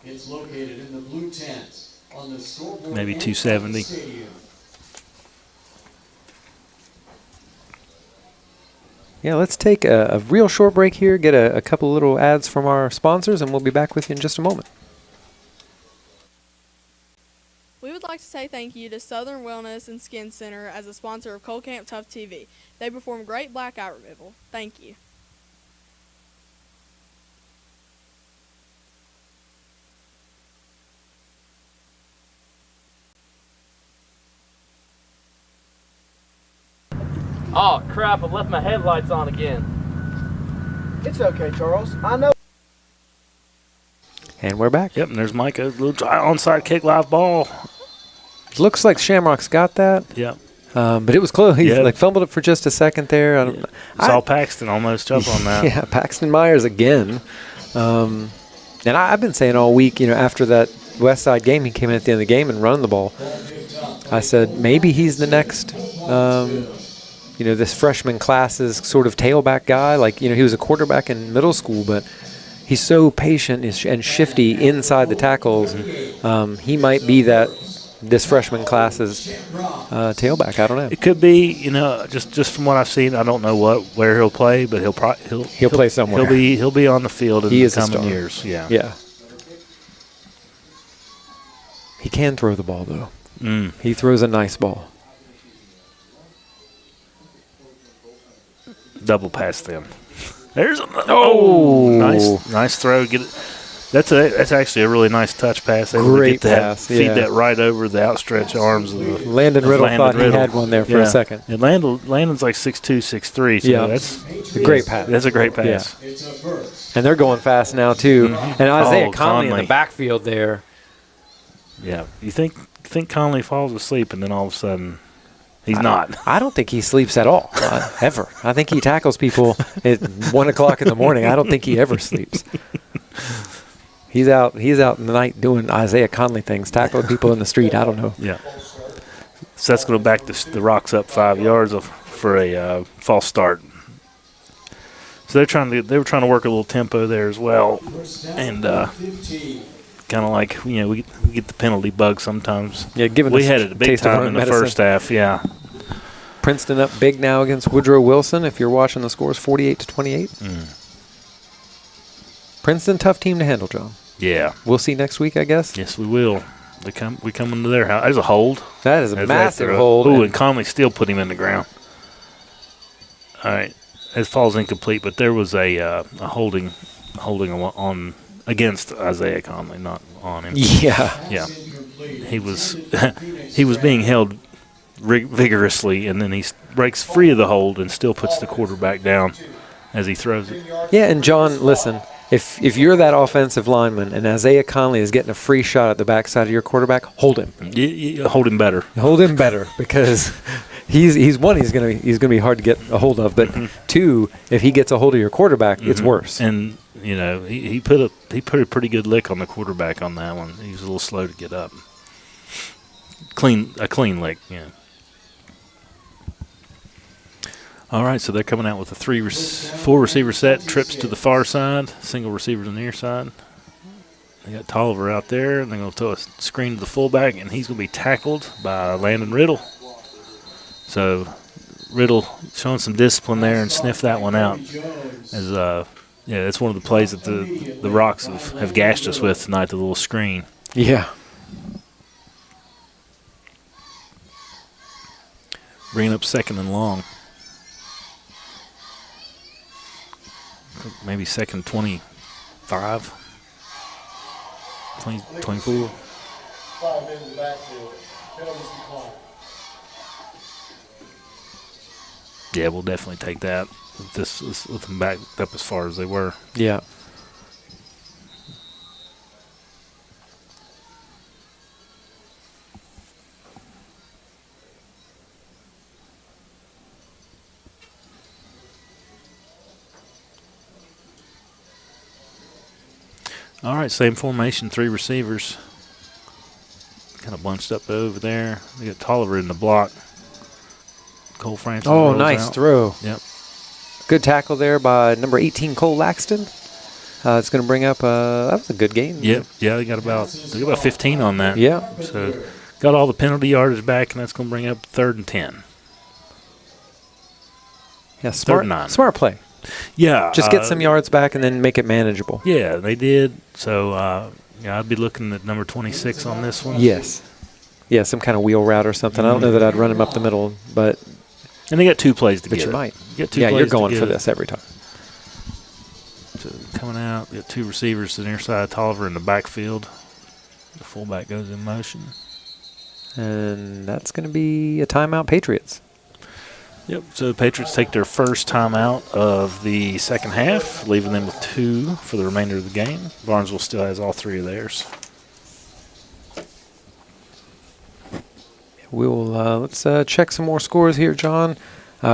It's located in the blue tent on the scoreboard. Maybe 270. Yeah, let's take a real short break here, get a couple little ads from our sponsors, and we'll be back with you in just a moment. We would like to say thank you to Southern Wellness and Skin Center as a sponsor of Cold Camp Tough TV. They perform great blackout removal. Thank you. Oh, crap, I left my headlights on again. It's okay, Charles. I know. And we're back. Yep, and there's Micah, a little onside kick, live ball. Looks like Shamrocks got that. Yep. But it was close. He fumbled it for just a second there. Saw Paxton almost jump on that. Yeah, Paxton Myers again. And I've been saying all week, after that West Side game, he came in at the end of the game and run the ball. I said maybe he's the next, this freshman class's sort of tailback guy. Like, he was a quarterback in middle school, but he's so patient and shifty inside the tackles. He might be that this freshman class's tailback. I don't know. It could be, just from what I've seen. I don't know where he'll play, but he'll play somewhere. He'll be on the field in the coming years. Yeah. Yeah. He can throw the ball though. He throws a nice ball. Double pass them. There's a nice throw. Get it. That's actually a really nice touch pass. Great pass. Feed that right over the outstretched arms of the Landon Riddle thought he had one there for a second. And Landon's like 6'2", 6'3", so that's a great pass. That's a great pass. Yeah. And they're going fast now too. And Isaiah Conley in the backfield there. Yeah, you think Conley falls asleep and then all of a sudden he's not. I don't think he sleeps at all, ever. I think he tackles people at 1 o'clock in the morning. I don't think he ever sleeps. He's out in the night doing Isaiah Conley things, tackling people in the street. I don't know. Yeah. So that's going to back the Rocks up 5 yards for a false start. So they were trying to work a little tempo there as well, and kind of like we get the penalty bug sometimes. Yeah, we had it a big time in the first half. Yeah. Princeton up big now against Woodrow Wilson. If you're watching the scores, 48-28. Princeton, tough team to handle, John. Yeah. We'll see next week, I guess. Yes, we will. We come into their house. There's a hold. That is a massive hold. Ooh, and Conley still put him in the ground. All right. It falls incomplete, but there was a holding on against Isaiah Conley, not on him. Yeah. Yeah. He was being held vigorously, and then he breaks free of the hold and still puts the quarterback down as he throws it. Yeah, and John, listen. If you're that offensive lineman and Isaiah Conley is getting a free shot at the backside of your quarterback, hold him. Hold him better. Hold him better because he's one, he's gonna be hard to get a hold of, but two, if he gets a hold of your quarterback, it's worse. And he put a pretty good lick on the quarterback on that one. He was a little slow to get up. A clean lick, yeah. All right, so they're coming out with a 4-receiver set, trips to the far side, single receivers on the near side. They got Tolliver out there, and they're going to throw a screen to the fullback, and he's going to be tackled by Landon Riddle. So Riddle showing some discipline there and sniffed that one out. That's one of the plays that the Rocks have gashed us with tonight, the little screen. Yeah. Bringing up 2nd and long. Maybe 2nd 25, 24. Yeah, we'll definitely take that with them back up as far as they were. Yeah. All right, same formation, 3 receivers. Kind of bunched up over there. We got Tolliver in the block. Cole Francis. Oh, nice throw. Yep. Good tackle there by number 18, Cole Laxton. It's going to bring up that was a good game. Yep. Yeah, they got about 15 on that. Yeah. So got all the penalty yardage back, and that's going to bring up 3rd and 10. Yeah, smart play. Yeah. Just get some yards back and then make it manageable. Yeah, they did. So, I'd be looking at number 26 on this one. Yes. Yeah, some kind of wheel route or something. I don't know that I'd run him up the middle, but. And they got 2 plays to get. But you might. You're going for this every time. So coming out, we got 2 receivers to the near side, Tolliver in the backfield. The fullback goes in motion. And that's going to be a timeout, Patriots. Yep, so the Patriots take their first timeout of the second half, leaving them with 2 for the remainder of the game. Barnesville still has all 3 of theirs. We'll let's check some more scores here, John.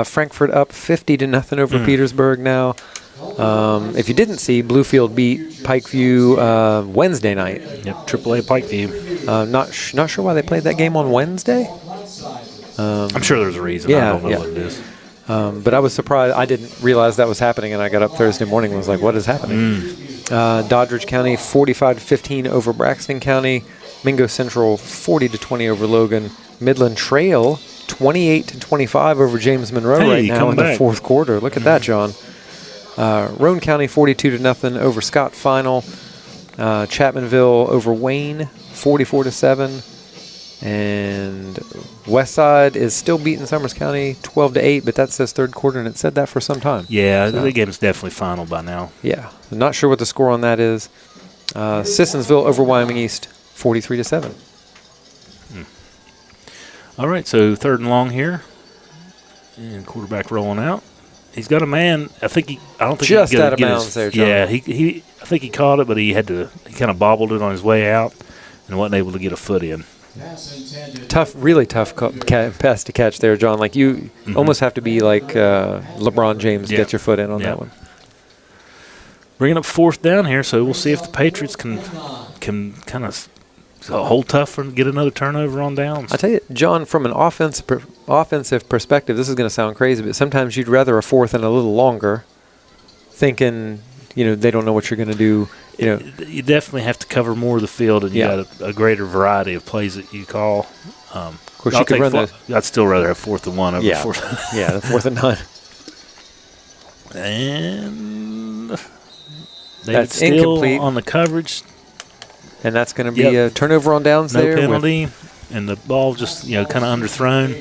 Frankfurt up 50-0 over Petersburg now. If you didn't see, Bluefield beat Pikeview Wednesday night. Yep, AAA Pikeview. Not sure why they played that game on Wednesday. I'm sure there's a reason. I don't know what it is. But I was surprised. I didn't realize that was happening, and I got up Thursday morning and was like, what is happening? Doddridge County 45-15 over Braxton County. Mingo Central 40-20 over Logan. Midland Trail 28-25 over James Monroe right now in the fourth quarter. Look at that, John. Roane County 42-0 over Scott Final. Chapmanville over Wayne 44-7. And Westside is still beating Summers County 12-8, but that says third quarter, and it said that for some time. Yeah, the game's definitely final by now. Yeah, I'm not sure what the score on that is. Sissonsville over Wyoming East 43-7. All right, so third and long here, and quarterback rolling out. He's got a man. I don't think just he out of bounds there, John. Yeah, I think he caught it, but he kind of bobbled it on his way out and wasn't able to get a foot in. Tough, really tough pass to catch there, John. Like you almost have to be like LeBron James to get your foot in on that one. Bringing up fourth down here, so we'll see if the Patriots can kind of hold tough and get another turnover on downs. I tell you, John, from an offensive perspective, this is going to sound crazy, but sometimes you'd rather a fourth and a little longer, thinking they don't know what you're going to do. You definitely have to cover more of the field, and you got a greater variety of plays that you call. Of course, you could run those. I'd still rather have 4th and 1 over fourth. Yeah, the 4th and 9. And that's still incomplete on the coverage. And that's going to be a turnover on downs there. No penalty, and the ball just kind of underthrown,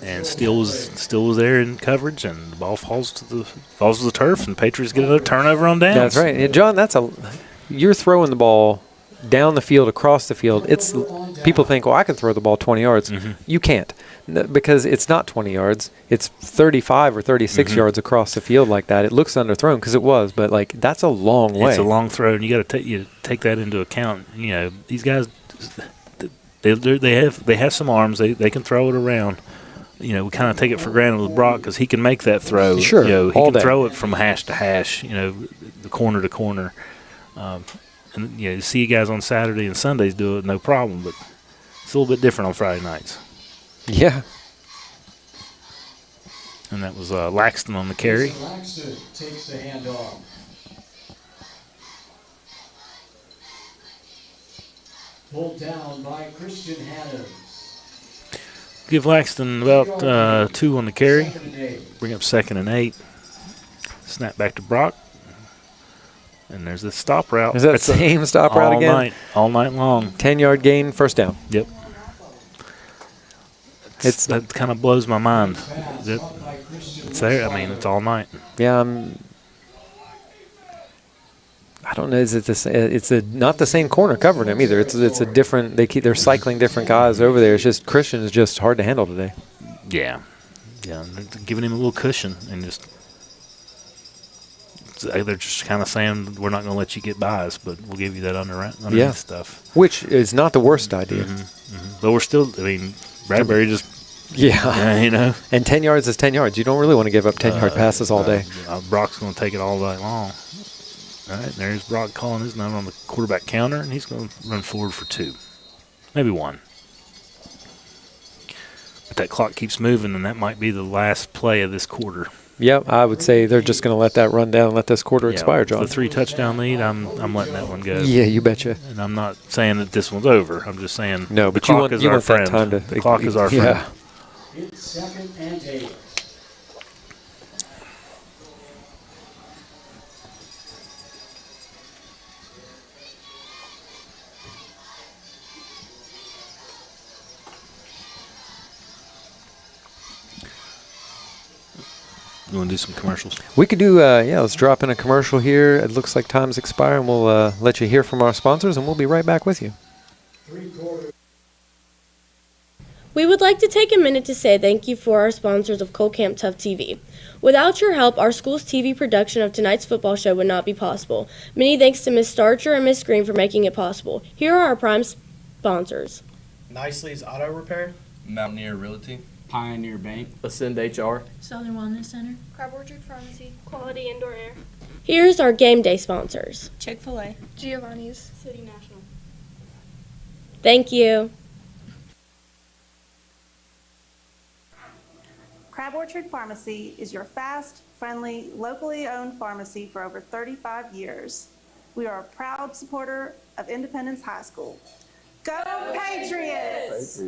and still was there in coverage, and the ball falls to the turf, and Patriots get another turnover on downs. That's right, John. You're throwing the ball down the field, across the field. People think, well, I can throw the ball 20 yards. You can't, because it's not 20 yards. It's 35 or 36 yards across the field like that. It looks underthrown because it was, but that's a long way. It's a long throw, and you got to take that into account. These guys, they have some arms. They can throw it around. We kind of take it for granted with Brock because he can make that throw. Sure, he can throw it from hash to hash. The corner to corner. And you see guys on Saturday and Sundays do it, no problem, but it's a little bit different on Friday nights. Yeah. And that was Laxton on the carry. Laxton takes the handoff. Pulled down by Christian Haddams. Give Laxton about 2 on the carry. Bring up 2nd and 8. Snap back to Brock. And there's the stop route. Is that the same stop route again? All night long. 10-yard gain, first down. Yep. That kind of blows my mind. It's there. I mean, it's all night. Yeah, I don't know. Is it it's not the same corner covering him either. It's a different. They're cycling different guys over there. It's just Christian is just hard to handle today. Yeah. They're giving him a little cushion and just. They're just kind of saying we're not going to let you get by us, but we'll give you that underneath stuff. Which is not the worst idea. But we're still. I mean, Bradbury just. Yeah. And 10 yards is 10 yards. You don't really want to give up 10-yard passes all day. Brock's going to take it all night long. All right, there's Brock calling his number on the quarterback counter, and he's going to run forward for 2, maybe 1. But that clock keeps moving, and that might be the last play of this quarter. Yep, I would say they're just going to let that run down and let this quarter expire, John. The 3-touchdown lead, I'm letting that one go. Yeah, you betcha. And I'm not saying that this one's over. I'm just saying no, the but clock is our friend. The clock is our friend. It's 2nd and 8. You want to do some commercials? We could do, let's drop in a commercial here. It looks like time's expiring. We'll let you hear from our sponsors, and we'll be right back with you. We would like to take a minute to say thank you for our sponsors of Cole Camp Tough TV. Without your help, our school's TV production of tonight's football show would not be possible. Many thanks to Ms. Starcher and Ms. Green for making it possible. Here are our prime sponsors. Nicely's Auto Repair, Mountaineer Realty, Pioneer Bank, Ascend HR, Southern Wellness Center, Crab Orchard Pharmacy, Quality Indoor Air, Here's our game day sponsors. Chick-fil-A, Giovanni's, City National. Thank you. Crab Orchard Pharmacy is your fast, friendly, locally owned pharmacy for over 35 years. We are a proud supporter of Independence High School. Go Patriots!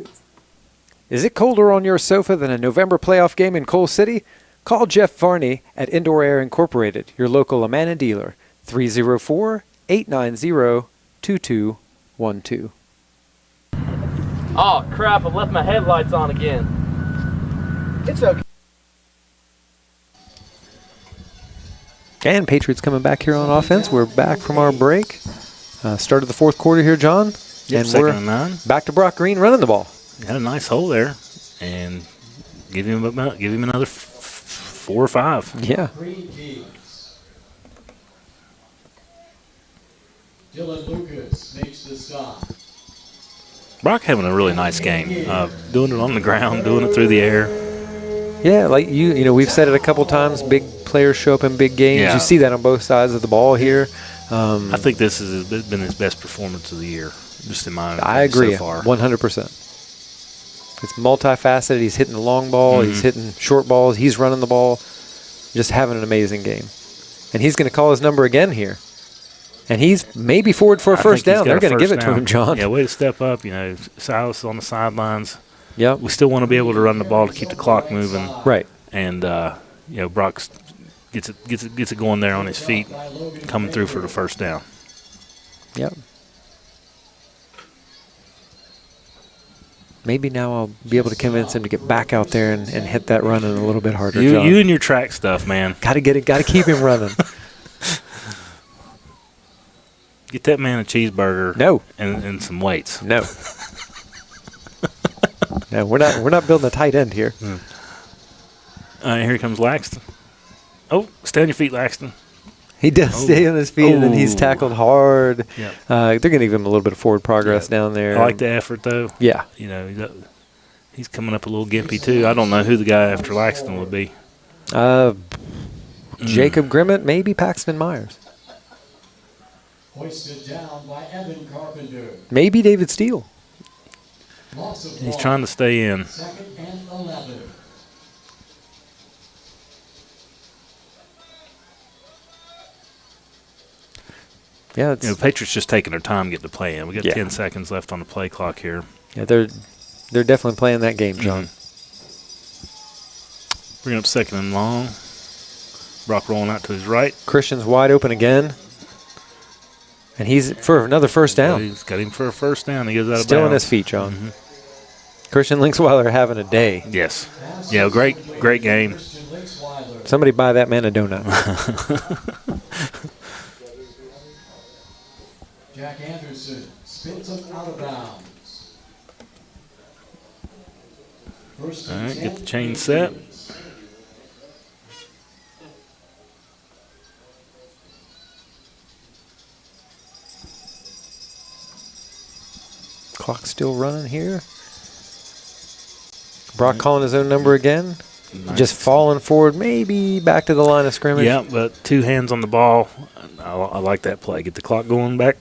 Is it colder on your sofa than a November playoff game in Coal City? Call Jeff Varney at Indoor Air Incorporated, your local Amana dealer, 304-890-2212. Oh, crap, I left my headlights on again. It's okay. And Patriots coming back here on offense. We're back from our break. Started the fourth quarter here, John. Yep, and second we're and 9. Back to Brock Green running the ball. Had a nice hole there, and give him another 4 or 5. Yeah. Green Kings. Dylan Lucas makes the stop. Brock having a really nice game, doing it on the ground, doing it through the air. Yeah, like you know, we've said it a couple times. Big players show up in big games. Yeah. You see that on both sides of the ball here. I think this has been his best performance of the year, just in my opinion. I agree, so far. 100%. It's multifaceted. He's hitting the long ball. He's hitting short balls. He's running the ball. Just having an amazing game. And he's going to call his number again here. And he's maybe forward for a first down. They're going to give it to him, John. Yeah, way to step up. You know, Silas is on the sidelines. Yep. We still want to be able to run the ball to keep the clock moving. Right. And you know, Brock gets it going there on his feet, coming through for the first down. Yep. Maybe now I'll be able to convince him to get back out there and hit that running a little bit harder, John. You and your track stuff, man. Got to keep him running. Get that man a cheeseburger. No. And some weights. No. No, we're not building a tight end here. Here comes Laxton. Oh, stay on your feet, Laxton. He does stay on his feet, and then he's tackled hard. Yeah. They're going to give him a little bit of forward progress down there. I like the effort, though. Yeah. You know, he's coming up a little gimpy, too. I don't know who the guy after Laxton would be. Jacob Grimmett, maybe Paxton Myers. Hoisted down by Evan Carpenter. Maybe David Steele. He's trying to stay in. 2nd and 11. Yeah, you know, Patriots just taking their time getting the play in. We got 10 seconds left on the play clock here. Yeah, they're definitely playing that game, John. Bringing up 2nd and long. Brock rolling out to his right. Christian's wide open again. And he's for another first down. He's got him for a first down. He goes out of Still bounds. on his feet, John. Christian Linksweiler having a day. Yes. Yeah, great game. Somebody buy that man a donut. Jack Anderson spins him out of bounds. All right, get the chain set. Clock still running here. Brock calling his own number again. Nice. Just falling forward, maybe back to the line of scrimmage. Yeah, but 2 hands on the ball. I like that play. Get the clock going back.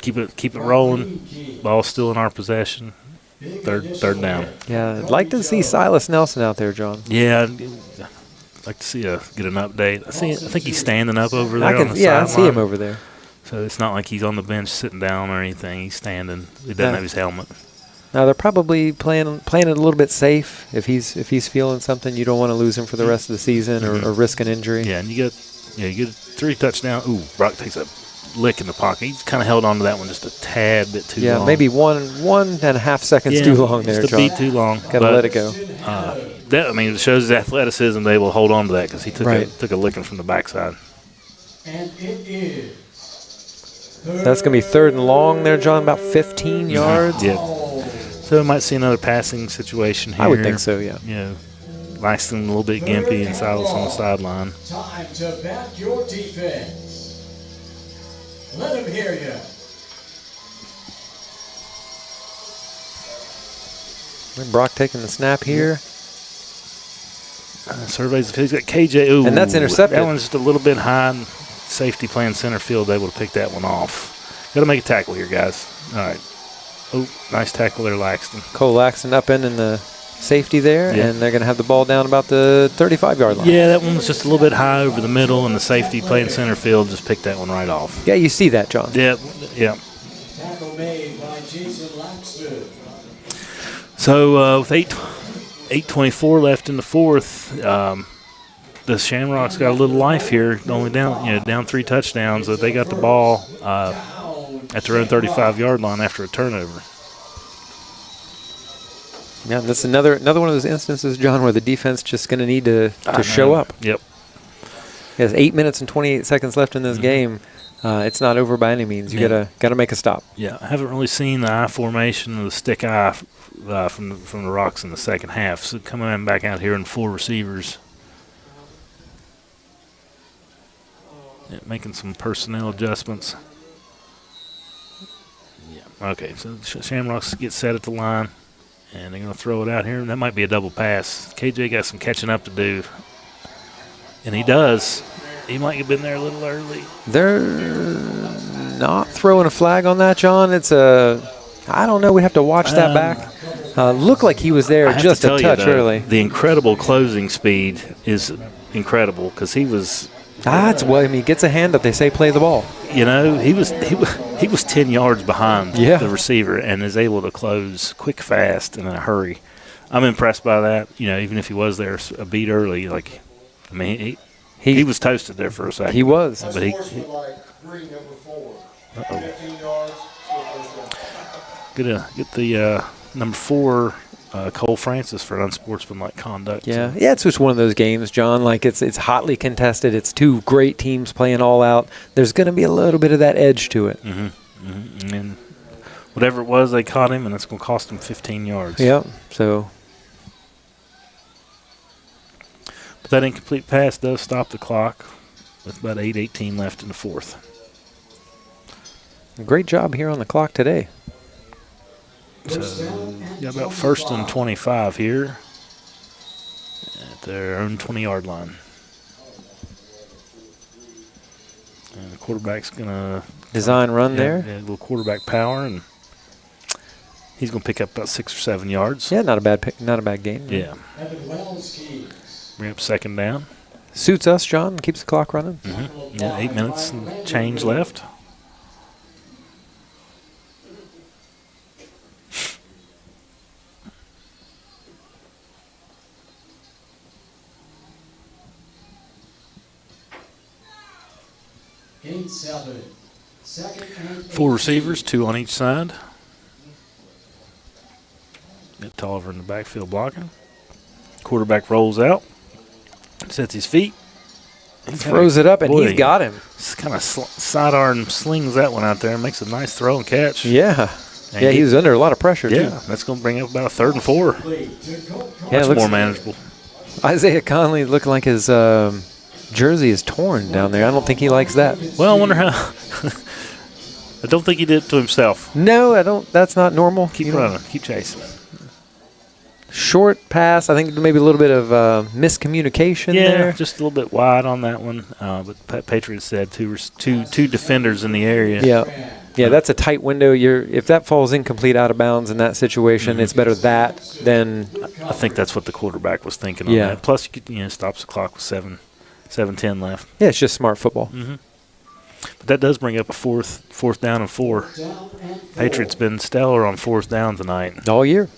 Keep it rolling. Ball's still in our possession. Third down. Yeah, I'd like to see Silas Nelson out there, John. Yeah, I'd like to see get an update. I think he's standing up over there on the sideline. I see him line. over there. So it's not like he's on the bench sitting down or anything. He's standing. He doesn't have his helmet. Now they're probably playing it a little bit safe. If he's feeling something, you don't want to lose him for the rest of the season or risk an injury. Yeah, and you get 3 touchdowns. Ooh, Brock takes a lick in the pocket. He's kind of held on to that one just a tad bit too long. Yeah, maybe 1.5 seconds too long there, just a beat too long. Got to let it go. It shows his athleticism. They will hold on to that because he took a licking from the backside. And it is. So that's going to be 3rd and long there, John, about 15 yards. Yeah. So we might see another passing situation here. I would think so, yeah. You know, Laxton a little bit gimpy and Silas on the sideline. Time to back your defense. Let him hear you. And Brock taking the snap here. Surveys, he's got KJ. Ooh, and that's intercepted. That one's just a little bit high. Safety playing center field, able to pick that one off. Got to make a tackle here, guys. All right. Oh, nice tackle there, Laxton. Cole Laxton up in the safety there, and they're going to have the ball down about the 35-yard line. Yeah, that one was just a little bit high over the middle, and the safety playing center field just picked that one right off. Yeah, you see that, John. Yeah. Tackle made by Jason So with 8:24 left in the fourth, the Shamrocks got a little life here. Only down 3 touchdowns. But they got the ball at their own 35-yard line after a turnover. Yeah, that's another one of those instances, John, where the defense just going to need to show up. Yep. There's 8 minutes and 28 seconds left in this game. It's not over by any means. You gotta make a stop. Yeah, I haven't really seen the I formation or the stick I from the Rocks in the second half. So coming back out here in 4 receivers, making some personnel adjustments. Yeah. Okay, so Shamrocks get set at the line, and they're going to throw it out here. And that might be a double pass. KJ got some catching up to do, and he does. He might have been there a little early. They're not throwing a flag on that, John. It's I don't know. We have to watch that back. Looked like he was there just a touch early. The incredible closing speed is incredible because he was. That's what he gets a hand up. They say play the ball. You know, he was 10 yards behind the receiver and is able to close quick, fast, and in a hurry. I'm impressed by that. You know, even if he was there a beat early, he was toasted there for a second. He was. But get the number 4, Cole Francis, for unsportsmanlike conduct. Yeah, it's just one of those games, John. Like it's hotly contested. It's 2 great teams playing all out. There's going to be a little bit of that edge to it. And whatever it was, they caught him, and it's going to cost him 15 yards. Yeah. So. But that incomplete pass does stop the clock with about 8:18 left in the fourth. Great job here on the clock today. So, got about 1st and 25 here at their own 20-yard line. And the quarterback's going to design run there. Yeah, a little quarterback power, and he's going to pick up about 6 or 7 yards. Yeah, not a bad gain. Yeah. Bring up 2nd down. Suits us, John. Keeps the clock running. Yeah, 8 minutes and change left. Game 7. 4 receivers, 2 on each side. Got Tolliver in the backfield blocking. Quarterback rolls out, sets his feet. Throws it up, and he's got him. Just kind of sidearm slings that one out there and makes a nice throw and catch. Yeah. He was under a lot of pressure, too. Yeah, that's going to bring up about a 3rd and 4. Yeah, Much more manageable. Isaiah Conley looking like his jersey is torn down there. I don't think he likes that. Well, I wonder how. I don't think he did it to himself. No, I don't. That's not normal. Keep running. Keep chasing. Short pass. I think maybe a little bit of miscommunication there. Yeah, just a little bit wide on that one. But Patriots said two defenders in the area. Yeah, that's a tight window. If that falls incomplete out of bounds in that situation, it's better that than. I think that's what the quarterback was thinking on that. Plus, stops the clock with 7:10 left. Yeah, it's just smart football. But that does bring up a fourth down and 4. Patriots been stellar on 4th down tonight. All year.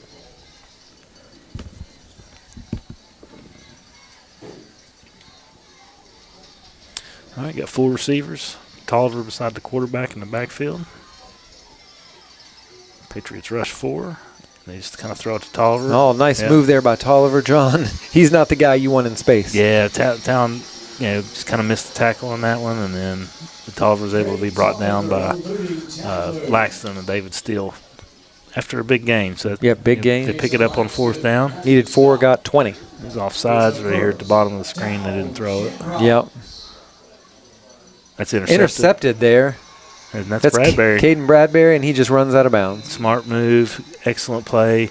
All right, got 4 receivers. Tolliver beside the quarterback in the backfield. Patriots rush 4. They just kind of throw it to Tolliver. Oh, nice move there by Tolliver, John. He's not the guy you want in space. Yeah, Town, just kind of missed the tackle on that one, and then Tolliver was able to be brought down by Laxton and David Steele after a big game. So big game. They pick it up on 4th down. Needed 4, got 20. It was offsides right here at the bottom of the screen. They didn't throw it. Yep. That's intercepted. Intercepted there. And that's Bradbury. Caden Bradbury, and he just runs out of bounds. Smart move. Excellent play.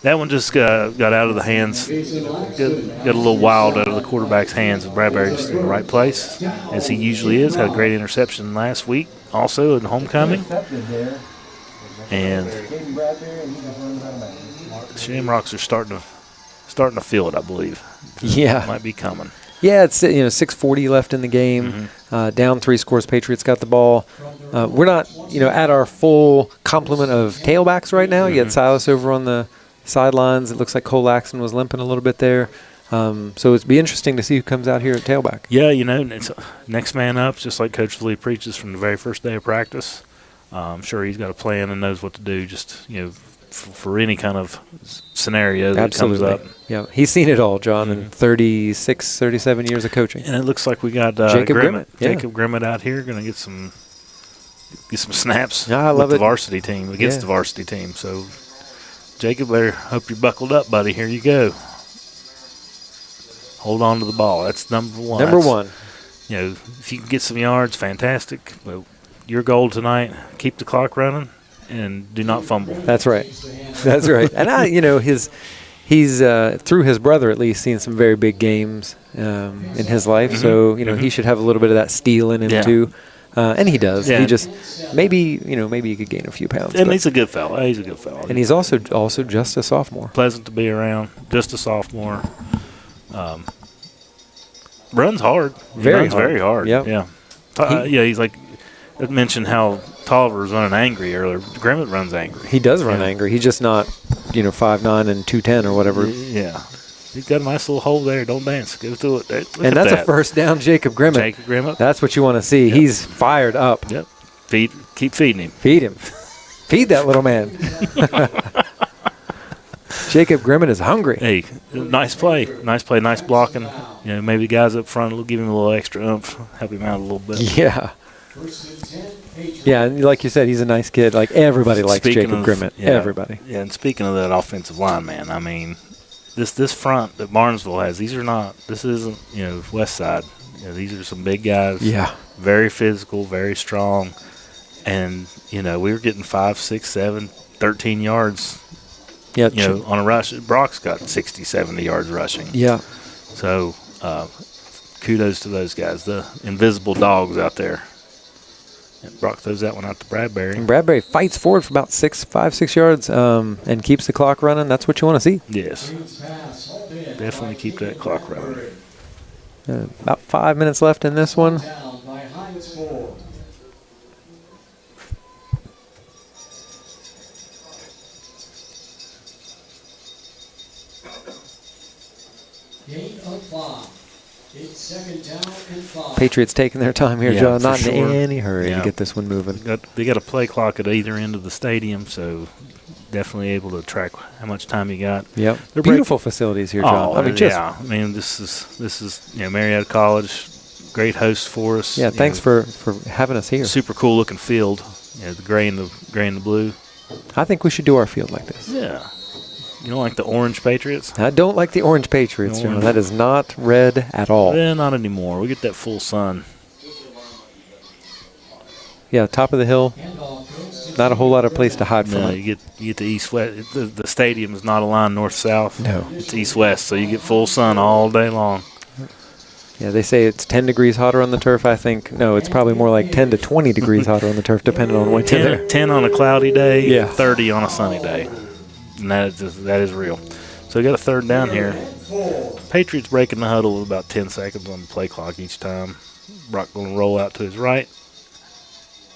That one just got out of the hands. Got a little wild out of the quarterback's hands. And Bradbury just in the right place, as he usually is. Had a great interception last week also in homecoming. And the Shamrocks are starting to feel it, I believe. Yeah. It might be coming. Yeah, it's 6:40 left in the game. Down 3 scores. Patriots got the ball. We're not at our full complement of tailbacks right now. You got Silas over on the sidelines. It looks like Cole Laxton was limping a little bit there. So it'd be interesting to see who comes out here at tailback. Yeah, it's next man up, just like Coach Lee preaches from the very first day of practice. I'm sure he's got a plan and knows what to do, just, for any kind of scenario that comes up. Yeah, he's seen it all, John, in 36, 37 years of coaching. And it looks like we got Jacob Grimmett. Jacob Grimmett out here, going to get some snaps I love with it. the varsity team, against the varsity team. So, Jacob, there, hope you're buckled up, buddy. Here you go. Hold on to the ball. That's number one. Number one. If you can get some yards, fantastic. But your goal tonight, keep the clock running and do not fumble. That's right. That's right. And he's through his brother at least seen some very big games in his life. So he should have a little bit of that steel in him too. And he does. Yeah. He just maybe he could gain a few pounds. And he's a good fella. And he's also just a sophomore. Pleasant to be around. Just a sophomore. Runs hard. Very hard. Yep. Yeah. He's like I mentioned how Tolliver was running angry earlier. Grimmett runs angry. He does run angry. He's just not 5'9" and 210 or whatever. Yeah. He's got a nice little hole there. Don't dance. Go through it. And that's a first down, Jacob Grimmett. That's what you want to see. Yep. He's fired up. Yep. Keep feeding him. Feed him. Feed that little man. Jacob Grimmett is hungry. Hey, nice play. Nice blocking. Maybe guys up front will give him a little extra oomph, help him out a little bit. Yeah. Yeah, and like you said, he's a nice kid. Like, everybody likes Jacob Grimmett. Yeah, everybody. Yeah, and speaking of that offensive line, man, I mean, this front that Barnesville has, this isn't, West Side. These are some big guys. Yeah. Very physical, very strong. And, we were getting 5, 6, 7, 13 yards. Yeah, on a rush. Brock's got 60, 70 yards rushing. Yeah. So, kudos to those guys, the invisible dogs out there. And Brock throws that one out to Bradbury. And Bradbury fights forward for about 5, 6 yards and keeps the clock running. That's what you want to see. Yes. Definitely keep that clock running. About 5 minutes left in this one. Gain of 5. It's second down and 5. Patriots taking their time here, John. Not in any hurry to get this one moving. They got a play clock at either end of the stadium, so definitely able to track how much time you got. Yep. They're beautiful facilities here, John. This is Marietta College, great host for us. Yeah, thanks for having us here. Super cool looking field. The gray and the blue. I think we should do our field like this. Yeah. You don't like the orange Patriots? I don't like the orange Patriots, John. That is not red at all. Yeah, not anymore. We get that full sun. Yeah, top of the hill. Not a whole lot of place to hide from it. You get the east-west. The stadium is not aligned north-south. No. It's east-west, so you get full sun all day long. Yeah, they say it's 10 degrees hotter on the turf. I think, no, it's probably more like 10 to 20 degrees hotter on the turf, depending on when you're there. 10 on a cloudy day, Yeah. 30 on a sunny day. And that is real. So we got a third down here. Patriots breaking the huddle with about 10 seconds on the play clock each time. Brock going to roll out to his right.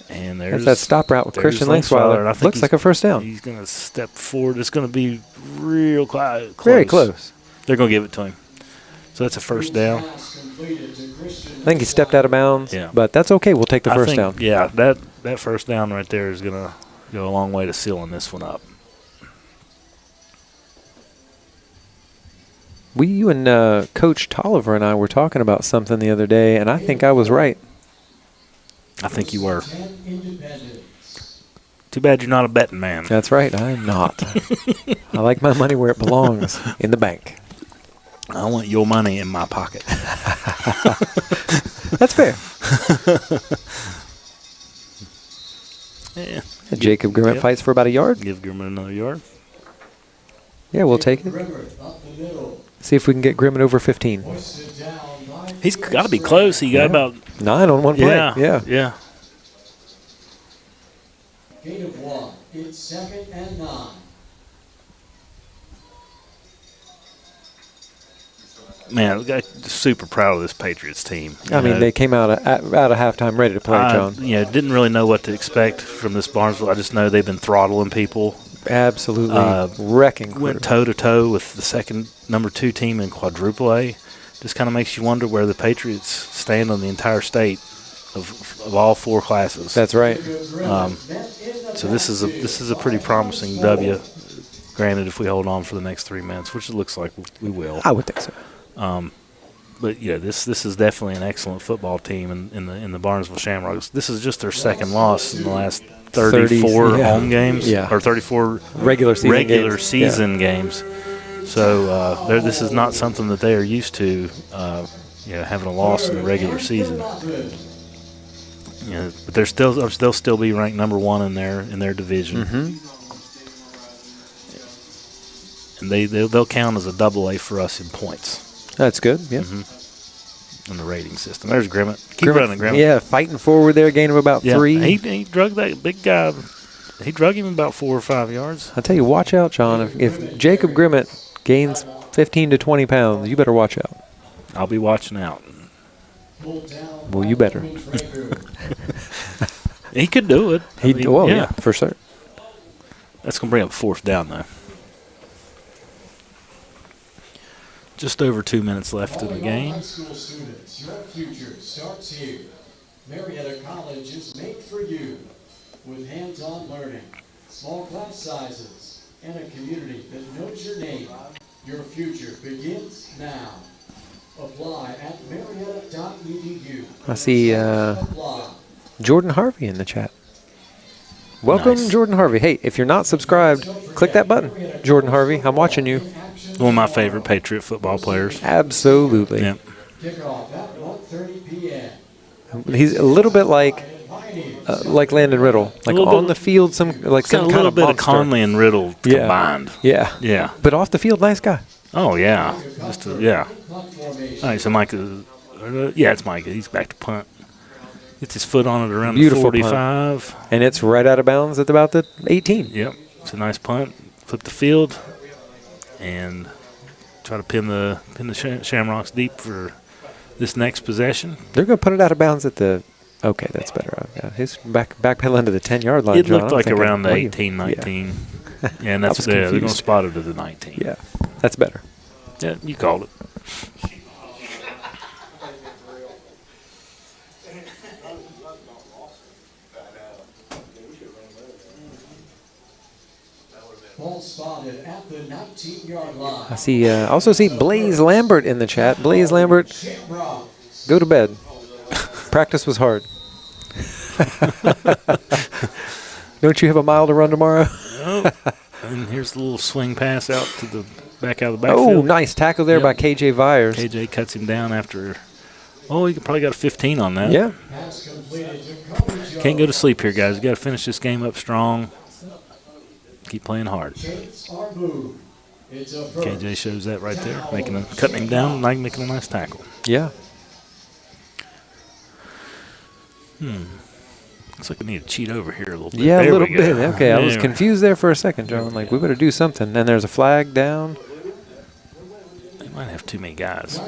And there's that stop route with Christian Linksweiler. Looks like a first down. He's going to step forward. It's going to be real close. Very close. They're going to give it to him. So that's a first down. I think he stepped out of bounds, but that's okay. We'll take the first down. Yeah, that first down right there is going to go a long way to sealing this one up. You and Coach Tolliver and I were talking about something the other day, and I think I was right. I think you were. Too bad you're not a betting man. That's right. I'm not. I like my money where it belongs, in the bank. I want your money in my pocket. That's fair. Yeah. Jacob Grimmett fights for about a yard. Give Grimmett another yard. Yeah, we'll take it. See if we can get Grimmett over 15. He's got to be close. He got about 9 on one play. Yeah. Gain of 1. It's second and 9. Man, I'm super proud of this Patriots team. I mean, they came out of halftime ready to play, John. Didn't really know what to expect from this Barnesville. I just know they've been throttling people. absolutely wrecking. Went toe-to-toe with the second number 2 team in quadruple A. Just kind of makes you wonder where the Patriots stand on the entire state of all 4 classes. That's right. So this is a pretty promising W. Granted, if we hold on for the next 3 minutes, which it looks like we will. I would think so. But yeah, this is definitely an excellent football team in the Barnesville Shamrocks. This is just their second loss in the last 34 home games, or 34 regular season games. So this is not something that they are used to, having a loss in the regular season. But they'll still be ranked number 1 in their division. Mm-hmm. And they'll count as a double A for us in points. That's good, yeah. Mm-hmm. In the rating system. There's Grimmett. Keep running, Grimmett. Yeah, fighting forward there, gain of about 3. He drug that big guy. He drug him about 4 or 5 yards. I'll tell you, watch out, John. If Jacob Grimmett gains 15 to 20 pounds, you better watch out. I'll be watching out. Well, you better. He could do it. Yeah, for sure. That's going to bring up 4th down, though. Just over 2 minutes left in the game. High school students, your future starts here. Marietta College is made for you with hands-on learning, small class sizes, and a community that knows your name. Your future begins now. Apply at marietta.edu. I see Jordan Harvey in the chat. Welcome, Nice. Jordan Harvey. Hey, if you're not subscribed, click that button. Jordan Harvey, I'm watching you. One of my favorite Patriot football players. Absolutely. Yep. Kickoff at 1:30 p.m. He's a little bit like Landon Riddle, like on the field, some Got a kind little of bit monster. of Conley and Riddle combined. Yeah. Yeah. But off the field, nice guy. Oh, yeah. All right, so Micah, it's Micah. He's back to punt. Gets his foot on it around Beautiful the punt. 45. And it's right out of bounds at about the 18. Yep. It's a nice punt. Flip the field and try to pin the Shamrocks deep for this next possession. They're going to put it out of bounds at the – okay, that's better. His backpedal into the 10-yard line, It John. looked like around the 18, 19. Yeah, and that's they're going to spot it at the 19. Yeah, that's better. Yeah, you called it. Ball spotted at the 19-yard line. I see. Also see Blaze Lambert in the chat. Blaze Lambert, go to bed. Practice was hard. Don't you have a mile to run tomorrow? Oh, and here's the little swing pass out to the back out of the backfield. Oh, nice tackle there by KJ Vyers. KJ cuts him down after. Oh, he probably got a 15 on that. Yeah. Can't go to sleep here, guys. You got to finish this game up strong. Keep playing hard. KJ shows that right there, cutting him down, making a nice tackle. Yeah. Looks like we need to cheat over here a little bit. Yeah, there a little we go. bit. Okay, I was There. confused there for a second, John. Like, we better do something. Then there's a flag down. They might have too many guys.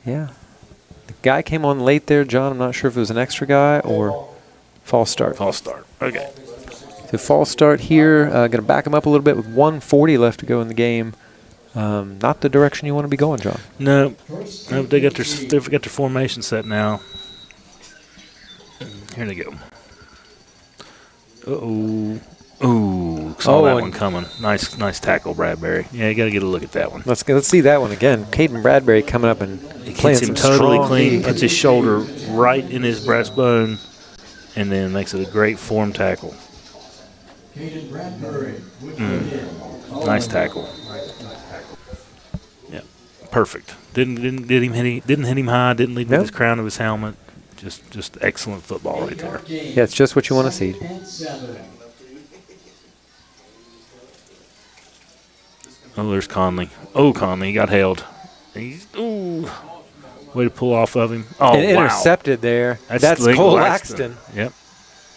Yeah. The guy came on late there, John. I'm not sure if it was an extra guy or false start. False start. Okay. So false start here. Going to back him up a little bit with 1:40 left to go in the game. Not the direction you want to be going, John. No, they've got their formation set now. Here they go. Uh-oh. Ooh, saw that one coming. Nice tackle, Bradbury. Yeah, you got to get a look at that one. Let's see that one again. Caden Bradbury coming up and playing Hits him some totally strong clean, D. puts his shoulder right in his breastbone, and then makes it a great form tackle. Nice tackle. Yeah, perfect. Didn't hit him high. Didn't lead with his crown of his helmet. Just excellent football right there. Yeah, it's just what you want to see. Oh, there's Conley. Oh, Conley, he got held. Way to pull off of him. Oh, and wow. intercepted there. That's Cole Cole Laxton. Yep.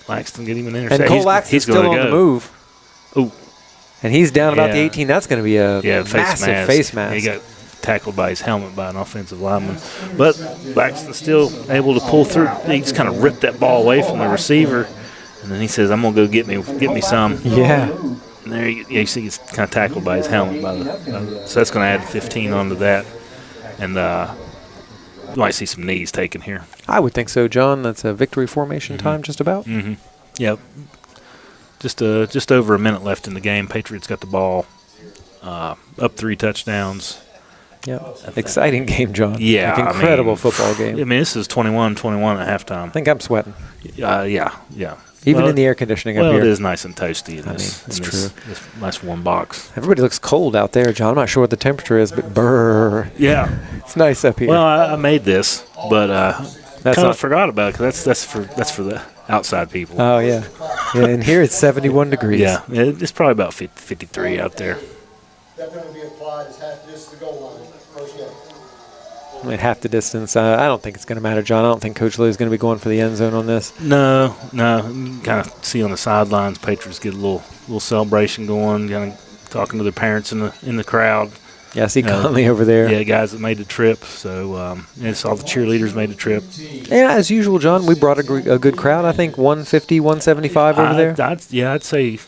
Laxton get him an interception. And Cole Laxton's still on the move. Oh. And he's down about the 18. That's going to be a massive face mask. He got tackled by his helmet by an offensive lineman. But Laxton's still able to pull through. He just kind of ripped that ball away from the receiver And then he says, "I'm gonna go get me some." Yeah. And there you see he's kind of tackled by his helmet. So that's going to add 15 onto that. And you might see some knees taken here. I would think so, John. That's a victory formation time just about. Mm-hmm. Yep. Just over a minute left in the game. Patriots got the ball up 3 touchdowns. Yeah. Exciting game, John. Yeah. Like incredible football game. I mean, this is 21-21 at halftime. I think I'm sweating. Yeah. Even in the air conditioning up here. Well, it is nice and toasty in this. It's true. This nice warm box. Everybody looks cold out there, John. I'm not sure what the temperature is, but brr. Yeah. It's nice up here. Well, I made this, but kind of forgot about it because that's for the outside people. Oh, yeah. And here it's 71 degrees. Yeah. It's probably about 53 out there. Definitely be applied as half this to the goal line. First game. I mean, half the distance. I don't think it's going to matter, John. I don't think Coach Lee is going to be going for the end zone on this. No. You can kind of see on the sidelines, Patriots get a little celebration going, kind of talking to their parents in the crowd. Yeah, I see Conley over there. Yeah, guys that made the trip. So all the cheerleaders made the trip. Yeah, as usual, John, we brought a good crowd. I think 150, 175 over there. I'd say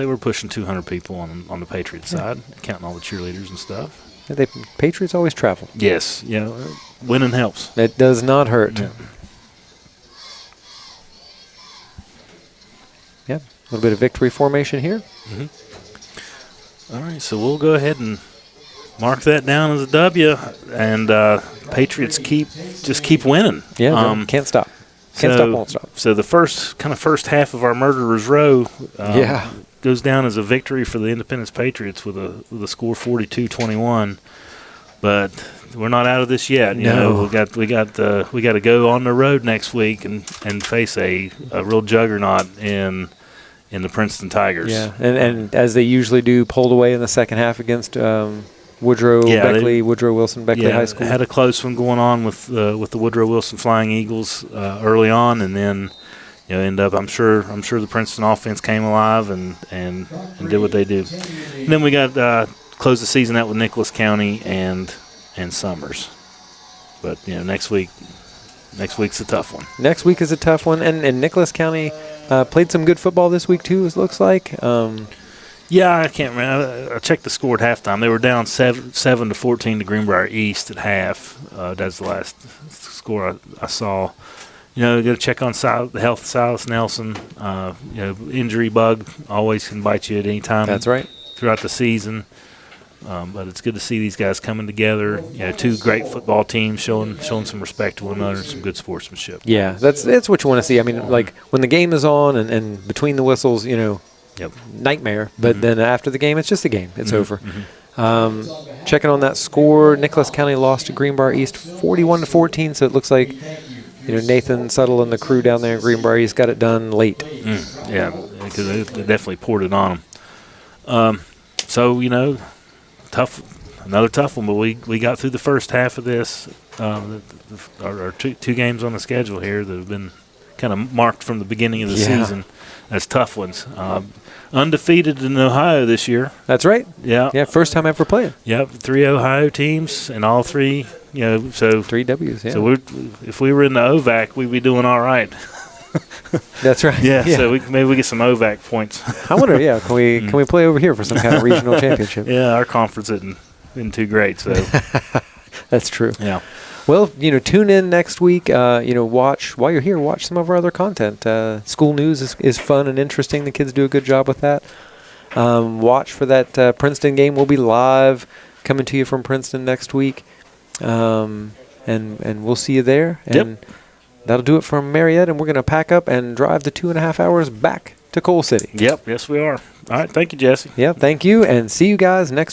we're pushing 200 people on the Patriots side, counting all the cheerleaders and stuff. Yeah, Patriots always travel. Yes, winning helps. It does not hurt. Yeah, a little bit of victory formation here. Mm-hmm. All right, so we'll go ahead and mark that down as a W, and Patriots keep winning. Yeah, can't stop. Can't stop, won't stop. So the first half of our murderer's row goes down as a victory for the Independence Patriots with a score 42-21. But we're not out of this yet. You know, we got to go on the road next week and face a real juggernaut in the Princeton Tigers. Yeah, and as they usually do, pulled away in the second half against Woodrow Wilson Beckley High School. Had a close one going on with the Woodrow Wilson Flying Eagles early on, and then end up. I'm sure the Princeton offense came alive and did what they do. And then we got close the season out with Nicholas County and Summers. But next week's a tough one. Next week is a tough one, and Nicholas County played some good football this week too. It looks like. Yeah, I can't remember. I checked the score at halftime. They were down 7-14 to Greenbrier East at half. That's the last score I saw. You got to check on the health of Silas Nelson. Injury bug always can bite you at any time. That's right. Throughout the season. But it's good to see these guys coming together. Two great football teams showing some respect to one another and some good sportsmanship. Yeah, that's what you want to see. I mean, like when the game is on and between the whistles, nightmare. But then after the game, it's just a game. It's over. Mm-hmm. Checking on that score, Nicholas County lost to Greenbrier East 41-14. So it looks like Nathan Suttle and the crew down there in Greenbrier East got it done late. Yeah, because they definitely poured it on them. Another tough one, but we got through the first half of this. Our two games on the schedule here that have been kind of marked from the beginning of the season as tough ones. Undefeated in Ohio this year. That's right. Yeah. Yeah, first time ever playing. Yep, 3 Ohio teams and all three, so 3 W's, yeah. So if we were in the OVAC, we'd be doing all right. That's right. Yeah. So maybe we get some OVAC points. I wonder. Yeah, can we play over here for some kind of regional championship? Yeah, our conference isn't too great. So that's true. Yeah. Well, tune in next week. Watch while you're here. Watch some of our other content. School news is fun and interesting. The kids do a good job with that. Watch for that Princeton game. We'll be live coming to you from Princeton next week, and we'll see you there. And that'll do it from Marietta, and we're going to pack up and drive the 2.5 hours back to Coal City. Yep. Yes, we are. All right. Thank you, Jesse. Yep. Thank you, and see you guys next week.